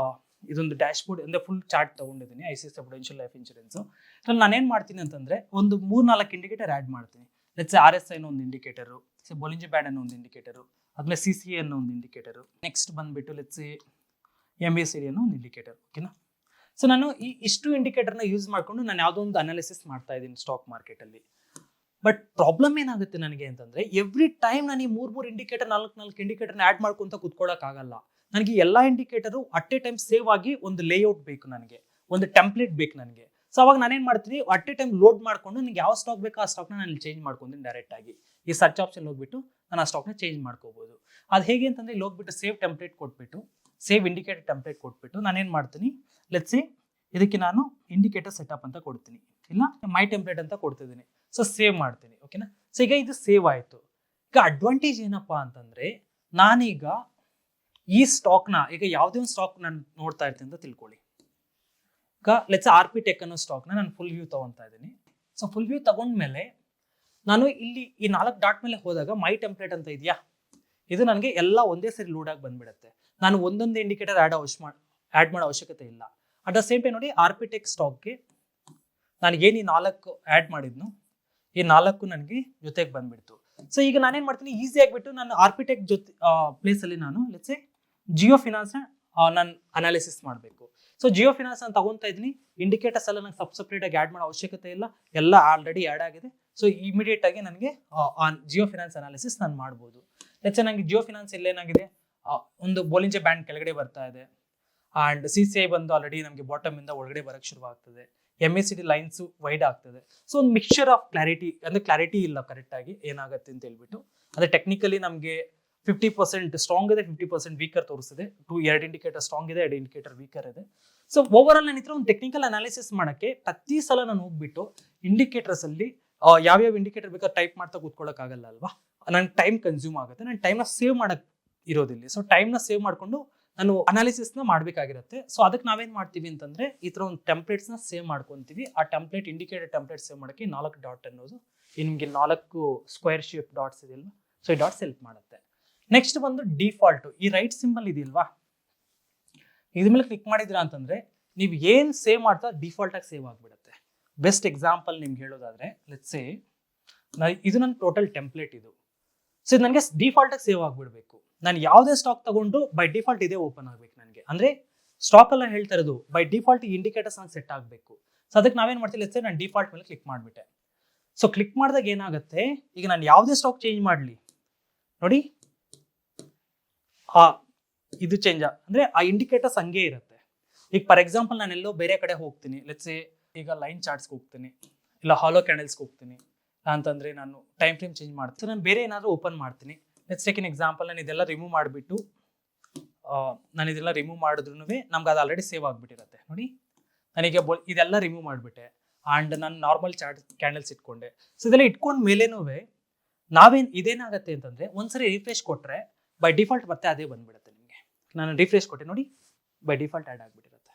ಇದೊಂದು ಡ್ಯಾಶ್ ಬೋರ್ಡ್ ಅಂದರೆ ಫುಲ್ ಚಾರ್ಟ್ ತೊಗೊಂಡಿದ್ದೀನಿ ICICI Prudential ಲೈಫ್ ಇನ್ಶೂರೆನ್ಸು. ಅದ್ರಲ್ಲಿ ನಾನೇನು ಮಾಡ್ತೀನಿ ಅಂತಂದರೆ ಒಂದು 3-4 ಇಂಡಿಕೇಟರ್ ಆ್ಯಡ್ ಮಾಡ್ತೀನಿ. ಲೆಟ್ಸ್ ಸೇ RSI ಅನ್ನೋ ಒಂದು ಇಂಡಿಕೇಟರು, ಸೊ ಬೊಲಿಂಜರ್ ಬ್ಯಾಂಡ್ ಅನ್ನೋ ಒಂದು ಇಂಡಿಕೇಟರು, ಆದ್ಮೇಲೆ CCA ಅನ್ನೋ ಒಂದು ಇಂಡಿಕೇಟರು, ನೆಕ್ಸ್ಟ್ ಬಂದುಬಿಟ್ಟು ಲೆಟ್ಸ್ ಸೇ MACD ಅನ್ನೋ ಒಂದು ಇಂಡಿಕೇಟರ್, ಓಕೆನಾ. ಸೊ ನಾನು ಇಷ್ಟು ಇಂಡಿಕೇಟರ್ನ ಯೂಸ್ ಮಾಡಿಕೊಂಡು ನಾನು ಯಾವುದೋ ಒಂದು ಅನಾಲಿಸಿಸ್ ಮಾಡ್ತಾ ಇದ್ದೀನಿ ಸ್ಟಾಕ್ ಮಾರ್ಕೆಟಲ್ಲಿ. ಬಟ್ ಪ್ರಾಬ್ಲಮ್ ಏನಾಗುತ್ತೆ ನನಗೆ ಅಂತಂದರೆ, ಎವ್ರಿ ಟೈಮ್ ನಾನು ಈ 3 ಇಂಡಿಕೇಟರ್ 4 ಇಂಡಿಕೇಟರ್ನ ಆ್ಯಡ್ ಮಾಡ್ಕೊತ ಕೂತ್ಕೊಳ್ಳೋಕ್ಕಾಗಲ್ಲ. ನನಗೆ ಎಲ್ಲ indicator at A time save ಆಗಿ ಒಂದು ಲೇಔಟ್ ಬೇಕು, ನನಗೆ ಒಂದು ಟೆಂಪ್ಲೇಟ್ ಬೇಕು ನನಗೆ. ಸೊ ಅವಾಗ ನಾನೇನು ಮಾಡ್ತೀನಿ, ಅಟ್ ಎ ಟೈಮ್ ಲೋಡ್ ಮಾಡಿಕೊಂಡು ನನಗೆ ಯಾವ ಸ್ಟಾಕ್ ಬೇಕೋ ಆ ಸ್ಟಾಕ್ನ ನಾನು ಚೇಂಜ್ ಮಾಡ್ಕೊತೀನಿ ಡೈರೆಕ್ಟಾಗಿ. ಈ ಸರ್ಚ್ ಆಪ್ಷನ್ ಹೋಗ್ಬಿಟ್ಟು ನಾನು ಆ ಸ್ಟಾಕ್ನ ಚೇಂಜ್ ಮಾಡ್ಕೋಬೋದು. ಅದು ಹೇಗೆ ಅಂತಂದರೆ, ಇಲ್ಲಿ ಹೋಗ್ಬಿಟ್ಟು ಸೇವ್ ಟೆಂಪ್ಲೇಟ್ ಕೊಟ್ಬಿಟ್ಟು, ಸೇವ್ ಇಂಡಿಕೇಟರ್ ಟೆಂಪ್ಲೇಟ್ ಕೊಟ್ಬಿಟ್ಟು ನಾನೇನು ಮಾಡ್ತೀನಿ, ಲೆಟ್ಸ್ ಸೇ ಇದಕ್ಕೆ ನಾನು ಇಂಡಿಕೇಟರ್ ಸೆಟಪ್ ಅಂತ ಕೊಡ್ತೀನಿ, ಇಲ್ಲ ಮೈ ಟೆಂಪ್ಲೇಟ್ ಅಂತ ಕೊಡ್ತಿದ್ದೀನಿ. ಸೊ ಸೇವ್ ಮಾಡ್ತೀನಿ, ಓಕೆನಾ. ಸೊ ಈಗ ಇದು ಸೇವ್ ಆಯಿತು. ಈಗ ಅಡ್ವಾಂಟೇಜ್ ಏನಪ್ಪ ಅಂತಂದರೆ, ನಾನೀಗ ಈ ಸ್ಟಾಕ್ನ, ಈಗ ಯಾವುದೇ ಒಂದು ಸ್ಟಾಕ್ ನಾನು ನೋಡ್ತಾ ಇರ್ತೀನಿ ಅಂತ ತಿಳ್ಕೊಳ್ಳಿ. ಈಗ ಲೆಟ್ಸ್ RP Tech ಅನ್ನೋ ಸ್ಟಾಕ್ನ ನಾನು ಫುಲ್ ವ್ಯೂ ತೊಗೊತಾ ಇದ್ದೀನಿ. ಸೊ ಫುಲ್ ವ್ಯೂ ತಗೊಂಡ್ಮೇಲೆ ನಾನು ಇಲ್ಲಿ ಈ 4 ಡಾಟ್ ಮೇಲೆ ಹೋದಾಗ ಮೈ ಟೆಂಪ್ಲೇಟ್ ಅಂತ ಇದೆಯಾ, ಇದು ನನಗೆ ಎಲ್ಲ ಒಂದೇ ಸರಿ ಲೋಡ್ ಆಗಿ ಬಂದ್ಬಿಡುತ್ತೆ. ನಾನು ಒಂದೊಂದು ಇಂಡಿಕೇಟರ್ ಆ್ಯಡ್ ಮಾಡೋ ಅವಶ್ಯಕತೆ ಇಲ್ಲ. ಅಟ್ ದ ಸೇಮ್ ಟೈಮ್ ನೋಡಿ, RP Tech ಸ್ಟಾಕ್ಗೆ ನಾನು ಏನು ಈ 4 ಆ್ಯಡ್ ಮಾಡಿದ್ನು, ಈ 4 ನನಗೆ ಜೊತೆಗೆ ಬಂದ್ಬಿಡ್ತು. ಸೊ ಈಗ ನಾನೇನು ಮಾಡ್ತೀನಿ, ಈಸಿ ಆಗಿಬಿಟ್ಟು ನಾನು RP Tech ಜೊತೆ ಪ್ಲೇಸಲ್ಲಿ ನಾನು ಲೆಟ್ಸ್ ಸೇ ಜಿಯೋ ಫಿನಾನ್ಸ್ನ ನಾನು ಅನಾಲಿಸಿಸ್ ಮಾಡಬೇಕು. ಸೊ ಜಿಯೋ ಫಿನಾನ್ಸ್ ನಾನು ತಗೊತಾ ಇದ್ದೀನಿ, ಇಂಡಿಕೇಟರ್ಸ್ ಎಲ್ಲ ನಂಗೆ ಸಪ್ರೇಟಾಗಿ ಆ್ಯಡ್ ಮಾಡೋ ಅವಶ್ಯಕತೆ ಇಲ್ಲ, ಎಲ್ಲ ಆಲ್ರೆಡಿ ಆ್ಯಡ್ ಆಗಿದೆ. ಸೊ ಇಮಿಡಿಯೇಟಾಗಿ ನನಗೆ ಜಿಯೋ ಫಿನಾನ್ಸ್ ಅನಾಲಿಸಿಸ್ ನಾನು ಮಾಡ್ಬೋದು. ಲೆಟ್ಸ್ ಸೇ ನನಗೆ ಜಿಯೋ ಫಿನಾನ್ಸ್ ಎಲ್ಲೇನಾಗಿದೆ, ಒಂದು ಬೊಲಿಂಜರ್ ಬ್ಯಾಂಡ್ ಕೆಳಗಡೆ ಬರ್ತಾ ಇದೆ, ಆ್ಯಂಡ್ CCI ಬಂದು ಆಲ್ರೆಡಿ ನಮಗೆ ಬಾಟಮಿಂದ ಒಳಗಡೆ ಬರೋಕ್ಕೆ ಶುರು ಆಗ್ತದೆ, MACD ಲೈನ್ಸು ವೈಡ್ ಆಗ್ತದೆ. ಸೊ ಒಂದು ಮಿಕ್ಸ್ಚರ್ ಆಫ್ ಕ್ಲಾರಿಟಿ, ಅಂದರೆ ಕ್ಲಾರಿಟಿ ಇಲ್ಲ ಕರೆಕ್ಟಾಗಿ ಏನಾಗುತ್ತೆ ಅಂತ ಹೇಳ್ಬಿಟ್ಟು. ಅಂದರೆ ಟೆಕ್ನಿಕಲಿ ನಮಗೆ 50% ಸ್ಟ್ರಾಂಗ್ ಇದೆ, 50% ವೀಕರ್ ತೋರಿಸಿದೆ. 2 ಇಂಡಿಕೇಟರ್ ಸ್ಟ್ರಾಂಗ್ ಇದೆ, 2 ಇಂಡಿಕೇಟರ್ ವೀಕರ್ ಇದೆ. ಸೊ ಓವರ್ ಆಲ್ ನನ್ನ ಹತ್ರ ಒಂದು ಟೆಕ್ನಿಕಲ್ ಅನಾಲಿಸಿಸ್ ಮಾಡೋಕ್ಕೆ ಪ್ರತಿ ಸಲ ನಾನು ಹೋಗ್ಬಿಟ್ಟು ಇಂಡಿಕೇಟರ್ಸಲ್ಲಿ ಯಾವ್ಯಾವ ಇಂಡಿಕೇಟರ್ ಬೇಕಾದ್ರೆ ಟೈಪ್ ಮಾಡ್ತಾ ಕೂತ್ಕೊಳ್ಳೋಕ್ಕಾಗಲ್ಲ ಅಲ್ವಾ. ನನ್ನ ಟೈಮ್ ಕನ್ಸ್ಯೂಮ್ ಆಗುತ್ತೆ, ನನ್ನ ಟೈಮ್ನ ಸೇವ್ ಮಾಡೋಕ್ಕೆ ಇರೋದಿಲ್ಲ. ಸೊ ಟೈಮ್ನ ಸೇವ್ ಮಾಡಿಕೊಂಡು ನಾನು ಅನಾಲಿಸಿಸ್ನ ಮಾಡಬೇಕಾಗಿರುತ್ತೆ. ಸೊ ಅದಕ್ಕೆ ನಾವೇನು ಮಾಡ್ತೀವಿ ಅಂತಂದರೆ, ಈ ಥರ ಒಂದು ಟೆಂಪ್ಲೇಟ್ಸ್ನ ಸೇವ್ ಮಾಡ್ಕೊತೀವಿ. ಆ ಟೆಂಪ್ಲೇಟ್ ಇಂಡಿಕೇಟರ್ ಟೆಂಪ್ಲೇಟ್ ಸೇವ್ ಮಾಡೋಕ್ಕೆ 4 ಡಾಟ್ ಅನ್ನೋದು, ನಿಮಗೆ 4 ಸ್ಕ್ವೇರ್ ಶೇಪ್ ಡಾಟ್ಸ್ ಇದೆಯಲ್ವಾ, ಸೊ ಈ ಡಾಟ್ಸ್ ಹೆಲ್ಪ್ ಮಾಡುತ್ತೆ. ನೆಕ್ಸ್ಟ್ ಬಂದು ಡಿಫಾಲ್ಟು, ಈ ರೈಟ್ ಸಿಂಬಲ್ ಇದೆಯಲ್ವಾ, ಇದ್ರ ಮೇಲೆ ಕ್ಲಿಕ್ ಮಾಡಿದ್ರಾ ಅಂತಂದರೆ ನೀವು ಏನು ಸೇವ್ ಮಾಡ್ತಾ ಡಿಫಾಲ್ಟಾಗಿ ಸೇವ್ ಆಗಿಬಿಡುತ್ತೆ. ಬೆಸ್ಟ್ ಎಕ್ಸಾಂಪಲ್ ನಿಮ್ಗೆ ಹೇಳೋದಾದರೆ, ಲೆಟ್ಸ್ ಸೇ ಇದು ನನ್ನ ಟೋಟಲ್ ಟೆಂಪ್ಲೇಟ್ ಇದು. ಸೊ ಇದು ನನಗೆ ಡಿಫಾಲ್ಟಾಗಿ ಸೇವ್ ಆಗಿಬಿಡಬೇಕು. ನಾನು ಯಾವುದೇ ಸ್ಟಾಕ್ ತಗೊಂಡು ಬೈ ಡಿಫಾಲ್ಟ್ ಇದೇ ಓಪನ್ ಆಗಬೇಕು ನನಗೆ. ಅಂದರೆ ಸ್ಟಾಕ್ ಎಲ್ಲ ಹೇಳ್ತಾ ಇರೋದು ಬೈ ಡಿಫಾಲ್ಟ್ ಇಂಡಿಕೇಟರ್ಸ್ ನಂಗೆ ಸೆಟ್ ಆಗಬೇಕು. ಸೊ ಅದಕ್ಕೆ ನಾವೇನು ಮಾಡ್ತೀವಿ, ಲೆಟ್ಸ್ ಸೇ ನಾನು ಡಿಫಾಲ್ಟ್ ಮೇಲೆ ಕ್ಲಿಕ್ ಮಾಡಿಬಿಟ್ಟೆ. ಸೊ ಕ್ಲಿಕ್ ಮಾಡಿದಾಗ ಏನಾಗುತ್ತೆ, ಈಗ ನಾನು ಯಾವುದೇ ಸ್ಟಾಕ್ ಚೇಂಜ್ ಮಾಡಲಿ ನೋಡಿ, ಇದು ಚೇಂಜ್ ಅಂದರೆ ಆ ಇಂಡಿಕೇಟರ್ಸ್ ಹಂಗೆ ಇರುತ್ತೆ. ಈಗ ಫಾರ್ ಎಕ್ಸಾಂಪಲ್ ನಾನೆಲ್ಲೋ ಬೇರೆ ಕಡೆ ಹೋಗ್ತೀನಿ, ಲೆಟ್ಸ್ ಸೇ ಈಗ ಲೈನ್ ಚಾರ್ಟ್ಸ್ಗೆ ಹೋಗ್ತೀನಿ, ಇಲ್ಲ ಹಾಲೋ ಕ್ಯಾಂಡಲ್ಸ್ಗೆ ಹೋಗ್ತೀನಿ ಅಂತಂದರೆ ನಾನು ಟೈಮ್ ಫ್ರೇಮ್ ಚೇಂಜ್ ಮಾಡ್ತೀನಿ. ಸೊ ನಾನು ಬೇರೆ ಏನಾದರೂ ಓಪನ್ ಮಾಡ್ತೀನಿ. ಲೆಟ್ಸ್ ಟೇಕ್ ಎನ್ ಎಕ್ಸಾಂಪಲ್, ನಾನು ಇದೆಲ್ಲ ರಿಮೂವ್ ಮಾಡಿಬಿಟ್ಟು ನಾನು ಇದೆಲ್ಲ ರಿಮೂವ್ ಮಾಡಿದ್ರೂ ನಮ್ಗೆ ಅದು ಆಲ್ರೆಡಿ ಸೇವ್ ಆಗಿಬಿಟ್ಟಿರುತ್ತೆ ನೋಡಿ. ನನಗೆ ಇದೆಲ್ಲ ರಿಮೂವ್ ಮಾಡಿಬಿಟ್ಟೆ, ಆ್ಯಂಡ್ ನಾನು ನಾರ್ಮಲ್ ಕ್ಯಾಂಡಲ್ಸ್ ಇಟ್ಕೊಂಡೆ. ಸೊ ಇದೆಲ್ಲ ಇಟ್ಕೊಂಡ ಮೇಲೇನೂ ಇದೇನಾಗುತ್ತೆ ಅಂತಂದರೆ, ಒಂದ್ಸರಿ ರಿಫ್ರೆಶ್ ಕೊಟ್ಟರೆ ಬೈ ಡಿಫಾಲ್ಟ್ ಮತ್ತೆ ಅದೇ ಬಂದ್ಬಿಡುತ್ತೆ ನಿಮಗೆ. ನಾನು ರಿಫ್ರೆಶ್ ಕೊಟ್ಟೆ ನೋಡಿ, ಬೈ ಡಿಫಾಲ್ಟ್ ಆ್ಯಡ್ ಆಗಿಬಿಟ್ಟಿರುತ್ತೆ.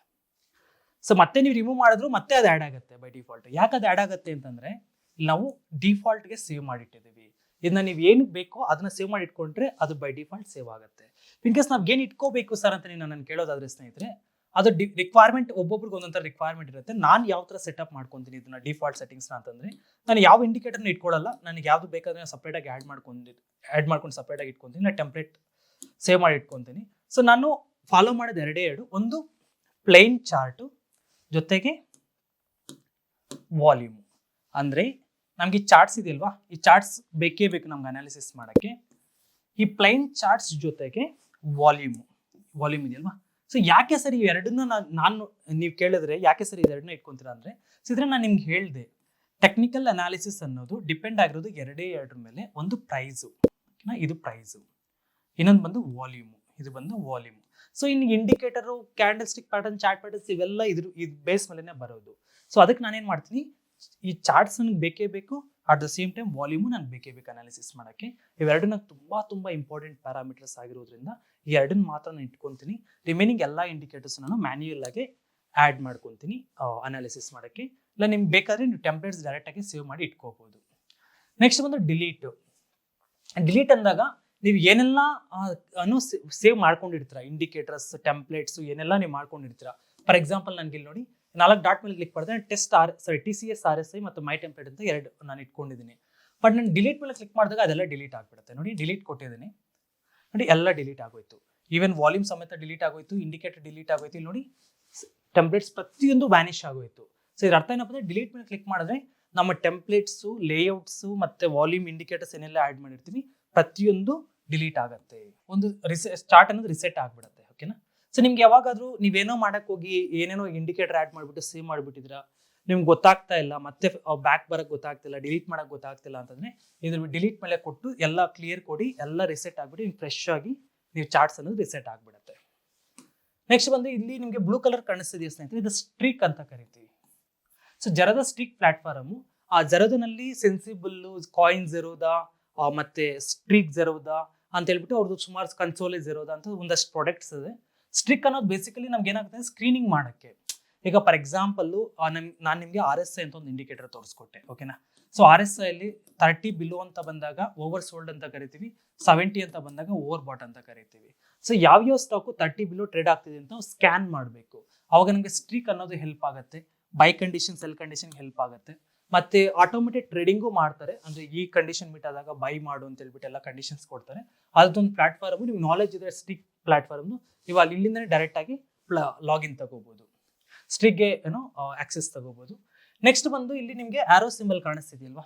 ಸೊ ಮತ್ತೆ ನೀವು ರಿಮೂವ್ ಮಾಡಿದ್ರು ಮತ್ತೆ ಅದು ಆ್ಯಡ್ ಆಗುತ್ತೆ ಬೈ ಡಿಫಾಲ್ಟ್. ಯಾಕೆ ಅದು ಆ್ಯಡ್ ಆಗುತ್ತೆ ಅಂತಂದರೆ, ನಾವು ಡಿಫಾಲ್ಟ್ಗೆ ಸೇವ್ ಮಾಡಿಟ್ಟಿದ್ದೀವಿ. ಇದನ್ನ ನೀವು ಏನಕ್ಕೆ ಬೇಕೋ ಅದನ್ನ ಸೇವ್ ಮಾಡಿ ಇಟ್ಕೊಂಡ್ರೆ ಅದು ಬೈ ಡಿಫಾಲ್ಟ್ ಸೇವ್ ಆಗುತ್ತೆ. ಇನ್ ಕೇಸ್ ನಾವು ಏನು ಇಟ್ಕೋಬೇಕು ಸರ್ ಅಂತ ನೀವು ನನ್ನ ಕೇಳೋದಾದ್ರೆ ಸ್ನೇಹಿತರೆ, ಅದು ರಿಕ್ವೈರ್ಮೆಂಟ್ ಒಬ್ಬೊಬ್ರಿಗೆ ಒಂದೊಂಥರ ರಿಕ್ವೈರ್ಮೆಂಟ್ ಇರುತ್ತೆ. ನಾನು ಯಾವ ಥರ ಸೆಟಪ್ ಮಾಡ್ಕೊತೀನಿ ಇದನ್ನ ಡಿಫಾಲ್ಟ್ ಸೆಟ್ಟಿಂಗ್ಸ್ನ ಅಂತಂದರೆ, ನಾನು ಯಾವ ಇಂಡಿಕೇಟರ್ನ ಇಟ್ಕೊಳ್ಳಲ್ಲ. ನನಗೆ ಯಾವುದು ಬೇಕಾದ್ರೆ ನಾನು ಸಪ್ರೇಟಾಗಿ ಆ್ಯಡ್ ಮಾಡ್ಕೊಂಡು ಸಪ್ರೇಟಾಗಿ ಇಟ್ಕೊತೀನಿ. ನಾನು ಟೆಂಪ್ಲೇಟ್ ಸೇವ್ ಮಾಡಿ ಇಟ್ಕೊತೀನಿ. ಸೊ ನಾನು ಫಾಲೋ ಮಾಡೋದು ಎರಡು. ಒಂದು ಪ್ಲೈನ್ ಚಾರ್ಟು ಜೊತೆಗೆ ವಾಲ್ಯೂಮ್. ಅಂದರೆ ನಮಗೆ ಚಾರ್ಟ್ಸ್ ಇದೆಯಲ್ವಾ, ಈ ಚಾರ್ಟ್ಸ್ ಬೇಕೇ ಬೇಕು ನಮ್ಗೆ ಅನಾಲಿಸಿಸ್ ಮಾಡೋಕ್ಕೆ. ಈ ಪ್ಲೈನ್ ಚಾರ್ಟ್ಸ್ ಜೊತೆಗೆ ವಾಲ್ಯೂಮ್ ಇದೆಯಲ್ವಾ. ಸೊ ಯಾಕೆ ಸರ್ ಇವೆರಡನ್ನ ನಾನು ನೀವು ಕೇಳಿದ್ರೆ ಯಾಕೆ ಸರ್ ಇದೆರಡನ್ನ ಇಟ್ಕೊತೀರಾ ಅಂದರೆ, ಸಿದ್ರೆ ನಾನು ನಿಮ್ಗೆ ಹೇಳಿದೆ, ಟೆಕ್ನಿಕಲ್ ಅನಾಲಿಸಿಸ್ ಅನ್ನೋದು ಡಿಪೆಂಡ್ ಆಗಿರೋದು ಎರಡರ ಮೇಲೆ. ಒಂದು ಪ್ರೈಸು, ಇದು ಪ್ರೈಸು, ಇನ್ನೊಂದು ಬಂದು ವಾಲ್ಯೂಮು, ಇದು ಬಂದು ವಾಲ್ಯೂಮ್. ಸೊ ಇನ್ನು indicator, candle stick pattern, chart patterns ಇವೆಲ್ಲ ಇದು ಬೇಸ್ ಮೇಲೆನೆ ಬರೋದು. ಸೊ ಅದಕ್ಕೆ ನಾನೇನು ಮಾಡ್ತೀನಿ, ಈ ಚಾರ್ಟ್ಸ್ ನನಗೆ ಬೇಕೇ ಬೇಕು, at the same time volume ನನಗೆ ಬೇಕೇ ಬೇಕು ಅನಾಲಿಸಿಸ್ ಮಾಡೋಕ್ಕೆ. ಇವೆರಡು ನಂಗೆ ತುಂಬ ಇಂಪಾರ್ಟೆಂಟ್ ಪ್ಯಾರಾಮೀಟರ್ಸ್ ಆಗಿರೋದ್ರಿಂದ ಈ ಎರಡನ್ನ ಮಾತ್ರ ನಾನು ಇಟ್ಕೊತೀನಿ. ರಿಮೈನಿಂಗ್ ಎಲ್ಲ ಇಂಡಿಕೇಟರ್ಸ್ ನಾನು ಮ್ಯಾನ್ಯುಯಲ್ ಆಗಿ ಆ್ಯಡ್ ಮಾಡ್ಕೊತೀನಿ ಅನಾಲಿಸಿಸ್ ಮಾಡೋಕ್ಕೆ. ಇಲ್ಲ ನಿಮ್ಗೆ ಬೇಕಾದರೆ ನೀವು ಟೆಂಪ್ಲೇಟ್ಸ್ ಡೈರೆಕ್ಟಾಗಿ ಸೇವ್ ಮಾಡಿ ಇಟ್ಕೋಬೋದು. ನೆಕ್ಸ್ಟ್ ಬಂದು ಡಿಲೀಟ್ ಅಂದಾಗ ನೀವು ಏನೆಲ್ಲ ಸೇವ್ ಮಾಡ್ಕೊಂಡಿರ್ತೀರ, ಇಂಡಿಕೇಟರ್ಸ್, ಟೆಂಪ್ಲೇಟ್ಸು ಏನೆಲ್ಲ ನೀವು ಮಾಡ್ಕೊಂಡಿರ್ತೀರ. ಫಾರ್ ಎಕ್ಸಾಂಪಲ್ ನನಗೆ ಇಲ್ಲಿ ನೋಡಿ 4 ಡಾಟ್ ಮೇಲೆ ಕ್ಲಿಕ್ ಮಾಡಿದ್ರೆ TCS RSI ಮತ್ತು ಮೈ ಟೆಂಪ್ಲೇಟ್ ಅಂತ 2 ನಾನು ಇಟ್ಕೊಂಡಿದ್ದೀನಿ. ಬಟ್ ನಾನು ಡಿಲೀಟ್ ಮೇಲೆ ಕ್ಲಿಕ್ ಮಾಡಿದಾಗ ಅದೆಲ್ಲ ಡಿಲೀಟ್ ಆಗಿಬಿಡುತ್ತೆ. ನೋಡಿ ಡಿಲೀಟ್ ಕೊಟ್ಟಿದ್ದೀನಿ, ನೋಡಿ ಎಲ್ಲ ಡಿಲೀಟ್ ಆಗೋಯ್ತು. ಈವನ್ ವಾಲ್ಯೂಮ್ ಸಮೇತ ಡಿಲೀಟ್ ಆಗೋಯ್ತು, ಇಂಡಿಕೇಟರ್ ಡಿಲೀಟ್ ಆಗೋಯ್ತು. ಇಲ್ಲಿ ನೋಡಿ ಟೆಂಪ್ಲೇಟ್ಸ್ ಪ್ರತಿಯೊಂದು ವ್ಯಾನಿಷ್ ಆಗೋಯ್ತು. ಸೊ ಇದ್ರ ಅರ್ಥ ಏನಪ್ಪ ಅಂದರೆ, ಡಿಲೀಟ್ ಮೇಲೆ ಕ್ಲಿಕ್ ಮಾಡಿದ್ರೆ ನಮ್ಮ ಟೆಂಪ್ಲೇಟ್ಸು, ಲೇಔಟ್ಸು ಮತ್ತು ವಾಲ್ಯೂಮ್ ಇಂಡಿಕೇಟರ್ಸ್ ಏನೆಲ್ಲ ಆ್ಯಡ್ ಮಾಡಿರ್ತೀವಿ ಪ್ರತಿಯೊಂದು ಡಿಲೀಟ್ ಆಗುತ್ತೆ. ಒಂದು ಚಾರ್ಟ್ ಅನ್ನೋದು ರಿಸೆಟ್ ಆಗಿಬಿಡುತ್ತೆ. ಓಕೆನಾ. ಸೊ ನಿಮ್ಗೆ ಯಾವಾಗಾದ್ರೂ ನೀವೇನೋ ಮಾಡಕ್ ಹೋಗಿ ಏನೇನೋ ಇಂಡಿಕೇಟರ್ ಆ್ಯಡ್ ಮಾಡಿಬಿಟ್ಟು ಸೇವ್ ಮಾಡಿಬಿಟ್ಟಿದ್ರ, ನಿಮ್ಗೆ ಗೊತ್ತಾಗ್ತಾ ಇಲ್ಲ, ಮತ್ತೆ ಬ್ಯಾಕ್ ಬರಕ್ಕೆ ಗೊತ್ತಾಗ್ತಿಲ್ಲ, ಡಿಲೀಟ್ ಮಾಡಕ್ಕೆ ಗೊತ್ತಾಗ್ತಿಲ್ಲ ಅಂತಂದ್ರೆ ಇದ್ರ ಡಿಲೀಟ್ ಮೇಲೆ ಕೊಟ್ಟು ಎಲ್ಲ ಕ್ಲಿಯರ್ ಕೊಡಿ, ಎಲ್ಲ ರಿಸೆಟ್ ಆಗಿಬಿಟ್ಟು ನೀವು ಫ್ರೆಶ್ ಆಗಿ ನೀವು ಚಾರ್ಟ್ಸ್ ಅನ್ನೋದು ರಿಸೆಟ್ ಆಗಿಬಿಡುತ್ತೆ. ನೆಕ್ಸ್ಟ್ ಬಂದು ಇಲ್ಲಿ ನಿಮಗೆ ಬ್ಲೂ ಕಲರ್ ಕಾಣಿಸ್ತಿದೆಯಾ ಸ್ನೇಹಿತರೆ, ಇದು ಸ್ಟ್ರೀಕ್ ಅಂತ ಕರಿತೀವಿ. ಸೊ ಜರದ ಸ್ಟ್ರೀಕ್ ಪ್ಲಾಟ್ಫಾರ್ಮು, ಆ ಜರದನಲ್ಲಿ ಸೆನ್ಸಿಬಲ್ಲು, ಕಾಯಿನ್ಸ್ ಇರೋದಾ ಮತ್ತೆ ಸ್ಟ್ರೀಕ್ಸ್ ಇರೋದಾ ಅಂತ ಹೇಳ್ಬಿಟ್ಟು ಅವ್ರದ್ದು ಸುಮಾರು ಕನ್ಸೋಲೇಸ್ ಇರೋದಾ ಅಂತ ಒಂದಷ್ಟು ಪ್ರಾಡಕ್ಟ್ಸ್ ಇದೆ. ಸ್ಟ್ರಿಕ್ ಅನ್ನೋದು ಬೇಸಿಕಲಿ ನಮ್ಗೆ ಏನಾಗುತ್ತೆ ಸ್ಕ್ರೀನಿಂಗ್ ಮಾಡೋಕ್ಕೆ. ಈಗ ಫಾರ್ ಎಕ್ಸಾಂಪಲ್ಲು ನಾನು ನಿಮಗೆ RSI ಅಂತ ಒಂದು ಇಂಡಿಕೇಟರ್ ತೋರಿಸ್ಕೊಟ್ಟೆ. ಓಕೆನಾ. ಸೊ RSI ಅಲ್ಲಿ 30 ಬಿಲೋ ಅಂತ ಬಂದಾಗ ಓವರ್ ಸೋಲ್ಡ್ ಅಂತ ಕರಿತೀವಿ, 70 ಅಂತ ಬಂದಾಗ ಓವರ್ ಬಾಟ್ ಅಂತ ಕರಿತೀವಿ. ಸೊ ಯಾವ್ಯಾವ ಸ್ಟಾಕು 30 ಬಿಲೋ ಟ್ರೇಡ್ ಆಗ್ತಿದೆ ಅಂತ ಸ್ಕ್ಯಾನ್ ಮಾಡಬೇಕು. ಅವಾಗ ನಮಗೆ ಸ್ಟ್ರೀಕ್ ಅನ್ನೋದು ಹೆಲ್ಪ್ ಆಗುತ್ತೆ. By condition, cell condition help ಆಗುತ್ತೆ. ಮತ್ತೆ ಆಟೋಮೆಟಿಕ್ ಟ್ರೇಡಿಂಗು ಮಾಡ್ತಾರೆ. ಅಂದ್ರೆ ಈ ಕಂಡೀಷನ್ ಮೀಟ್ ಆದಾಗ ಬೈ ಮಾಡು ಅಂತ ಹೇಳ್ಬಿಟ್ಟು ಎಲ್ಲ ಕಂಡೀಷನ್ಸ್ ಕೊಡ್ತಾರೆ. ಅದೊಂದು ಪ್ಲಾಟ್ಫಾರ್ಮ್, ನೀವು ನಾಲೆಜ್ ಇದೆ ಸ್ಟ್ರಿಕ್ ಪ್ಲಾಟ್ಫಾರ್ಮ್, ನೀವು ಇಲ್ಲಿಂದನೇ ಡೈರೆಕ್ಟ್ ಆಗಿ ಲಾಗಿನ್ ತಗೋಬಹುದು, ಸ್ಟ್ರಿಕ್ಗೆ ಏನೋ ಆಕ್ಸೆಸ್ ತಗೋಬಹುದು. ನೆಕ್ಸ್ಟ್ ಬಂದು ಇಲ್ಲಿ ನಿಮಗೆ ಆರೋ ಸಿಂಬಲ್ ಕಾಣಿಸ್ತಿದೆಯಲ್ವಾ,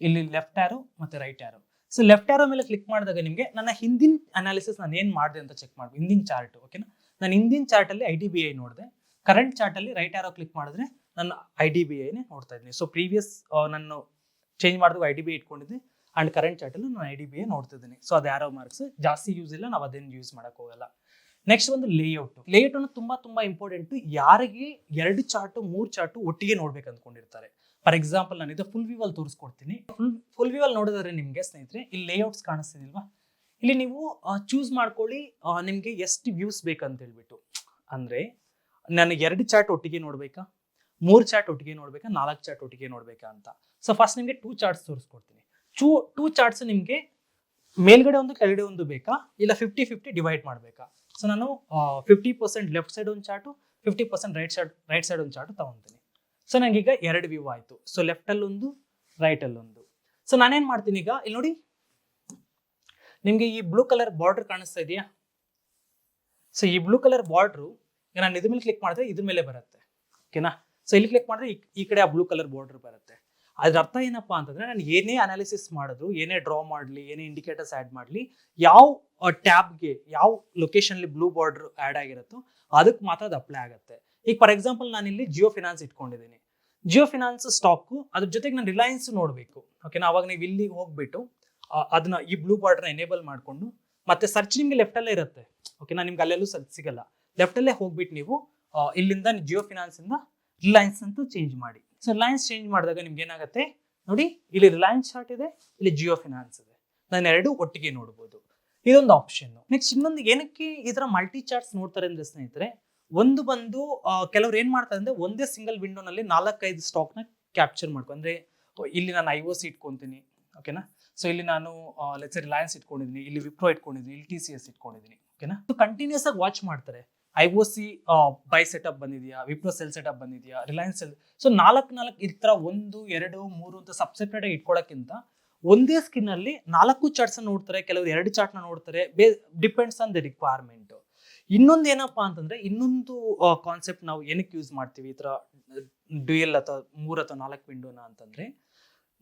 ಇಲ್ಲಿ ಲೆಫ್ಟ್ ಆರೋ ಮತ್ತೆ ರೈಟ್ ಆರೋ. ಸೊ ಲೆಫ್ಟ್ ಆರೋ ಮೇಲೆ ಕ್ಲಿಕ್ ಮಾಡಿದಾಗ ನಿಮಗೆ ನನ್ನ ಹಿಂದಿನ ಅನಾಲಿಸಿಸ್ ನಾನು ಏನು ಮಾಡಿದೆ ಅಂತ ಚೆಕ್ ಮಾಡ್ಬೋದು. ಹಿಂದಿನ ಚಾರ್ಟ್. ಓಕೆನಾ. ನಾನು ಹಿಂದಿನ ಚಾರ್ಟಲ್ಲಿ IDBI ನೋಡಿದೆ, ಕರೆಂಟ್ ಚಾರ್ಟಲ್ಲಿ ರೈಟ್ ಆರೋ ಕ್ಲಿಕ್ ಮಾಡಿದ್ರೆ ನಾನು IDBIನೇ ನೋಡ್ತಾ ಇದ್ದೀನಿ. ಸೊ ಪ್ರೀವಿಯಸ್ ನಾನು ಚೇಂಜ್ ಮಾಡಿದಾಗ IDBI ಇಟ್ಕೊಂಡಿದ್ದೆ, ಆ್ಯಂಡ್ ಕರೆಂಟ್ ಚಾರ್ಟಲ್ಲಿ ನಾನು IDBI ನೋಡ್ತಿದ್ದೀನಿ. ಸೊ ಅದು ಆರೋ ಮಾರ್ಕ್ಸ್ ಜಾಸ್ತಿ ಯೂಸ್ ಇಲ್ಲ, ನಾವು ಅದೇನು ಯೂಸ್ ಮಾಡೋಕೆ ಹೋಗಲ್ಲ. ನೆಕ್ಸ್ಟ್ ಒಂದು ಲೇಔಟ್ ಅನ್ನೋದು ತುಂಬ ಇಂಪಾರ್ಟೆಂಟು. ಯಾರಿಗೆ 2 ಚಾರ್ಟು 3 ಚಾರ್ಟು ಒಟ್ಟಿಗೆ ನೋಡ್ಬೇಕು ಅಂದ್ಕೊಂಡಿರ್ತಾರೆ. ಫಾರ್ ಎಕ್ಸಾಂಪಲ್ ನಾನು ಇದು ಫುಲ್ ವ್ಯೂವಲ್ಲಿ ತೋರಿಸ್ಕೊಡ್ತೀನಿ. ಫುಲ್ ವ್ಯೂವಲ್ಲಿ ನೋಡಿದ್ರೆ ನಿಮಗೆ ಸ್ನೇಹಿತರೆ ಇಲ್ಲಿ ಲೇಔಟ್ಸ್ ಕಾಣಿಸ್ತಿದಿಲ್ವಾ, ಇಲ್ಲಿ ನೀವು ಚೂಸ್ ಮಾಡ್ಕೊಳ್ಳಿ ನಿಮಗೆ ಎಷ್ಟು ವ್ಯೂಸ್ ಬೇಕಂತ ಹೇಳ್ಬಿಟ್ಟು. ಅಂದರೆ ನಾನು 2 ಚಾರ್ಟ್ ಒಟ್ಟಿಗೆ ನೋಡ್ಬೇಕಾ, 3 ಚಾರ್ಟ್ ಒಟ್ಟಿಗೆ ನೋಡ್ಬೇಕಾ, 4 ಚಾರ್ಟ್ ಒಟ್ಟಿಗೆ ನೋಡ್ಬೇಕಾ ಅಂತ. ಸೊ ಫಸ್ಟ್ ನಿಮಗೆ 2 ಚಾರ್ಟ್ಸ್ ತೋರಿಸ್ಕೊಡ್ತೀನಿ. 2 ಚಾರ್ಟ್ಸ್ ನಿಮಗೆ ಮೇಲ್ಗಡೆ ಒಂದು ಕೆಳಗಡೆ ಒಂದು ಬೇಕಾ, ಇಲ್ಲ 50-50 ಡಿವೈಡ್ ಮಾಡಬೇಕಾ. ಸೊ ನಾನು 50% ಲೆಫ್ಟ್ ಸೈಡ್ ಒಂದು ಚಾರ್ಟು, 50% ರೈಟ್ ಸೈಡ್ ಒಂದು ಚಾರ್ಟು ತಗೊತೀನಿ. ಸೊ ನನಗೀಗ 2 ವ್ಯೂ ಆಯಿತು. ಸೊ ಲೆಫ್ಟಲ್ಲೊಂದು, ರೈಟಲ್ಲೊಂದು. ಸೊ ನಾನೇನು ಮಾಡ್ತೀನಿ ಈಗ, ಇಲ್ಲಿ ನೋಡಿ ನಿಮಗೆ ಈ ಬ್ಲೂ ಕಲರ್ ಬಾರ್ಡರ್ ಕಾಣಿಸ್ತಾ ಇದೆಯಾ. ಸೊ ಈ ಬ್ಲೂ ಕಲರ್ ಬಾರ್ಡ್ರು ನಾನು ಇದ್ರ ಮೇಲೆ ಕ್ಲಿಕ್ ಮಾಡಿದ್ರೆ ಇದ್ರ ಮೇಲೆ ಬರುತ್ತೆ. ಓಕೆನಾ. ಸೊ ಇಲ್ಲಿ ಕ್ಲಿಕ್ ಮಾಡಿದ್ರೆ ಈ ಕಡೆ ಆ ಬ್ಲೂ ಕಲರ್ ಬಾರ್ಡರ್ ಬರುತ್ತೆ. ಅದ್ರ ಅರ್ಥ ಏನಪ್ಪಾ ಅಂತಂದ್ರೆ, ನಾನು ಏನೇ ಅನಾಲಿಸಿಸ್ ಮಾಡಿದ್ರು, ಏನೇ ಡ್ರಾ ಮಾಡಲಿ, ಏನೇ ಇಂಡಿಕೇಟರ್ಸ್ ಆ್ಯಡ್ ಮಾಡಲಿ, ಯಾವ ಟ್ಯಾಬ್ಗೆ ಯಾವ ಲೊಕೇಶನ್ಲಿ ಬ್ಲೂ ಬಾರ್ಡರ್ ಆ್ಯಡ್ ಆಗಿರುತ್ತೋ ಅದಕ್ಕೆ ಮಾತ್ರ ಅದು ಅಪ್ಲೈ ಆಗುತ್ತೆ. ಈಗ ಫಾರ್ ಎಕ್ಸಾಂಪಲ್ ನಾನು ಇಲ್ಲಿ ಜಿಯೋ ಫಿನಾನ್ಸ್ ಇಟ್ಕೊಂಡಿದ್ದೀನಿ. ಜಿಯೋ ಫಿನಾನ್ಸ್ ಸ್ಟಾಕು, ಅದ್ರ ಜೊತೆಗೆ ನಾನು ರಿಲಯನ್ಸ್ ನೋಡಬೇಕು. ಓಕೆನಾ. ಅವಾಗ ನೀವು ಇಲ್ಲಿ ಹೋಗ್ಬಿಟ್ಟು ಅದನ್ನ ಈ ಬ್ಲೂ ಬಾರ್ಡರ್ನ ಎನೇಬಲ್ ಮಾಡಿಕೊಂಡು, ಮತ್ತೆ ಸರ್ಚ್ ನಿಮಗೆ ಲೆಫ್ಟಲ್ಲೇ ಇರುತ್ತೆ. ಓಕೆನಾ. ನಿಮ್ಗೆ ಅಲ್ಲೆಲ್ಲೂ ಸರ್ಚ್ ಸಿಗಲ್ಲ. ಲೆಫ್ಟಲ್ಲೇ ಹೋಗ್ಬಿಟ್ಟು ನೀವು ಇಲ್ಲಿಂದ ಜಿಯೋ ಫಿನಾನ್ಸಿಂದ ರಿಲಯನ್ಸ್ ಅಂತ ಚೇಂಜ್ ಮಾಡಿ. ಸೊ ರಿಲಯನ್ಸ್ ಚೇಂಜ್ ಮಾಡಿದಾಗ ನಿಮ್ಗೆ ಏನಾಗುತ್ತೆ ನೋಡಿ, ಇಲ್ಲಿ ರಿಲಯನ್ಸ್ ಚಾರ್ಟ್ ಇದೆ, ಇಲ್ಲಿ ಜಿಯೋ ಫಿನಾನ್ಸ್ ಇದೆ, ನಾನು 2 ಒಟ್ಟಿಗೆ ನೋಡ್ಬೋದು. ಇದೊಂದು ಆಪ್ಷನ್. ನೆಕ್ಸ್ಟ್ ಇನ್ನೊಂದು ಏನಕ್ಕೆ ಈ ಥರ ಮಲ್ಟಿ ಚಾರ್ಟ್ಸ್ ನೋಡ್ತಾರೆ ಅಂದ್ರೆ ಸ್ನೇಹಿತರೆ, ಒಂದು ಬಂದು ಕೆಲವ್ರು ಏನು ಮಾಡ್ತಾರೆ ಅಂದರೆ, ಒಂದೇ ಸಿಂಗಲ್ ವಿಂಡೋನಲ್ಲಿ 4-5 ಸ್ಟಾಕ್ನ ಕ್ಯಾಪ್ಚರ್ ಮಾಡ್ಕೊ. ಅಂದರೆ ಇಲ್ಲಿ ನಾನು IOC ಇಟ್ಕೊತೀನಿ. ಓಕೆನಾ. ಸೊ ಇಲ್ಲಿ ನಾನು ರಿಲಯನ್ಸ್ ಇಟ್ಕೊಂಡಿದ್ದೀನಿ, ಇಲ್ಲಿ ವಿಪ್ರೋ ಇಟ್ಕೊಂಡಿದ್ದೀನಿ, ಇಲ್ಲಿ TCS ಇಟ್ಕೊಂಡಿದ್ದೀನಿ. ಓಕೆನಾ. ಸೊ ಕಂಟಿನ್ಯೂಸ್ ಆಗಿ ವಾಚ್ ಮಾಡ್ತಾರೆ. IOC ಬೈ ಸೆಟಪ್ ಬಂದಿದೆಯಾ, ವಿಪ್ರೋ ಸೆಲ್ ಸೆಟಪ್ ಬಂದಿದೆಯಾ, ರಿಲಯನ್ಸ್ ಸೆಲ್. ಸೊ ನಾಲ್ಕು ಈ ಥರ 1, 2, 3 ಅಂತ ಸಬ್ಸೆಪ್ರೇಟ್ ಆಗಿ ಇಟ್ಕೊಳ್ಳೋಕ್ಕಿಂತ ಒಂದೇ ಸ್ಕಿನ್ ಅಲ್ಲಿ 4 ಚಾರ್ಟ್ಸ್ ನೋಡ್ತಾರೆ, ಕೆಲವರು 2 ಚಾರ್ಟ್ ನ ನೋಡ್ತಾರೆ. Depends on the requirement. ಇನ್ನೊಂದು ಏನಪ್ಪಾ ಅಂತಂದ್ರೆ, ಇನ್ನೊಂದು ಕಾನ್ಸೆಪ್ಟ್ ನಾವು ಏನಕ್ಕೆ ಯೂಸ್ ಮಾಡ್ತೀವಿ ಈ ತರ ಡ್ಯೂಯಲ್ ಅಥವಾ 3 ಅಥವಾ 4 ವಿಂಡೋನ ಅಂತಂದ್ರೆ,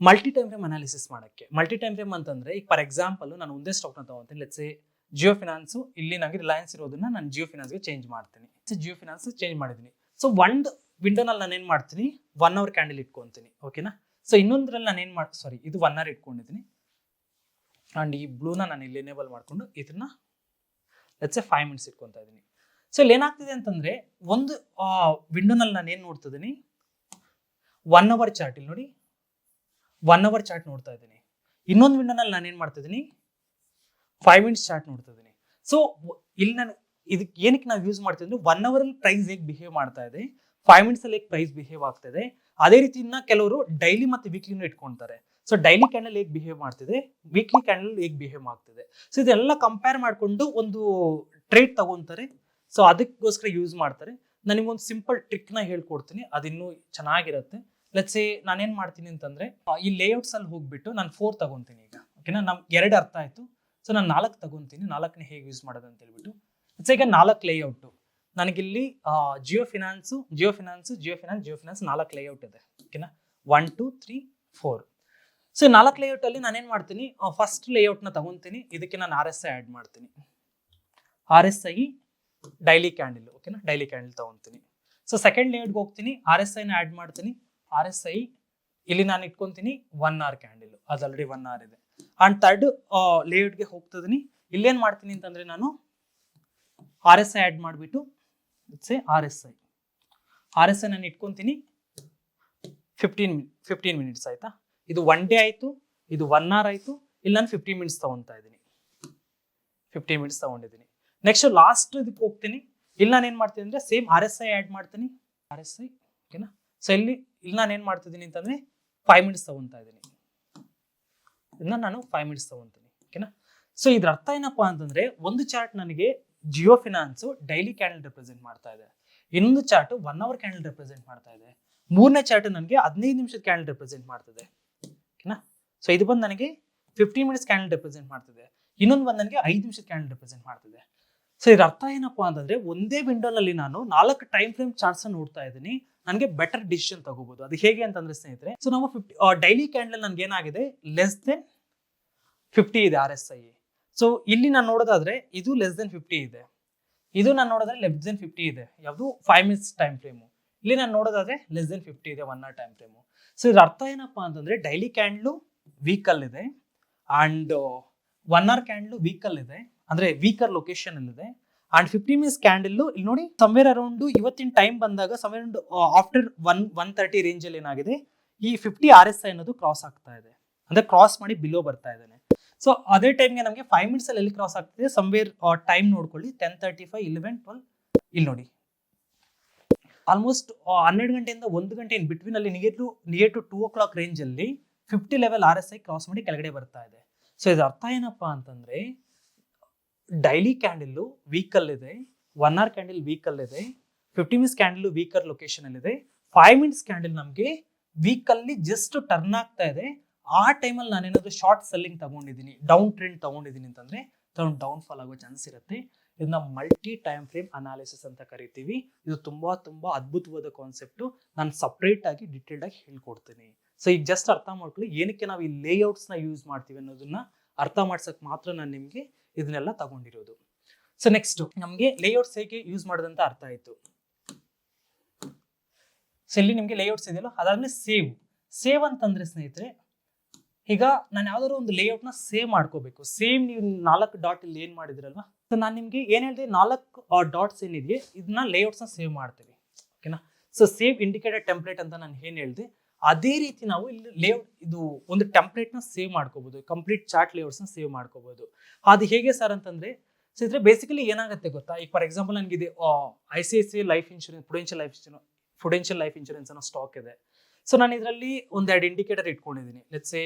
ಮಲ್ಟಿ ಟೈಮ್ ಫ್ರೇಮ್ ಅನಾಲಿಸಿಸ್ ಮಾಡಕ್ಕೆ. ಮಲ್ಟಿ ಟೈಮ್ ಫ್ರೇಮ್ ಅಂತಂದ್ರೆ, ಈಗ ಫಾರ್ ಎಕ್ಸಾಂಪಲ್ ನಾನು ಒಂದೇ ಸ್ಟಾಕ್ ನ ತಗೊಂತೀನಿ. ಲೆಟ್ಸ್ ಸೇ ಜಿಯೋ ಫಿನಾನ್ಸ್, ಇಲ್ಲಿ ನನಗೆ ರಿಲಯನ್ಸ್ ಇರೋದನ್ನ ನಾನು ಜಿಯೋ ಫಿನಾನ್ಸ್ಗೆ ಚೇಂಜ್ ಮಾಡ್ತೀನಿ. ಜಿಯೋ ಫಿನಾನ್ಸ್ ಚೇಂಜ್ ಮಾಡಿದ್ದೀನಿ. ಸೊ ಒಂದು ವಿಂಡೋನಲ್ಲಿ ನಾನು ಏನ್ ಮಾಡ್ತೀನಿ, 1 ಅವರ್ ಕ್ಯಾಂಡಲ್ ಇಟ್ಕೊಂತೀನಿ. ಓಕೆನಾ. ಸೊ ಇನ್ನೊಂದ್ರಲ್ಲಿ ನಾನು ಇದು 1 ಅವರ್ ಇಟ್ಕೊಂಡಿದ್ದೀನಿ. ಅಂಡ್ ಈ ಬ್ಲೂನ ನಾನು ಇಲ್ಲಿ ಎನೇಬಲ್ ಮಾಡ್ಕೊಂಡು ಇದನ್ನ ಲೆಟ್ಸ್ ಸೇ 5 ಮಿನಿಟ್ಸ್ ಇಟ್ಕೊಂತಾ ಇದ್ದೀನಿ. ಸೊ ಇಲ್ಲಿ ಏನಾಗ್ತಿದೆ ಅಂತಂದ್ರೆ, ಒಂದು ವಿಂಡೋನಲ್ಲಿ ನಾನು ಏನ್ ನೋಡ್ತಿದ್ದೀನಿ, 1 ಅವರ್ ಚಾರ್ಟ್. ಇಲ್ಲಿ ನೋಡಿ 1 ಅವರ್ ಚಾರ್ಟ್ ನೋಡ್ತಾ ಇದ್ದೀನಿ. ಇನ್ನೊಂದು ವಿಂಡೋನಲ್ಲಿ ನಾನು ಏನ್ ಮಾಡ್ತಿದ್ದೀನಿ, 5 ಮಿನಿಟ್ಸ್ ಚಾರ್ಟ್ ನೋಡ್ತಾ ಇದ್ದೀನಿ. ಸೊ ಇಲ್ಲಿ ನಾನು ಇದಕ್ಕೆ ಏನಕ್ಕೆ ನಾವು ಯೂಸ್ ಮಾಡ್ತಿದ್ರೆ, 1 ಅವರ್ ಅಲ್ಲಿ ಪ್ರೈಸ್ ಹೇಗೆ ಬಿಹೇವ್ ಮಾಡ್ತಾ ಇದೆ, 5 ಮಿನಿಟ್ಸ್ ಅಲ್ಲಿ ಹೇಗೆ ಪ್ರೈಸ್ ಬಿಹೇವ್ ಆಗ್ತಿದೆ, ಅದೇ ರೀತಿ ಕೆಲವರು ಡೈಲಿ ಮತ್ತೆ ವೀಕ್ಲಿನೂ ಇಟ್ಕೊಂತಾರೆ. ಸೊ ಡೈಲಿ ಕ್ಯಾಂಡಲ್ ಹೇಗೆ ಬಿಹೇವ್ ಮಾಡ್ತಿದೆ, ವೀಕ್ಲಿ ಕ್ಯಾಂಡಲ್ ಹೇಗೆ ಬಿಹೇವ್ ಆಗ್ತಿದೆ, ಸೊ ಇದೆಲ್ಲ ಕಂಪೇರ್ ಮಾಡ್ಕೊಂಡು ಒಂದು ಟ್ರೇಡ್ ತಗೊಂತಾರೆ. ಸೊ ಅದಕ್ಕೋಸ್ಕರ ಯೂಸ್ ಮಾಡ್ತಾರೆ. ನನಗೊಂದು ಸಿಂಪಲ್ ಟ್ರಿಕ್ ನ ಹೇಳ್ಕೊಡ್ತೀನಿ, ಅದಿನ್ನೂ ಚೆನ್ನಾಗಿರುತ್ತೆ. ಲೆಟ್ಸ್ ಸೇ ನಾನೇನ್ ಮಾಡ್ತೀನಿ ಅಂತಂದ್ರೆ, ಈ ಲೇಔಟ್ಸ್ ಅಲ್ಲಿ ಹೋಗ್ಬಿಟ್ಟು ನಾನು 4 ತಗೊಂತೀನಿ ಈಗ. ಓಕೆನಾ, ನಮ್ಗೆ 2 ಅರ್ಥ ಆಯ್ತು. ಸೊ ನಾನು 4 ತಗೊಂತೀನಿ. 4ನೇ ಹೇಗೆ ಯೂಸ್ ಮಾಡೋದು ಅಂತ ಹೇಳ್ಬಿಟ್ಟು, ಈಗ 4 ಲೇಔಟ್ ನನಗಿಲ್ಲಿ ಜಿಯೋ ಫಿನಾನ್ಸ್ 4 ಲೇಔಟ್ ಇದೆ. ಓಕೆನಾ, 1, 2, 3, 4. ಸೊ 4 ಲೇಔಟ್ ಅಲ್ಲಿ ನಾನೇನ್ ಮಾಡ್ತೀನಿ, ಫಸ್ಟ್ ಲೇಔಟ್ ನ ತಗೊಂತೀನಿ. ಇದಕ್ಕೆ ನಾನು RSI ಆಡ್ ಮಾಡ್ತೀನಿ. RSI daily candle. ಓಕೆನಾ, ಡೈಲಿ ಕ್ಯಾಂಡಲ್ ತಗೊಂತೀನಿ. ಸೊ ಸೆಕೆಂಡ್ ಲೇಔಟ್ಗೆ ಹೋಗ್ತೀನಿ, RSI ನ ಆಡ್ ಮಾಡ್ತೀನಿ. RSI ಇಲ್ಲಿ ನಾನು ಇಟ್ಕೊಂತೀನಿ 1 ಅವರ್ ಕ್ಯಾಂಡಲ್, ಅದು ಆಲ್ರೆಡಿ 1 ಅವರ್ ಇದೆ. ಅಂಡ್ ಥರ್ಡ್ ಲೇಔಟ್ಗೆ ಹೋಗ್ತಿದ್ದೀನಿ. ಇಲ್ಲೇನ್ ಮಾಡ್ತೀನಿ ಅಂತಂದ್ರೆ, ನಾನು RSI ಆಡ್ ಮಾಡಿಬಿಟ್ಟು RSI ನಾನು ಇಟ್ಕೊಂತೀನಿ 15 ಮಿನಿಟ್ಸ್ ಆಯ್ತಾ. ಇದು 1 ಡೇ ಆಯ್ತು, ಇದು 1 ಅವರ್ ಆಯ್ತು. ಇಲ್ಲಿ ನಾನು 15 ಮಿನಿಟ್ಸ್ ತಗೊಂತಾ ಇದ್ದೀನಿ. 15 ಮಿನಿಟ್ಸ್ ತಗೊಂಡಿದ್ದೀನಿ. ನೆಕ್ಸ್ಟ್ ಲಾಸ್ಟ್ ಇದಕ್ಕೆ ಹೋಗ್ತೀನಿ. ಇಲ್ಲಿ ನಾನು ಏನ್ ಮಾಡ್ತೀನಿ ಅಂದ್ರೆ, ಸೇಮ್ RSI ಆಡ್ ಮಾಡ್ತೀನಿ. RSI. ಓಕೆನಾ. ಸೊ ಇಲ್ಲಿ ನಾನು ಏನ್ ಮಾಡ್ತಿದ್ದೀನಿ ಅಂತಂದ್ರೆ, 5 ಮಿನಿಟ್ಸ್ ತಗೊಂತಾ ಇದ್ದೀನಿ. ಇದನ್ನ ನಾನು 5 ಮಿನಿಟ್ಸ್ ತಗೊಂತೀನಿ. ಓಕೆನಾ. ಸೊ ಇದ್ರ ಅರ್ಥ ಏನಪ್ಪಾ ಅಂತಂದ್ರೆ, ಒಂದು ಚಾರ್ಟ್ ನನಗೆ Jio finance daily candle represent ಮಾಡ್ತಾ ಇದೆ, ಇನ್ನೊಂದು ಚಾರ್ಟ್ 1 ಅವರ್ ಕ್ಯಾಂಡಲ್ ರೆಪ್ರೆಸೆಂಟ್ ಮಾಡ್ತಾ ಇದೆ, ಮೂರನೇ ಚಾರ್ಟ್ ನನಗೆ 15 ನಿಮಿಷದ ಕ್ಯಾಂಡಲ್ ರೆಪ್ರೆಸೆಂಟ್ ಮಾಡ್ತಿದೆ. ಓಕೆನಾ. ಸೊ ಇದು ಬಂದು ನನಗೆ 15 ಮಿನಿಟ್ಸ್ ಕ್ಯಾಂಡಲ್ ರೆಪ್ರೆಸೆಂಟ್ ಮಾಡ್ತಿದೆ, ಇನ್ನೊಂದು ಬಂದು ನನಗೆ 5 ನಿಮಿಷದ ಕ್ಯಾಂಡಲ್ ರೆಪ್ರೆಸೆಂಟ್ ಮಾಡ್ತಿದೆ. ಸೊ ಇದ್ರ ಅರ್ಥ ಏನಪ್ಪಾ ಅಂತಂದ್ರೆ, ಒಂದೇ ವಿಂಡೋನಲ್ಲಿ ನಾನು 4 ಟೈಮ್ ಫ್ರೇಮ್ ಚಾರ್ಟ್ಸ್ ನೋಡ್ತಾ ಇದ್ದೀನಿ, ನನಗೆ ಬೆಟರ್ ಡಿಸಿಷನ್ ತಗೋಬಹುದು. ಅದು ಹೇಗೆ ಅಂತಂದ್ರೆ ಸ್ನೇಹಿತರೆ, ಸೊ ನಾವು ಡೈಲಿ ಕ್ಯಾಂಡಲ್ ನನ್ಗೆ ಏನಾಗಿದೆ, ಲೆಸ್ ದೆನ್ 50 ಇದೆ RSI. ಸೊ ಇಲ್ಲಿ ನಾನು ನೋಡೋದಾದ್ರೆ ಇದು ಲೆಸ್ ದೆನ್ 50 ಇದೆ, ಇದು ನಾನು ನೋಡೋದಾದ್ರೆ ಲೆಸ್ ದೆನ್ 50 ಇದೆ. ಯಾವುದು 5 ಮಿನಿಟ್ಸ್ ಟೈಮ್ ಫ್ರೇಮು. ಇಲ್ಲಿ ನಾನು ನೋಡೋದಾದ್ರೆ ಲೆಸ್ ದೆನ್ 50 ಇದೆ 1 ಅವರ್ ಟೈಮ್ ಫ್ರೇಮು. ಸೊ ಇದ್ರ ಅರ್ಥ ಏನಪ್ಪಾ ಅಂತಂದ್ರೆ, ಡೈಲಿ ಕ್ಯಾಂಡಲ್ ವೀಕಲ್ ಇದೆ ಅಂಡ್ 1 ಅವರ್ ಕ್ಯಾಂಡಲ್ ವೀಕಲ್ ಇದೆ, ಅಂದ್ರೆ ವೀಕರ್ ಲೊಕೇಶನ್ ಅಲ್ಲಿ ಇದೆ. ಅಂಡ್ 15 ಮಿನಿಟ್ಸ್ ಕ್ಯಾಂಡಲ್ ಇಲ್ಲಿ ನೋಡಿ, ಸಮ್ವೇರ್ ಅರೌಂಡ್ ಇವತ್ತಿನ ಟೈಮ್ ಬಂದಾಗ ಸಮ್ವೇರ್ ಅರೌಂಡ್ ಆಫ್ಟರ್ 1:30 ರೇಂಜ್ ಅಲ್ಲಿ ಏನಾಗಿದೆ, ಈ 50 RSI ಅನ್ನೋದು ಕ್ರಾಸ್ ಆಗ್ತಾ ಇದೆ, ಅಂದ್ರೆ ಕ್ರಾಸ್ ಮಾಡಿ ಬಿಲೋ ಬರ್ತಾ ಇದ್ದಾನೆ. ಸೊ ಅದೇ ಟೈಮ್ಗೆ ನಮಗೆ 5 ಮಿನಿಟ್ಸ್ ಅಲ್ಲಿ ಎಲ್ಲಿ ಕ್ರಾಸ್ ಆಗ್ತಿದೆ, ಸಮ್ವೇರ್ ಟೈಮ್ ನೋಡ್ಕೊಳ್ಳಿ, 10:35, 11, 12. ಇಲ್ಲಿ ನೋಡಿ, ಆಲ್ಮೋಸ್ಟ್ 12 ಗಂಟೆಯಿಂದ 1 ಗಂಟೆ ಇನ್ ಬಿಟ್ವೀನ್ ಅಲ್ಲಿ ನಿಯರ್ ಟು 2 o'clock ರೇಂಜ್ ಅಲ್ಲಿ 50 ಲೆವೆಲ್ RSI ಕ್ರಾಸ್ ಮಾಡಿ ಕೆಳಗಡೆ ಬರ್ತಾ ಇದೆ. ಸೊ ಇದ್ರ ಅರ್ಥ ಏನಪ್ಪಾ ಅಂತಂದ್ರೆ, ಡೈಲಿ ಕ್ಯಾಂಡಲ್ ವೀಕಲ್ ಇದೆ, 1 ಅವರ್ ಕ್ಯಾಂಡಲ್ ವೀಕಲ್ ಇದೆ, 50 ಮಿನಿಟ್ಸ್ ಕ್ಯಾಂಡಲ್ ವೀಕರ್ ಲೊಕೇಶನ್ ಅಲ್ಲಿ ಇದೆ, 5 ಮಿನಿಟ್ಸ್ ಕ್ಯಾಂಡಲ್ ನಮಗೆ ವೀಕಲ್ಲಿ ಜಸ್ಟ್ ಟರ್ನ್ ಆಗ್ತಾ ಇದೆ. ಆ ಟೈಮಲ್ಲಿ ನಾನೇನಾದ್ರೂ ಶಾರ್ಟ್ ಸೆಲ್ಲಿಂಗ್ ತಗೊಂಡಿದ್ದೀನಿ, ಡೌನ್ ಟ್ರೆಂಡ್ ತಗೊಂಡಿದ್ದೀನಿ ಅಂತಂದ್ರೆ ಡೌನ್ ಫಾಲ್ ಆಗೋ ಚಾನ್ಸ್ ಇರುತ್ತೆ. ಇದನ್ನ ಮಲ್ಟಿ ಟೈಮ್ ಫ್ರೇಮ್ ಅನಾಲಿಸಿಸ್ ಅಂತ ಕರಿತೀವಿ. ಇದು ತುಂಬಾ ಅದ್ಭುತವಾದ ಕಾನ್ಸೆಪ್ಟ್. ನಾನು ಸಪ್ರೇಟ್ ಆಗಿ ಡಿಟೇಲ್ಡ್ ಆಗಿ ಹೇಳ್ಕೊಡ್ತೀನಿ. ಸೊ ಈಗ ಜಸ್ಟ್ ಅರ್ಥ ಮಾಡ್ಕೊಳ್ಳಿ, ಏನಕ್ಕೆ ನಾವು ಈ ಲೇಔಟ್ಸ್ ನ ಯೂಸ್ ಮಾಡ್ತೀವಿ ಅನ್ನೋದನ್ನ ಅರ್ಥ ಮಾಡ್ಸಕ್ ಮಾತ್ರ ನಾನು ನಿಮ್ಗೆ ಇದನ್ನೆಲ್ಲ ತಗೊಂಡಿರೋದು. ಸೊ ನೆಕ್ಸ್ಟ್ ನಮ್ಗೆ ಲೇಔಟ್ಸ್ ಹೇಗೆ ಯೂಸ್ ಮಾಡೋದಂತ ಅರ್ಥ ಆಯ್ತು. ಸೊ ಇಲ್ಲಿ ನಿಮ್ಗೆ ಲೇಔಟ್ಸ್ ಇದೆಯಲ್ಲ, ಅದಾದ್ಮೇಲೆ ಸೇವ್ ಅಂತಂದ್ರೆ ಸ್ನೇಹಿತರೆ, ಈಗ ನಾನು ಯಾವ್ದಾದ್ರು ಒಂದು ಲೇಔಟ್ ನ ಸೇವ್ ಮಾಡ್ಕೋಬೇಕು. ಸೇಮ್ ನೀವು 4 ಡಾಟ್ ಇಲ್ಲಿ ಏನ್ ಮಾಡಿದ್ರಲ್ವಾ, ಸೊ ನಾನು ನಿಮ್ಗೆ ಏನ್ ಹೇಳಿದೆ, 4 ಡಾಟ್ಸ್ ಏನಿದೆಯೇ ಇದನ್ನ ಲೇಔಟ್ಸ್ ನ ಸೇವ್ ಮಾಡ್ತೀವಿ. ಓಕೆನಾ. ಸೊ ಸೇವ್ ಇಂಡಿಕೇಟರ್ ಟೆಂಪ್ಲೇಟ್ ಅಂತ ನಾನು ಏನ್ ಹೇಳಿದೆ, ಅದೇ ರೀತಿ ನಾವು ಇಲ್ಲಿ ಲೇಔಟ್ ಇದು ಒಂದು ಟೆಂಪ್ಲೇಟ್ ನ ಸೇವ್ ಮಾಡ್ಕೋಬಹುದು, ಕಂಪ್ಲೀಟ್ ಚಾರ್ಟ್ ಲೇಔಟ್ಸ್ ನ ಸೇವ್ ಮಾಡ್ಕೋಬಹುದು. ಅದು ಹೇಗೆ ಸರ್ ಅಂತಂದ್ರೆ, ಸೊ ಇದ್ರೆ ಬೇಸಿಕಲಿ ಏನಾಗುತ್ತೆ ಗೊತ್ತಾ, ಈಗ ಫಾರ್ ಎಕ್ಸಾಂಪಲ್ ನನಗಿದೆ ICICI life insurance, Prudential life insurance ಅನ್ನೋ ಸ್ಟಾಕ್ ಇದೆ. ಸೊ ನಾನು ಇದರಲ್ಲಿ 1-2 ಇಂಡಿಕೇಟರ್ ಇಟ್ಕೊಂಡಿದ್ದೀನಿ. ಲೆಟ್ಸ್ ಸೇ,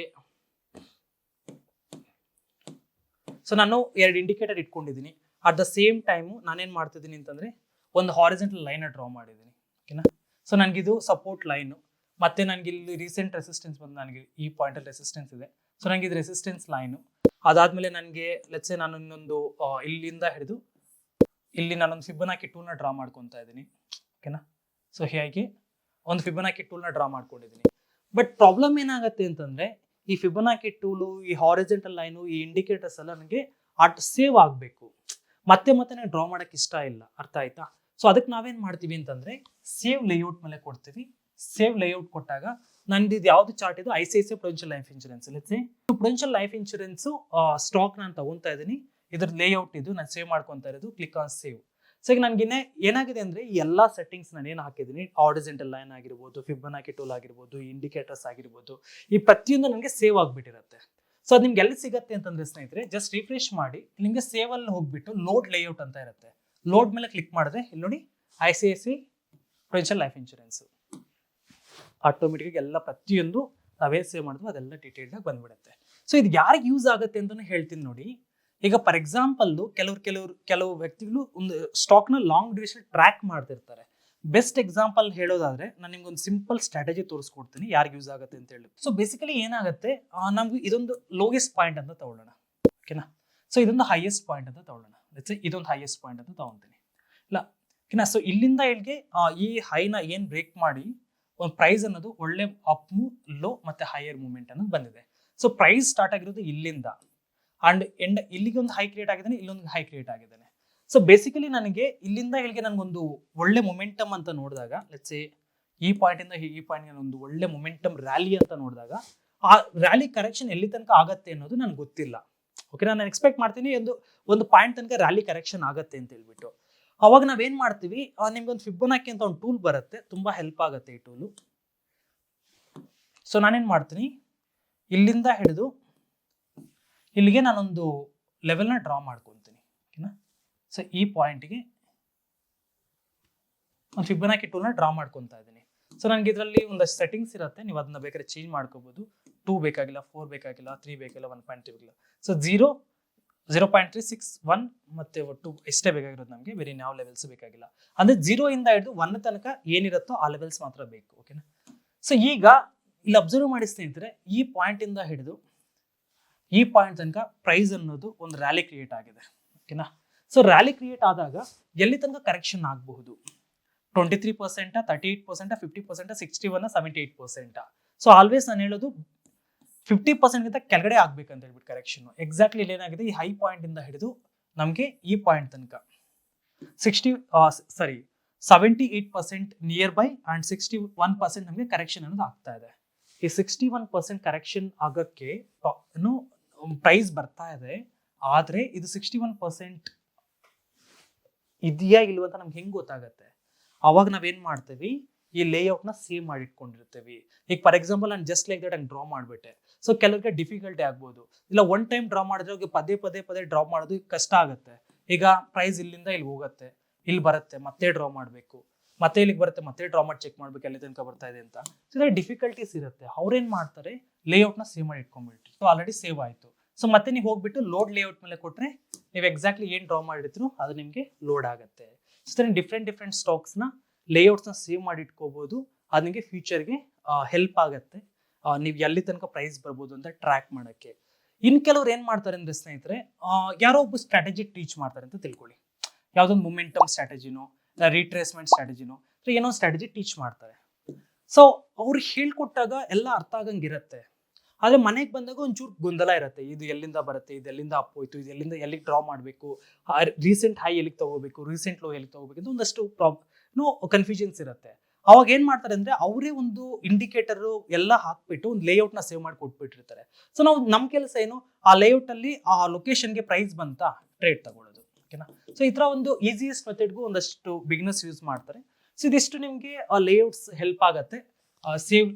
ಸೊ ನಾನು 2 ಇಂಡಿಕೇಟರ್ ಇಟ್ಕೊಂಡಿದ್ದೀನಿ. ಅಟ್ ದ ಸೇಮ್ ಟೈಮು ನಾನೇನ್ ಮಾಡ್ತಿದ್ದೀನಿ ಅಂತಂದ್ರೆ, ಒಂದು ಹಾರಿಜೆಂಟಲ್ ಲೈನ್ ಡ್ರಾ ಮಾಡಿದ್ದೀನಿ. ಓಕೆನಾ, ಸೊ ನನಗಿದು ಸಪೋರ್ಟ್ ಲೈನು, ಮತ್ತೆ ನನಗೆ ಇಲ್ಲಿ ರೀಸೆಂಟ್ ರೆಸಿಸ್ಟೆನ್ಸ್ ಬಂದು ನನಗೆ ಈ ಪಾಯಿಂಟಲ್ಲಿ ರೆಸಿಸ್ಟೆನ್ಸ್ ಇದೆ. ಸೊ ನನಗೆ ಇದು ರೆಸಿಸ್ಟೆನ್ಸ್ ಲೈನು. ಅದಾದ್ಮೇಲೆ ನನಗೆ ಲೆಟ್ಸ್ ಸೇ ನಾನು ಇನ್ನೊಂದು ಇಲ್ಲಿಂದ ಹಿಡಿದು ಇಲ್ಲಿ ನಾನೊಂದು ಫಿಬೊನಾಕಿ ಟೂಲ್ನ ಡ್ರಾ ಮಾಡ್ಕೊತಾ ಇದ್ದೀನಿ. ಓಕೆನಾ, ಸೊ ಹೀಗೆ ಒಂದು ಫಿಬೊನಾಕಿ ಟೂಲ್ನ ಡ್ರಾ ಮಾಡ್ಕೊಂಡಿದ್ದೀನಿ. ಬಟ್ ಪ್ರಾಬ್ಲಮ್ ಏನಾಗುತ್ತೆ ಅಂತಂದ್ರೆ ಈ ಫಿಬೊನಾಕಿ ಟೂಲು, ಈ ಹಾರಿಜೆಂಟಲ್ ಲೈನು, ಈ ಇಂಡಿಕೇಟರ್ಸ್ ಎಲ್ಲ ನನಗೆ ಸೇವ್ ಆಗಬೇಕು. ಮತ್ತೆ ಮತ್ತೆ ನಾನು ಡ್ರಾ ಮಾಡಕ್ಕೆ ಇಷ್ಟ ಇಲ್ಲ. ಅರ್ಥ ಆಯ್ತಾ? ಸೊ ಅದಕ್ಕೆ ನಾವೇನ್ ಮಾಡ್ತೀವಿ ಅಂತಂದ್ರೆ ಸೇವ್ ಲೇಔಟ್ ಮೇಲೆ ಕೊಡ್ತೀವಿ. ಸೇವ್ ಲೇಔಟ್ ಕೊಟ್ಟಾಗ ನಂದು ಇದು ಯಾವ್ದು ಚಾರ್ಟ್ ಇದು ICICI Prudential life insurance. Prudential life insurance stock ನಾನು ತಗೊಂತಾ ಇದ್ದೀನಿ. ಇದ್ರ ಲೇಔಟ್ ಇದು ನಾನು ಸೇವ್ ಮಾಡ್ಕೊಂತಾ ಇರೋದು. Click on save. ಸೊ ಈಗ ನನಗೆ ಏನಾಗಿದೆ ಅಂದ್ರೆ ಈ ಎಲ್ಲಾ ಸೆಟ್ಟಿಂಗ್ಸ್ ನಾನು ಏನು ಹಾಕಿದ್ದೀನಿ, ಹಾರಿಜೆಂಟಲ್ ಲೈನ್ ಆಗಿರ್ಬೋದು, ಫಿಬೊನಾಕಿ ಟೂಲ್ ಆಗಿರ್ಬೋದು, ಇಂಡಿಕೇಟರ್ಸ್ ಆಗಿರ್ಬೋದು, ಈ ಪ್ರತಿಯೊಂದು ನನಗೆ ಸೇವ್ ಆಗಿಬಿಟ್ಟಿರುತ್ತೆ. ಸೊ ಅದು ನಿಮ್ಗೆ ಎಲ್ಲಿ ಸಿಗುತ್ತೆ ಅಂತಂದ್ರೆ ಸ್ನೇಹಿತರೆ, ಜಸ್ಟ್ ರಿಫ್ರೆಶ್ ಮಾಡಿ ನಿಮಗೆ ಸೇವ್ ಅಲ್ಲಿ ಹೋಗ್ಬಿಟ್ಟು ಲೋಡ್ ಲೇಔಟ್ ಅಂತ ಇರುತ್ತೆ. ಲೋಡ್ ಮೇಲೆ ಕ್ಲಿಕ್ ಮಾಡಿದ್ರೆ ಇಲ್ಲಿ ನೋಡಿ ICICI Prudential life insurance automatic ಎಲ್ಲ ಪ್ರತಿಯೊಂದು ನಾವೇ ಸೇವ್ ಮಾಡಿದ್ವಿ ಅದೆಲ್ಲ ಡೀಟೇಲ್ಡ್ ಆಗಿ ಬಂದ್ಬಿಡುತ್ತೆ. ಸೊ ಇದು ಯಾರಿಗೆ ಯೂಸ್ ಆಗುತ್ತೆ ಅಂತಾನು ಹೇಳ್ತೀನಿ ನೋಡಿ. ಈಗ ಫಾರ್ ಎಕ್ಸಾಂಪಲ್ ಕೆಲವು ವ್ಯಕ್ತಿಗಳು ಒಂದು ಸ್ಟಾಕ್ನ ಲಾಂಗ್ ಡ್ಯೂರೇಷನ್ ಟ್ರ್ಯಾಕ್ ಮಾಡ್ತಿರ್ತಾರೆ. ಬೆಸ್ಟ್ ಎಕ್ಸಾಂಪಲ್ ಹೇಳೋದಾದ್ರೆ ನಾನು ನಿಮ್ಗೆ ಒಂದು ಸಿಂಪಲ್ ಸ್ಟ್ರಾಟಜಿ ತೋರಿಸ್ಕೊಡ್ತೀನಿ ಯಾರಿಗೆ ಯೂಸ್ ಆಗುತ್ತೆ ಅಂತ ಹೇಳಿ. ಸೊ ಬೇಸಿಕಲಿ ಏನಾಗುತ್ತೆ, ನಮ್ಗೆ ಇದೊಂದು ಲೋಯೆಸ್ಟ್ ಪಾಯಿಂಟ್ ಅಂತ ತಗೊಳ್ಳೋಣ. ಓಕೆನಾ, ಸೊ ಇದೊಂದು ಹೈಯೆಸ್ಟ್ ಪಾಯಿಂಟ್ ಅಂತ ತಗೊಳ್ಳೋಣ. ಇದೊಂದು ಹೈಯೆಸ್ಟ್ ಪಾಯಿಂಟ್ ಅಂತ ತಗೊಂತೀನಿ ಇಲ್ಲ. ಓಕೆನಾ, ಸೊ ಇಲ್ಲಿಂದ ಇಲ್ಲಿಗೆ ಈ ಹೈನ ಏನ್ ಬ್ರೇಕ್ ಮಾಡಿ ಒಂದು ಪ್ರೈಸ್ ಅನ್ನೋದು ಒಳ್ಳೆ ಅಪ್ ಲೋ ಮತ್ತೆ ಹೈಯರ್ ಮೂವ್ಮೆಂಟ್ ಅನ್ನೋದು ಬಂದಿದೆ. ಸೊ ಪ್ರೈಸ್ ಸ್ಟಾರ್ಟ್ ಆಗಿರೋದು ಇಲ್ಲಿಂದ ಅಂಡ್ ಎಂಡ್ ಇಲ್ಲಿಗೆ ಒಂದು ಹೈ ಕ್ರಿಯೇಟ್ ಆಗಿದ್ದಾನೆ, ಇಲ್ಲೊಂದು ಹೈ ಕ್ರಿಯೇಟ್ ಆಗಿದ್ದಾನೆ. ಸೊ ಬೇಸಿಕಲಿ ನನಗೆ ಇಲ್ಲಿಂದ ಇಲ್ಲಿಗೆ ನನಗೊಂದು ಒಳ್ಳೆ ಮೊಮೆಂಟಮ್ ಅಂತ ನೋಡಿದಾಗ, ಲೆಟ್ಸ್ ಸೇ ಈ ಪಾಯಿಂಟ್ ಇಂದ ಈ ಪಾಯಿಂಟ್ ಒಂದು ಒಳ್ಳೆ ಮೊಮೆಂಟಮ್ ರ್ಯಾಲಿ ಅಂತ ನೋಡಿದಾಗ, ಆ ರ್ಯಾಲಿ ಕರೆಕ್ಷನ್ ಎಲ್ಲಿ ತನಕ ಆಗತ್ತೆ ಅನ್ನೋದು ನನಗೆ ಗೊತ್ತಿಲ್ಲ. ಓಕೆ, ನಾನು ಎಕ್ಸ್ಪೆಕ್ಟ್ ಮಾಡ್ತೀನಿ ಒಂದು ಪಾಯಿಂಟ್ ತನಕ ರ್ಯಾಲಿ ಕರೆಕ್ಷನ್ ಆಗತ್ತೆ ಅಂತ ಹೇಳ್ಬಿಟ್ಟು. ಅವಾಗ ನಾವೇನ್ ಮಾಡ್ತೀವಿ, ನಿಮ್ಗೆ ಒಂದು ಫಿಬೊನಾಕಿ ಅಂತ ಒಂದು ಟೂಲ್ ಬರುತ್ತೆ, ತುಂಬಾ ಹೆಲ್ಪ್ ಆಗುತ್ತೆ ಈ ಟೂಲು. ಸೊ ನಾನೇನ್ ಮಾಡ್ತೀನಿ, ಇಲ್ಲಿಂದ ಹಿಡಿದು ಇಲ್ಲಿಗೆ ನಾನೊಂದು ಲೆವೆಲ್ನ ಡ್ರಾ ಮಾಡ್ಕೊತೀನಿ. ಓಕೆನಾ, ಸೊ ಈ ಪಾಯಿಂಟ್ಗೆ ಒಂದು ಫಿಬೊನಾಕಿ ಟೂಲ್ನ ಡ್ರಾ ಮಾಡ್ಕೊತಾ ಇದ್ದೀನಿ. ಸೊ ನನಗೆ ಇದರಲ್ಲಿ ಒಂದಷ್ಟು ಸೆಟ್ಟಿಂಗ್ಸ್ ಇರುತ್ತೆ, ನೀವು ಅದನ್ನ ಬೇಕಾದ್ರೆ ಚೇಂಜ್ ಮಾಡ್ಕೋಬಹುದು. 2 ಬೇಕಾಗಿಲ್ಲ, 4 ಬೇಕಾಗಿಲ್ಲ, 3 ಬೇಕಿಲ್ಲ, 1.3 ಬೇಕಿಲ್ಲ. ಸೊ 0, 0.36, 1 ಮತ್ತೆ ಒಟ್ಟು ಎಷ್ಟೇ ಬೇಕಾಗಿರೋದು ನಮಗೆ, ಬೇರೆ ಯಾವ ಲೆವೆಲ್ಸ್ ಬೇಕಾಗಿಲ್ಲ. ಅಂದ್ರೆ 0 ಇಂದ ಹಿಡಿದು 1 ತನಕ ಏನಿರುತ್ತೋ ಆ ಲೆವೆಲ್ಸ್ ಮಾತ್ರ ಬೇಕು. ಓಕೆನಾ, ಸೊ ಈಗ ಇಲ್ಲಿ ಅಬ್ಸರ್ವ್ ಮಾಡಿ ಸ್ನೇಹಿತರೆ, ಈ ಪಾಯಿಂಟ್ ಇಂದ ಹಿಡಿದು ಈ ಪಾಯಿಂಟ್ ತನಕ ಪ್ರೈಸ್ ಅನ್ನೋದು ಒಂದು ರ್ಯಾಲಿ ಕ್ರಿಯೇಟ್ ಆಗಿದೆ. ಓಕೆನಾ, ಸೊ ರ್ಯಾಲಿ ಕ್ರಿಯೇಟ್ ಆದಾಗ ಎಲ್ಲಿ ತನಕ ಕರೆಕ್ಷನ್ ಆಗಬಹುದು? 23%, 38%, 50%, 61, 78%. ಸೊ ಆಲ್ವೇಸ್ ನಾನು ಹೇಳೋದು 50% ಗಿಂತ ಕೆಳಗಡೆ ಆಗ್ಬೇಕಂತ ಹೇಳ್ಬಿಟ್ಟು ಕರೆಕ್ಷನ್. ಎಕ್ಸಾಕ್ಟ್ಲಿ ಇಲ್ಲಿ ಏನಾಗಿದೆ, ಈ ಹೈ ಪಾಯಿಂಟ್ ಇಂದ ಹಿಡಿದು ನಮಗೆ ಈ ಪಾಯಿಂಟ್ ತನಕ 78% ನಿಯರ್ ಬೈ ಅಂಡ್ 61% ನಮಗೆ ಕರೆಕ್ಷನ್ ಅನ್ನೋದು ಆಗ್ತಾ ಇದೆ. ಈ 61% ಕರೆಕ್ಷನ್ ಆಗಕ್ಕೆ ಪ್ರೈಸ್ ಬರ್ತಾ ಇದೆ. ಆದ್ರೆ ಇದು 61% ಇದೆಯಾ ಇಲ್ವ ಅಂತ ನಮ್ಗೆ ಹೆಂಗ್ ಗೊತ್ತಾಗತ್ತೆ? ಅವಾಗ ನಾವೇನ್ ಮಾಡ್ತೀವಿ, ಈ ಲೇಔಟ್ ನ ಸೇವ್ ಮಾಡಿ ಇಟ್ಕೊಂಡಿರ್ತೀವಿ. ಈಗ ಫಾರ್ ಎಕ್ಸಾಂಪಲ್ ನಾನು ಜಸ್ಟ್ ಲೈಕ್ ದಟ್ ಹಂಗೆ ಡ್ರಾ ಮಾಡ್ಬಿಟ್ಟೆ. ಸೊ ಕೆಲವರಿಗೆ ಡಿಫಿಕಲ್ಟಿ ಆಗ್ಬೋದು, ಇಲ್ಲ ಒನ್ ಟೈಮ್ ಡ್ರಾ ಮಾಡಿದ್ರೆ ಅವ್ರಿಗೆ ಪದೇ ಡ್ರಾ ಮಾಡೋದು ಕಷ್ಟ ಆಗುತ್ತೆ. ಈಗ ಪ್ರೈಸ್ ಇಲ್ಲಿಂದ ಇಲ್ಲಿ ಹೋಗುತ್ತೆ, ಇಲ್ಲಿ ಬರುತ್ತೆ, ಮತ್ತೆ ಡ್ರಾ ಮಾಡಬೇಕು, ಮತ್ತೆ ಇಲ್ಲಿಗೆ ಬರುತ್ತೆ, ಮತ್ತೆ ಡ್ರಾ ಮಾಡಿ ಚೆಕ್ ಮಾಡ್ಬೇಕು ಎಲ್ಲಿ ತನಕ ಬರ್ತಾ ಇದೆ ಅಂತ. ಸೊ ಇದ್ರ ಡಿಫಿಕಲ್ಟೀಸ್ ಇರುತ್ತೆ. ಅವ್ರೇನ್ ಮಾಡ್ತಾರೆ, ಲೇಔಟ್ ನ ಸೇವ್ ಮಾಡಿ ಇಟ್ಕೊಂಡ್ಬಿಟ್ರು. ಸೊ ಆಲ್ರೆಡಿ ಸೇವ್ ಆಯ್ತು. ಸೊ ಮತ್ತೆ ನೀವು ಹೋಗ್ಬಿಟ್ಟು ಲೋಡ್ ಲೇಔಟ್ ಮೇಲೆ ಕೊಟ್ರೆ ನೀವು ಎಕ್ಸಾಕ್ಟ್ಲಿ ಏನ್ ಡ್ರಾ ಮಾಡಿರ್ತೀರೋ ಅದು ನಿಮಗೆ ಲೋಡ್ ಆಗುತ್ತೆ. ಸೊ ಡಿಫ್ರೆಂಟ್ ಸ್ಟಾಕ್ಸ್ ನ ಲೇಔಟ್ಸ್ ನ ಸೇವ್ ಮಾಡಿ ಇಟ್ಕೋಬಹುದು. ಅದು ನಿಮಗೆ ಫ್ಯೂಚರ್ಗೆ ಹೆಲ್ಪ್ ಆಗುತ್ತೆ. ನೀವು ಎಲ್ಲಿ ತನಕ ಪ್ರೈಸ್ ಬರ್ಬೋದು ಅಂತ ಟ್ರ್ಯಾಕ್ ಮಾಡಕ್ಕೆ. ಇನ್ ಕೆಲವ್ರು ಏನ್ ಮಾಡ್ತಾರೆ ಅಂದ್ರೆ ಸ್ನೇಹಿತರೆ, ಯಾರೋ ಒಬ್ಬ ಸ್ಟ್ರಾಟಜಿ ಟೀಚ್ ಮಾಡ್ತಾರೆ ಅಂತ ತಿಳ್ಕೊಳ್ಳಿ, ಯಾವ್ದೊಂದು ಮೊಮೆಂಟಮ್ ಸ್ಟ್ರಾಟಜಿನೋ, ರೀಟ್ರೇಸ್ಮೆಂಟ್ ಸ್ಟ್ರಾಟಜಿನೋ, ಏನೋ ಸ್ಟ್ರಾಟಜಿ ಟೀಚ್ ಮಾಡ್ತಾರೆ. ಸೊ ಅವ್ರು ಹೇಳ್ಕೊಟ್ಟಾಗ ಎಲ್ಲ ಅರ್ಥ ಆಗಂಗಿರತ್ತೆ. ಆದ್ರೆ ಮನೆಗೆ ಬಂದಾಗ ಒಂಚೂರು ಗೊಂದಲ ಇರುತ್ತೆ. ಇದು ಎಲ್ಲಿಂದ ಬರುತ್ತೆ, ಇದು ಎಲ್ಲಿಂದ ಅಪ್ ಹೋಯ್ತು, ಇದು ಎಲ್ಲಿಂದ ಎಲ್ಲಿಗೆ ಡ್ರಾ ಮಾಡಬೇಕು, ರೀಸೆಂಟ್ ಹೈ ಎಲ್ಲಿಗೆ ತಗೋಬೇಕು, ರೀಸೆಂಟ್ ಲೋ ಎಲ್ಲಿಗೆ ತಗೋಬೇಕು ಅಂತ ಒಂದಷ್ಟು ಕನ್ಫ್ಯೂಷನ್ಸ್ ಇರುತ್ತೆ. ಅವಾಗ ಏನ್ ಮಾಡ್ತಾರೆ ಅಂದ್ರೆ ಅವರೇ ಒಂದು ಇಂಡಿಕೇಟರ್ ಎಲ್ಲ ಹಾಕ್ಬಿಟ್ಟು ಒಂದು ಲೇಔಟ್ ನ ಸೇವ್ ಮಾಡಿ ಕೊಟ್ಬಿಟ್ಟಿರ್ತಾರೆ. ಸೊ ನಾವು ನಮ್ ಕೆಲಸ ಏನು, ಆ ಲೇಔಟ್ ಅಲ್ಲಿ ಆ ಲೊಕೇಶನ್ಗೆ ಪ್ರೈಸ್ ಬಂತ ಟ್ರೇಡ್ ತಗೊಳ್ಳೋದು. ಓಕೆನಾ, ಸೊ ಈ ತರ ಒಂದು ಈಸಿಯೆಸ್ಟ್ ಮೆಥಡ್ಗೂ ಒಂದಷ್ಟು ಬಿಗಿನರ್ಸ್ ಯೂಸ್ ಮಾಡ್ತಾರೆ. ಸೊ ಇದಿಷ್ಟು ನಿಮ್ಗೆ ಆ ಲೇಔಟ್ಸ್ ಹೆಲ್ಪ್ ಆಗತ್ತೆ. Save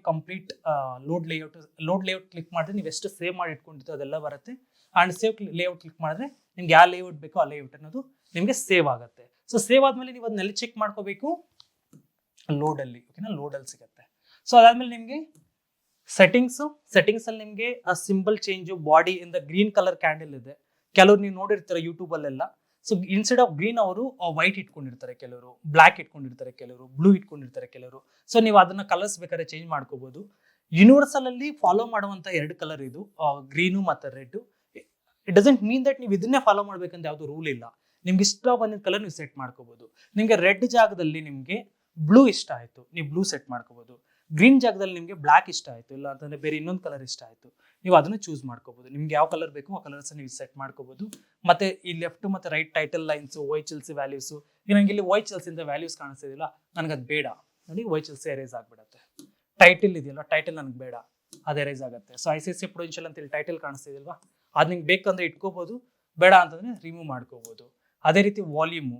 complete load layout click ಮಾಡಿದ್ರೆ ನೀವು ಎಷ್ಟು ಸೇವ್ ಮಾಡಿ ಇಟ್ಕೊಂಡಿರ್ತೀವಿ ಅದೆಲ್ಲ ಬರುತ್ತೆ. ಅಂಡ್ ಸೇವ್ ಲೇಔಟ್ ಕ್ಲಿಕ್ ಮಾಡಿದ್ರೆ ನಿಮ್ಗೆ ಯಾವ ಲೇಔಟ್ ಬೇಕೋ ಆ ಲೇಔಟ್ ಅನ್ನೋದು ನಿಮ್ಗೆ ಸೇವ್ ಆಗುತ್ತೆ. ಸೊ ಸೇವ್ ಆದ್ಮೇಲೆ ನೀವು ಅದನ್ನೆಲ್ಲ ಚೆಕ್ ಮಾಡ್ಕೋಬೇಕು, ಲೋಡ್ ಅಲ್ಲಿ. ಓಕೆನಾ, ಲೋಡ್ ಅಲ್ಲಿ ಸಿಗುತ್ತೆ. ಸೊ ಅದಾದ್ಮೇಲೆ ನಿಮ್ಗೆ ಸೆಟ್ಟಿಂಗ್ಸ್ ಅಲ್ಲಿ ನಿಮ್ಗೆ ಸಿಂಬಲ್ ಚೇಂಜ್ ಬಾಡಿ ಇಂದ ಗ್ರೀನ್ ಕಲರ್ ಕ್ಯಾಂಡಲ್ ಇದೆ. ಕೆಲವ್ರು ನೀವು ನೋಡಿರ್ತೀರ ಯೂಟ್ಯೂಬ್ ಅಲ್ಲೆಲ್ಲ. ಸೊ ಇನ್ಸ್ಟೆಡ್ ಆಫ್ ಗ್ರೀನ್ ಅವರು ವೈಟ್ ಇಟ್ಕೊಂಡಿರ್ತಾರೆ, ಕೆಲವರು ಬ್ಲ್ಯಾಕ್ ಇಟ್ಕೊಂಡಿರ್ತಾರೆ, ಕೆಲವರು ಬ್ಲೂ ಇಟ್ಕೊಂಡಿರ್ತಾರೆ ಕೆಲವರು. ಸೊ ನೀವು ಅದನ್ನ ಕಲರ್ಸ್ ಬೇಕಾದ್ರೆ ಚೇಂಜ್ ಮಾಡ್ಕೋಬಹುದು. ಯೂನಿವರ್ಸಲ್ ಅಲ್ಲಿ ಫಾಲೋ ಮಾಡುವಂತ 2 ಕಲರ್ ಇದು, ಗ್ರೀನು ಮತ್ತೆ red. It doesn't mean that ನೀವು ಇದನ್ನೇ ಫಾಲೋ ಮಾಡ್ಬೇಕಂತ ಯಾವ್ದು ರೂಲ್ ಇಲ್ಲ. ನಿಮ್ಗೆ ಇಷ್ಟ ಬಂದಿದ್ದ ಕಲರ್ ನೀವು ಸೆಟ್ ಮಾಡ್ಕೋಬಹುದು. ನಿಮ್ಗೆ ರೆಡ್ ಜಾಗದಲ್ಲಿ ನಿಮ್ಗೆ ಬ್ಲೂ ಇಷ್ಟ ಆಯ್ತು, ನೀವು ಬ್ಲೂ ಸೆಟ್ ಮಾಡ್ಕೋಬಹುದು. ಗ್ರೀನ್ ಜಾಗದಲ್ಲಿ ನಿಮ್ಗೆ ಬ್ಲ್ಯಾಕ್ ಇಷ್ಟ ಆಯ್ತು, ಇಲ್ಲ ಅಂತಂದ್ರೆ ಬೇರೆ ಇನ್ನೊಂದು ಕಲರ್ ಇಷ್ಟ ಆಯ್ತು, ನೀವು ಅದನ್ನ ಚೂಸ್ ಮಾಡ್ಕೋಬಹುದು. ನಿಮ್ಗೆ ಯಾವ ಕಲರ್ ಬೇಕು ಆ ಕಲರ್ಸ್ ನೀವು ಸೆಟ್ ಮಾಡ್ಕೋಬಹುದು. ಮತ್ತೆ ಈ ಲೆಫ್ಟ್ ಮತ್ತೆ right title lines, YHLC values, ನಂಗೆ ಇಲ್ಲಿ YHLC ಇಂದ ವ್ಯಾಲ್ಯೂಸ್ ಕಾಣಿಸ್ತಿದಿಲ್ಲ, ನನಗೆ ಅದು ಬೇಡ ನೋಡಿ, YHLC ಎರೇಸ್ ಆಗ್ಬಿಡತ್ತೆ. ಟೈಟಲ್ ಇದೆಯಲ್ಲ, ಟೈಟಲ್ ನನಗೆ ಬೇಡ, ಅದು ಎರೇಸ್ ಆಗುತ್ತೆ. ಸೊ ICICI Prudential ಅಂತ ಇಲ್ಲಿ ಟೈಟಲ್ ಕಾಣಿಸ್ತಿದಿಲ್ವಾ, ಅದು ನಿಮ್ಗೆ ಬೇಕಂದ್ರೆ ಇಟ್ಕೋಬಹುದು, ಬೇಡ ಅಂತಂದ್ರೆ ರಿಮೂವ್ ಮಾಡ್ಕೋಬಹುದು. ಅದೇ ರೀತಿ ವಾಲ್ಯೂಮು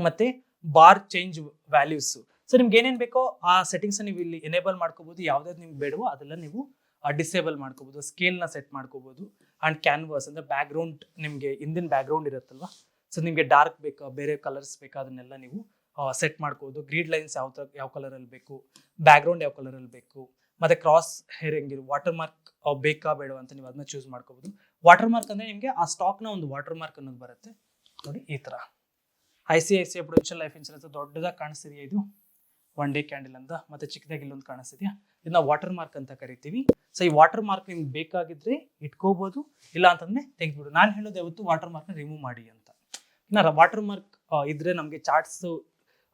ಮತ್ತೆ ಬಾರ್ ಚೇಂಜ್ ವ್ಯಾಲ್ಯೂಸ್. ಸೊ ನಿಮ್ಗೆ ಏನೇನು ಬೇಕೋ ಆ ಸೆಟ್ಟಿಂಗ್ಸ್ ನೀವು ಇಲ್ಲಿ ಎನೇಬಲ್ ಮಾಡ್ಕೋಬಹುದು. ಯಾವ್ದಾದ್ರು ನಿಮ್ಗೆ ಬೇಡವೋ ಅದೆಲ್ಲ ನೀವು ಡಿಸೇಬಲ್ ಮಾಡ್ಕೋಬಹುದು. ಸ್ಕೇಲ್ನ ಸೆಟ್ ಮಾಡ್ಕೋಬಹುದು. ಅಂಡ್ ಕ್ಯಾನ್ವಾಸ್ ಅಂದ್ರೆ ಬ್ಯಾಕ್ ಗ್ರೌಂಡ್, ನಿಮಗೆ ಹಿಂದಿನ ಬ್ಯಾಕ್ ಗ್ರೌಂಡ್ ಇರುತ್ತಲ್ವಾ, ಸೊ ನಿಮಗೆ ಡಾರ್ಕ್ ಬೇಕಾ ಬೇರೆ ಕಲರ್ಸ್ ಬೇಕಾ ಅದನ್ನೆಲ್ಲ ನೀವು ಸೆಟ್ ಮಾಡ್ಕೋಬಹುದು. ಗ್ರೀಡ್ ಲೈನ್ಸ್ ಯಾವ ಕಲರ್ ಅಲ್ಲಿ ಬೇಕು, ಬ್ಯಾಕ್ ಗ್ರೌಂಡ್ ಯಾವ ಕಲರ್ ಅಲ್ಲಿ ಬೇಕು, ಮತ್ತೆ ಕ್ರಾಸ್ ಹೇರ್ ಹೆಂಗಿರು, ವಾಟರ್ ಮಾರ್ಕ್ ಬೇಕಾ ಬೇಡ ಅಂತ ನೀವು ಅದನ್ನ ಚೂಸ್ ಮಾಡ್ಕೋಬಹುದು. ವಾಟರ್ ಮಾರ್ಕ್ ಅಂದ್ರೆ ನಿಮಗೆ ಆ ಸ್ಟಾಕ್ ನ ಒಂದು ವಾಟರ್ ಮಾರ್ಕ್ ಅನ್ನೋದು ಬರುತ್ತೆ ನೋಡಿ ಈ ತರ. ICICI Prudential ಲೈಫ್ ಇನ್ಶೂರೆನ್ಸ್ ದೊಡ್ಡದಾಗಿ ಕಾಣಿಸ್ತಿದೆಯಾ, ಇದು 1 ಡೇ ಕ್ಯಾಂಡಲ್ ಅಂತ, ಮತ್ತೆ ಚಿಕ್ಕದಾಗಿ ಇಲ್ಲೊಂದು ಕಾಣಿಸ್ತಿದ್ಯಾ, ಇದನ್ನ ವಾಟರ್ ಮಾರ್ಕ್ ಅಂತ ಕರಿತೀವಿ. ಸೊ ಈ ವಾಟರ್ ಮಾರ್ಕ್ ನಿಮ್ಗೆ ಬೇಕಾಗಿದ್ರೆ ಇಟ್ಕೋಬಹುದು, ಇಲ್ಲ ಅಂತಂದ್ರೆ ತೆಗೆದ್ಬಿಡು. ನಾನು ಹೇಳೋದು ಯಾವತ್ತು ವಾಟರ್ ಮಾರ್ಕ್ ನ ರಿಮೂವ್ ಮಾಡಿ ಅಂತ. ಇನ್ನ ವಾಟರ್ ಮಾರ್ಕ್ ಇದ್ರೆ ನಮಗೆ ಚಾರ್ಟ್ಸ್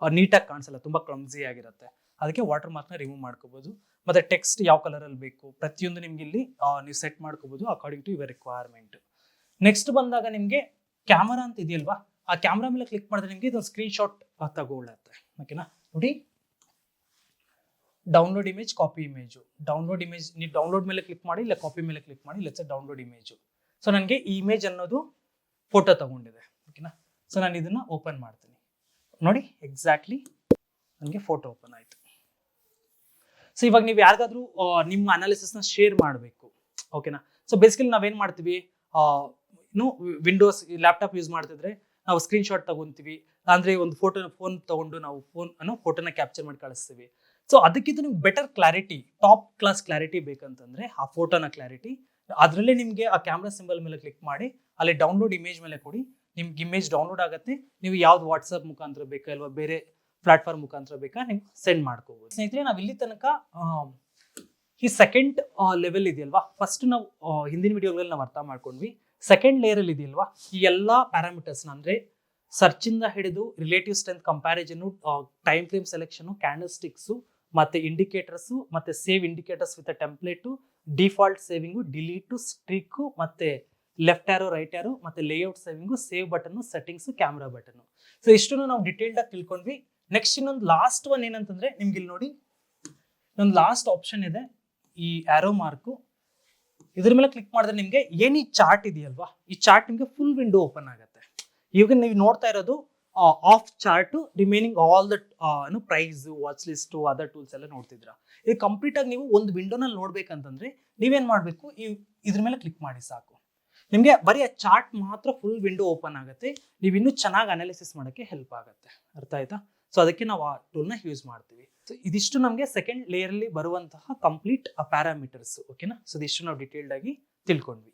ನೀಟಾಗಿ ಕಾಣಿಸಲ್ಲ, ತುಂಬಾ ಕ್ಲಮ್ಸಿ ಆಗಿರುತ್ತೆ. ಅದಕ್ಕೆ ವಾಟರ್ ಮಾರ್ಕ್ ನ ರಿಮೂವ್ ಮಾಡ್ಕೋಬಹುದು. ಮತ್ತೆ ಟೆಕ್ಸ್ಟ್ ಯಾವ ಕಲರ್ ಅಲ್ಲಿ ಬೇಕು ಪ್ರತಿಯೊಂದು ನಿಮ್ಗೆ ಇಲ್ಲಿ ನೀವು ಸೆಟ್ ಮಾಡ್ಕೋಬಹುದು according to your requirement. Next ಬಂದಾಗ ನಿಮ್ಗೆ ಕ್ಯಾಮರಾ ಅಂತ ಇದೆಯಲ್ವಾ, ಆ ಕ್ಯಾಮ್ರಾ ಮೇಲೆ ಕ್ಲಿಕ್ ಮಾಡಿದ್ರೆ ನಿಮ್ಗೆ ಇದೊಂದು ಸ್ಕ್ರೀನ್ ಶಾಟ್ ತಗೊಳ್ಳುತ್ತೆ. ಓಕೆನಾ, ನೋಡಿ download image, copy image. Download image ನೀವು ಡೌನ್ಲೋಡ್ ಮೇಲೆ ಕ್ಲಿಕ್ ಮಾಡಿ, ಇಲ್ಲ ಕಾಪಿ ಮೇಲೆ ಕ್ಲಿಕ್ ಮಾಡಿ, ಲೆಟ್ಸ್ ಡೌನ್ಲೋಡ್ ಇಮೇಜು. ಸೊ ನನಗೆ ಈ ಇಮೇಜ್ ಅನ್ನೋದು ಫೋಟೋ ತಗೊಂಡಿದೆ. ಓಕೆನಾ, ಸೊ ನಾನು ಇದನ್ನ ಓಪನ್ ಮಾಡ್ತೀನಿ ನೋಡಿ, ಎಕ್ಸಾಕ್ಟ್ಲಿ ನನಗೆ ಫೋಟೋ ಓಪನ್ ಆಯ್ತು. ಸೊ ಇವಾಗ ನೀವು ಯಾರಿಗಾದ್ರೂ ನಿಮ್ಮ ಅನಾಲಿಸಿಸ್ನ ಶೇರ್ ಮಾಡಬೇಕು. ಓಕೆನಾ, ಸೊ ಬೇಸಿಕಲಿ ನಾವೇನ್ ಮಾಡ್ತೀವಿ, ವಿಂಡೋಸ್ ಲ್ಯಾಪ್ಟಾಪ್ ಯೂಸ್ ಮಾಡ್ತಿದ್ರೆ ನಾವು ಸ್ಕ್ರೀನ್ ಶಾಟ್ ತಗೊಂತೀವಿ, ಅಂದ್ರೆ ಒಂದು ಫೋನ್ ತಗೊಂಡು ನಾವು ಫೋಟೋನ ಕ್ಯಾಪ್ಚರ್ ಮಾಡಿ ಕಳಿಸ್ತೀವಿ. ಸೊ ಅದಕ್ಕಿಂತ ನಿಮ್ಗೆ better clarity, top class clarity ಬೇಕಂತಂದ್ರೆ ಆ ಫೋಟೋನ ಕ್ಲಾರಿಟಿ, ಅದರಲ್ಲೇ ನಿಮಗೆ ಆ ಕ್ಯಾಮ್ರಾ ಸಿಂಬಲ್ ಮೇಲೆ ಕ್ಲಿಕ್ ಮಾಡಿ ಅಲ್ಲಿ ಡೌನ್ಲೋಡ್ ಇಮೇಜ್ ಮೇಲೆ ಕೊಡಿ, ನಿಮ್ಗೆ ಇಮೇಜ್ ಡೌನ್ಲೋಡ್ ಆಗುತ್ತೆ. ನೀವು ಯಾವ್ದು ವಾಟ್ಸಪ್ ಮುಖಾಂತರ ಬೇಕಾ ಇಲ್ವಾ ಬೇರೆ ಪ್ಲಾಟ್ಫಾರ್ಮ್ ಮುಖಾಂತರ ಬೇಕಾ ನೀವು ಸೆಂಡ್ ಮಾಡ್ಕೋಬಹುದು. ಸ್ನೇಹಿತರೆ, ನಾವು ಇಲ್ಲಿ ತನಕ ಈ ಸೆಕೆಂಡ್ ಲೆವೆಲ್ ಇದೆಯಲ್ವಾ, ಫಸ್ಟ್ ನಾವು ಹಿಂದಿನ ವಿಡಿಯೋಗಳಲ್ಲಿ ನಾವು ಅರ್ಥ ಮಾಡ್ಕೊಂಡ್ವಿ. ಸೆಕೆಂಡ್ ಲೇಯರ್ ಅಲ್ಲಿ ಇದೆಯಲ್ವಾ, ಈ ಎಲ್ಲಾ ಪ್ಯಾರಾಮೀಟರ್ಸ್ ಅಂದ್ರೆ ಸರ್ಚ್ ಇಂದ ಹಿಡಿದು relative strength comparison, time frame selection, candle sticks, ಮತ್ತೆ ಇಂಡಿಕೇಟರ್ಸ್, ಮತ್ತೆ save indicators with template, default saving, delete, strike, ಮತ್ತೆ ಲೆಫ್ಟ್ ಆರೋ, ರೈಟ್ ಆರೋ, ಮತ್ತೆ layout saving, save button, settings, camera button. So ಇಷ್ಟನ್ನು ನಾವು ಡಿಟೇಲ್ಡ್ ಆಗಿ ತಿಳ್ಕೊಂಡ್ವಿ. ನೆಕ್ಸ್ಟ್ ಇನ್ನೊಂದು ಲಾಸ್ಟ್ ಒನ್ ಏನಂತಂದ್ರೆ ನಿಮ್ಗೆ ಇಲ್ಲಿ ನೋಡಿ, ಇನ್ನೊಂದು ಲಾಸ್ಟ್ ಆಪ್ಷನ್ ಇದೆ, ಈ ಆರೋ ಮಾರ್ಕ್. ಇದ್ರ ಮೇಲೆ ಕ್ಲಿಕ್ ಮಾಡಿದ್ರೆ ನಿಮ್ಗೆ ಏನ್ ಈ ಚಾರ್ಟ್ ಇದೆಯಲ್ವಾ, ಈ ಚಾರ್ಟ್ ನಿಮ್ಗೆ ಫುಲ್ ವಿಂಡೋ ಓಪನ್ ಆಗುತ್ತೆ. ಈಗ ನೀವು ನೋಡ್ತಾ ಇರೋದು of chart, remaining all that price, watch list, other tools ಎಲ್ಲ ನೋಡ್ತಿದ್ರ. ಇದು ಕಂಪ್ಲೀಟ್ ಆಗಿ ನೀವು ಒಂದು ವಿಂಡೋನಲ್ಲಿ ನೋಡ್ಬೇಕಂತಂದ್ರೆ ನೀವೇನ್ ಮಾಡ್ಬೇಕು, ಇದ್ರ ಮೇಲೆ ಕ್ಲಿಕ್ ಮಾಡಿ ಸಾಕು, ನಿಮ್ಗೆ ಬರೀ ಆ ಚಾರ್ಟ್ ಮಾತ್ರ ಫುಲ್ ವಿಂಡೋ ಓಪನ್ ಆಗುತ್ತೆ. ನೀವು ಇನ್ನೂ ಚೆನ್ನಾಗಿ ಅನಾಲಿಸಿಸ್ ಮಾಡೋಕ್ಕೆ ಹೆಲ್ಪ್ ಆಗುತ್ತೆ. ಅರ್ಥ ಆಯ್ತಾ? ಸೊ ಅದಕ್ಕೆ ನಾವು ಆ ಟೂಲ್ನ ಯೂಸ್ ಮಾಡ್ತೀವಿ. ಸೊ ಇದಿಷ್ಟು ನಮಗೆ ಸೆಕೆಂಡ್ ಲೇಯರ್ ಅಲ್ಲಿ ಬರುವಂತಹ ಕಂಪ್ಲೀಟ್ ಪ್ಯಾರಾಮೀಟರ್ಸ್. ಓಕೆನಾ, ಸೊ ಇದಿಷ್ಟು ನಾವು ಡಿಟೇಲ್ಡ್ ಆಗಿ ತಿಳ್ಕೊಂಡ್ವಿ.